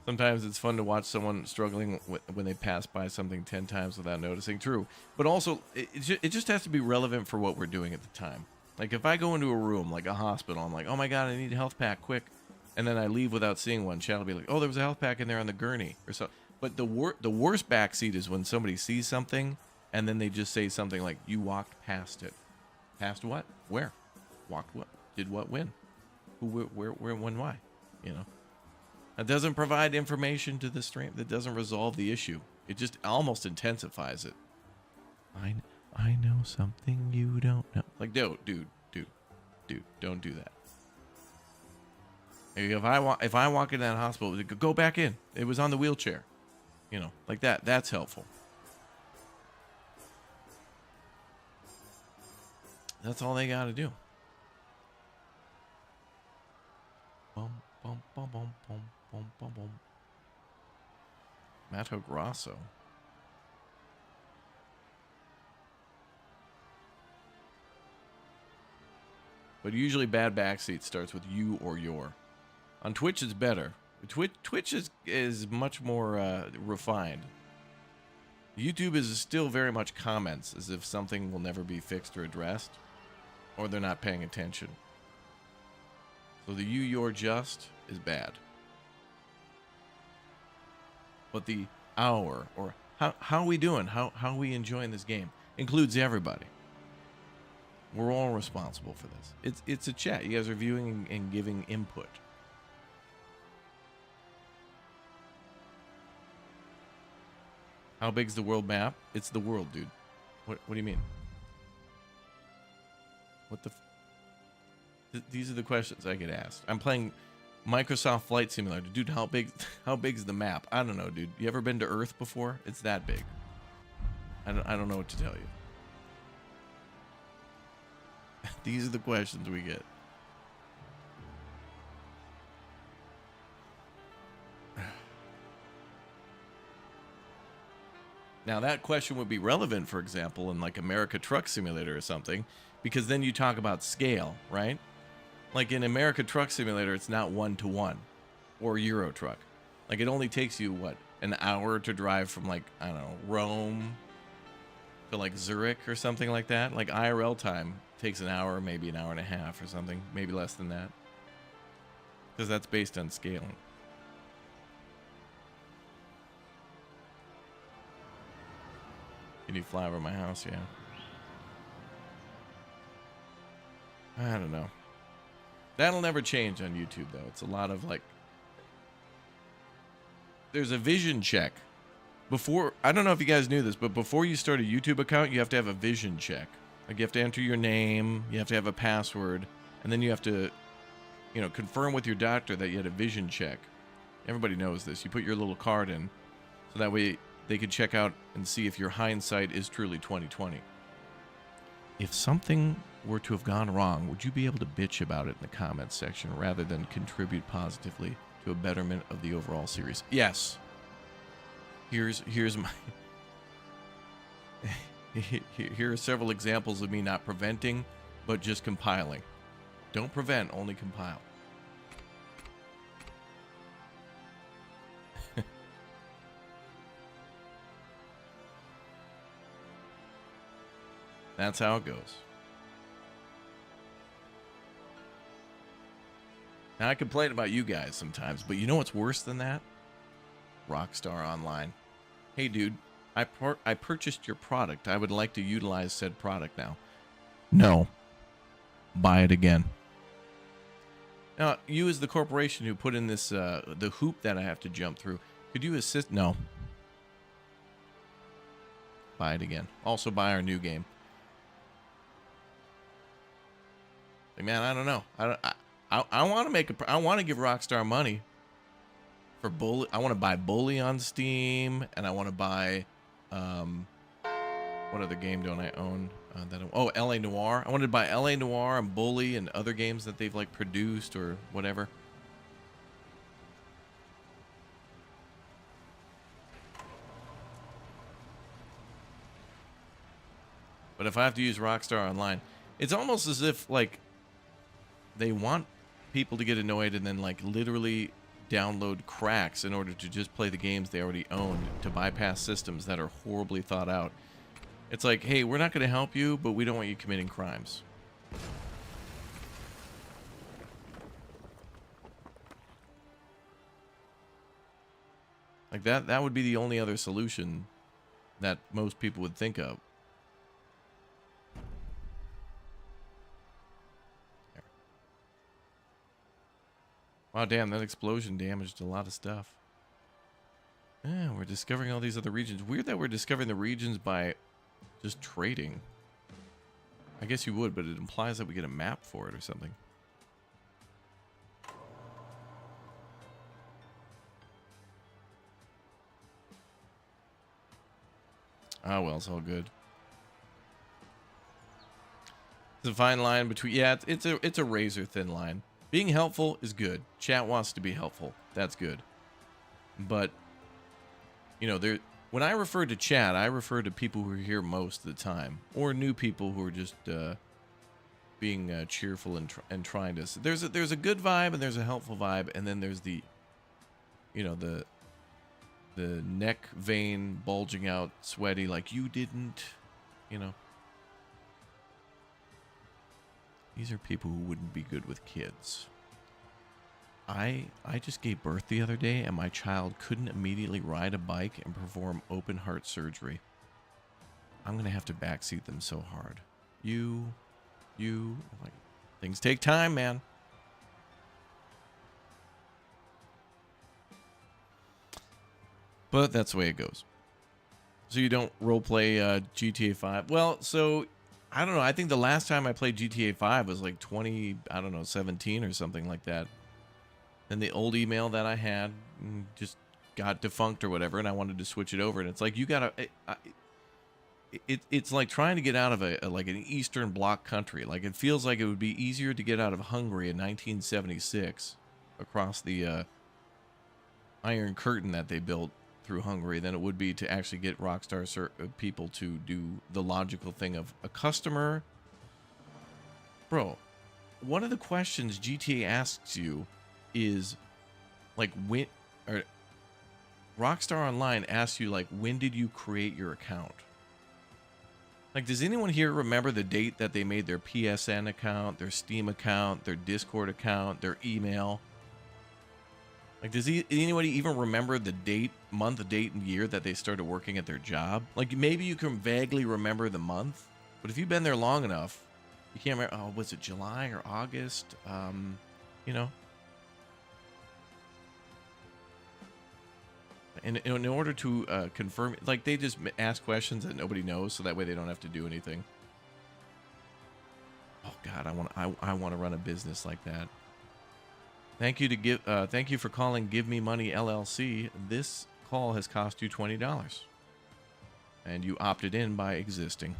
Sometimes it's fun to watch someone struggling when they pass by something 10 times without noticing. True. But also, it just has to be relevant for what we're doing at the time. Like, if I go into a room, like a hospital, I'm like, oh my God, I need a health pack, quick. And then I leave without seeing one. Chad will be like, oh, there was a health pack in there on the gurney or so. But the worst backseat is when somebody sees something and then they just say something like, you walked past it. Past what? Where? Walked what? Did what when? Who, where, when, why? You know? That doesn't provide information to the stream. That doesn't resolve the issue. It just almost intensifies it. I know something you don't know. Like, dude, don't do that. If I walk in that hospital, go back in. It was on the wheelchair. You know, like that. That's helpful. That's all they got to do. Bum, bum, bum, bum, bum, bum, bum, bum. Mato Grosso. But usually bad backseat starts with you or your. On Twitch, it's better. Twitch is much more refined. YouTube is still very much comments, as if something will never be fixed or addressed, or they're not paying attention. So the you, your, just is bad. But the our, or how are we doing? How are we enjoying this game? Includes everybody. We're all responsible for this. It's a chat. You guys are viewing and giving input. How big's the world map? It's the world, dude. What do you mean? What the? These are the questions I get asked. I'm playing Microsoft Flight Simulator, dude. How big's the map? I don't know, dude. You ever been to Earth before? It's that big. I don't know what to tell you. These are the questions we get. Now, that question would be relevant, for example, in like America Truck Simulator or something, because then you talk about scale, right? Like in America Truck Simulator, it's not 1-to-1, or Euro Truck. Like, it only takes you, what, an hour to drive from, like, I don't know, Rome to like Zurich or something like that. Like, IRL time takes an hour, maybe an hour and a half or something, maybe less than that, because that's based on scaling. Can you fly over my house? Yeah. I don't know. That'll never change on YouTube, though. It's a lot of, like... There's a vision check. Before... I don't know if you guys knew this, but before you start a YouTube account, you have to have a vision check. Like, you have to enter your name, you have to have a password, and then you have to, you know, confirm with your doctor that you had a vision check. Everybody knows this. You put your little card in, so that way they could check out and see if your hindsight is truly 20/20. If something were to have gone wrong, would you be able to bitch about it in the comments section rather than contribute positively to a betterment of the overall series? Yes. Here's my... Here are several examples of me not preventing, but just compiling. Don't prevent, only compile. That's how it goes. Now, I complain about you guys sometimes, but you know what's worse than that? Rockstar Online. Hey, dude, I purchased your product. I would like to utilize said product now. No. Buy it again. Now, you as the corporation who put in this, the hoop that I have to jump through, could you assist? No. Buy it again. Also, buy our new game. Like, man, I don't know. I want to make I want to give Rockstar money for Bully. I want to buy Bully on Steam, and I want to buy, what other game don't I own? LA Noire. I wanted to buy LA Noire and Bully and other games that they've like produced or whatever. But if I have to use Rockstar Online, it's almost as if, like, they want people to get annoyed and then, like, literally download cracks in order to just play the games they already owned to bypass systems that are horribly thought out. It's like, hey, we're not going to help you, but we don't want you committing crimes. Like, that would be the only other solution that most people would think of. There. Wow, damn, that explosion damaged a lot of stuff. Yeah, we're discovering all these other regions. Weird that we're discovering the regions by just trading. I guess you would, but it implies that we get a map for it or something. Oh, well, it's all good. It's a fine line between... Yeah, it's a razor-thin line. Being helpful is good. Chat wants to be helpful. That's good. But, you know, when I refer to chat, I refer to people who are here most of the time. Or new people who are just being cheerful and trying to... There's a good vibe and there's a helpful vibe. And then there's the... You know, the neck vein bulging out, sweaty, like you didn't, you know. These are people who wouldn't be good with kids. I just gave birth the other day and my child couldn't immediately ride a bike and perform open heart surgery. I'm going to have to backseat them so hard. Like, things take time, man. But that's the way it goes. So you don't roleplay GTA 5? Well, so, I don't know. I think the last time I played GTA 5 was like 17 or something like that. And the old email that I had just got defunct or whatever, and I wanted to switch it over. And it's like, you gotta... It's like trying to get out of like an Eastern Bloc country. Like, it feels like it would be easier to get out of Hungary in 1976 across the Iron Curtain that they built through Hungary than it would be to actually get Rockstar people to do the logical thing of a customer. Bro, one of the questions GTA asks you is, like, when... Or Rockstar Online asks you, like, when did you create your account? Like, does anyone here remember the date that they made their PSN account, their Steam account, their Discord account, their email? Like, does anybody even remember the date, month, date, and year that they started working at their job? Like, maybe you can vaguely remember the month, but if you've been there long enough, you can't remember, oh, was it July or August? You know? And in order to confirm, like, they just ask questions that nobody knows, so that way they don't have to do anything. Oh God, I want to run a business like that. Thank you for calling Give Me Money LLC. This call has cost you $20, and you opted in by existing.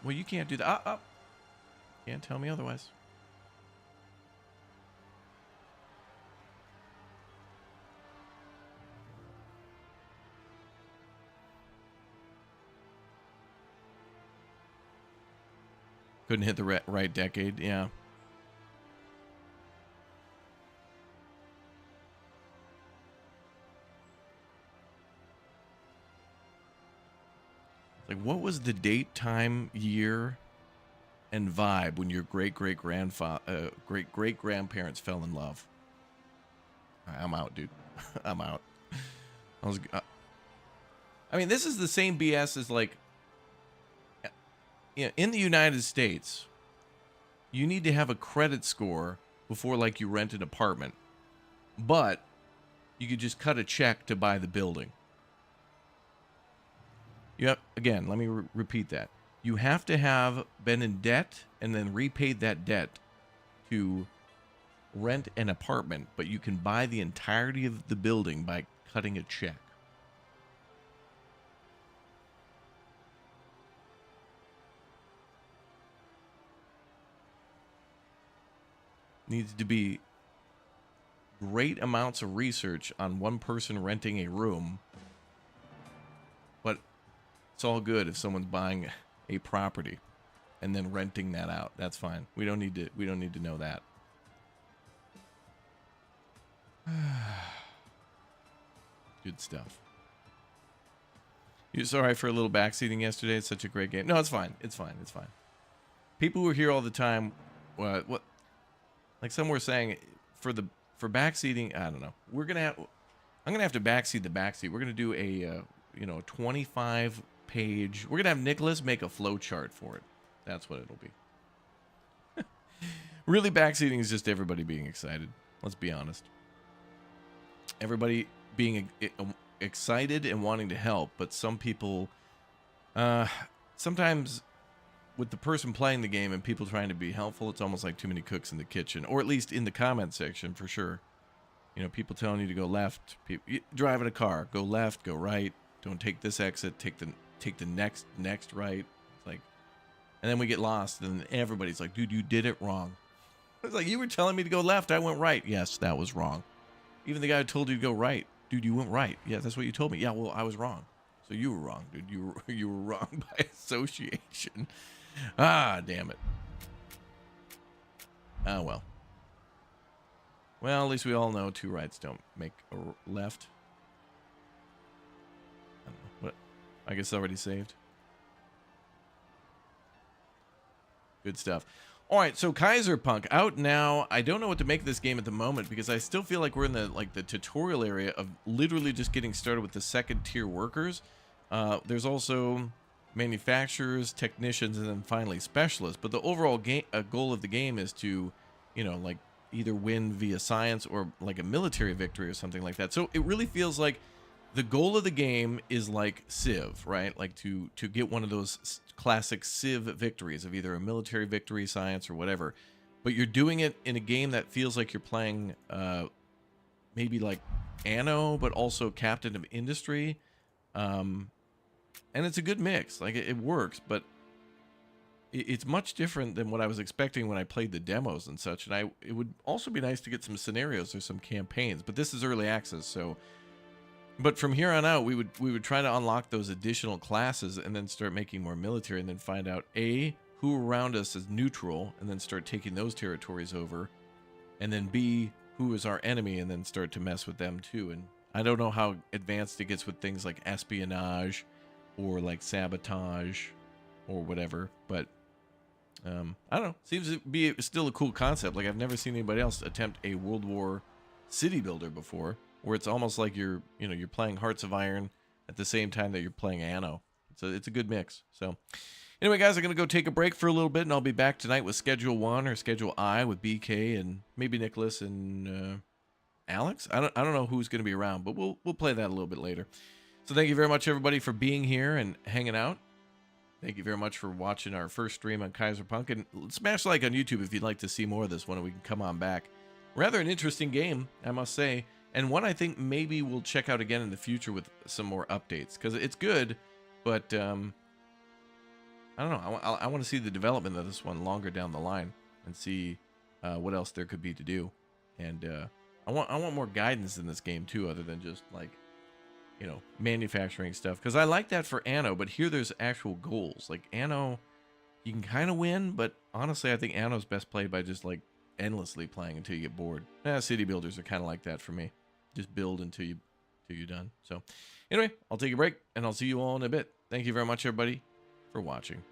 Well, you can't do that. Can't tell me otherwise. Couldn't hit the right decade, yeah. Like, what was the date, time, year, and vibe when your great-great-grandparents fell in love? I'm out, dude. I'm out. I mean, this is the same BS as, like, you know, in the United States, you need to have a credit score before, like, you rent an apartment. But you could just cut a check to buy the building. Again, let me repeat that. You have to have been in debt and then repaid that debt to rent an apartment, but you can buy the entirety of the building by cutting a check. Needs to be great amounts of research on one person renting a room, but it's all good if someone's buying a property and then renting that out. That's fine. We don't need to know that. Good stuff. You're sorry for a little backseating yesterday. It's such a great game. No, it's fine. It's fine. It's fine. People who are here all the time, what like some were saying for backseating, I don't know. I'm gonna have to backseat the backseat. We're gonna do a 25 page. We're gonna have Nicholas make a flow chart for it. That's what it'll be. Really, backseating is just everybody being excited. Let's be honest. Everybody being excited and wanting to help, but some people, sometimes with the person playing the game and people trying to be helpful, it's almost like too many cooks in the kitchen, or at least in the comment section for sure. People telling you to go left. Driving a car, go left, go right. Don't take this exit. Take the next right. It's like, and then we get lost, and everybody's like, "Dude, you did it wrong." It's like, you were telling me to go left. I went right. Yes, that was wrong. Even the guy who told you to go right, dude, you went right. Yeah, that's what you told me. Yeah, well, I was wrong. So you were wrong, dude. You were wrong by association. Ah, damn it. Ah, well. Well, at least we all know two rights don't make a left. I don't know. What? I guess it's already saved. Good stuff. All right, so Kaiserpunk out now. I don't know what to make of this game at the moment because I still feel like we're in the tutorial area of literally just getting started with the second tier workers. There's also manufacturers, technicians, and then finally specialists. But the overall goal of the game is to, like either win via science or like a military victory or something like that. So it really feels like the goal of the game is like Civ, right? Like to get one of those classic Civ victories of either a military victory, science, or whatever. But you're doing it in a game that feels like you're playing maybe like Anno, but also Captain of Industry. And it's a good mix. Like it works, but it's much different than what I was expecting when I played the demos and such. And it would also be nice to get some scenarios or some campaigns, but this is early access, so. But from here on out, we would try to unlock those additional classes and then start making more military, and then find out A, who around us is neutral, and then start taking those territories over, and then B, who is our enemy, and then start to mess with them too. And I don't know how advanced it gets with things like espionage or like sabotage or whatever, but I don't know. Seems to be still a cool concept. Like I've never seen anybody else attempt a World War city builder before, where it's almost like you're playing Hearts of Iron at the same time that you're playing Anno. It's a good mix. So anyway, guys, I'm going to go take a break for a little bit, and I'll be back tonight with Schedule 1 or Schedule I with BK and maybe Nicholas and Alex. I don't know who's going to be around, but we'll play that a little bit later. So thank you very much, everybody, for being here and hanging out. Thank you very much for watching our first stream on Kaiserpunk, and smash like on YouTube if you'd like to see more of this one, and we can come on back. Rather an interesting game, I must say. And one I think maybe we'll check out again in the future with some more updates, because it's good, but I don't know. I want to see the development of this one longer down the line and see what else there could be to do. And I want more guidance in this game too, other than just like manufacturing stuff, because I like that for Anno, but here there's actual goals. Like Anno, you can kind of win, but honestly, I think Anno's best played by just like endlessly playing until you get bored. City builders are kind of like that for me. Just build until you're done. So anyway, I'll take a break and I'll see you all in a bit. Thank you very much, everybody, for watching.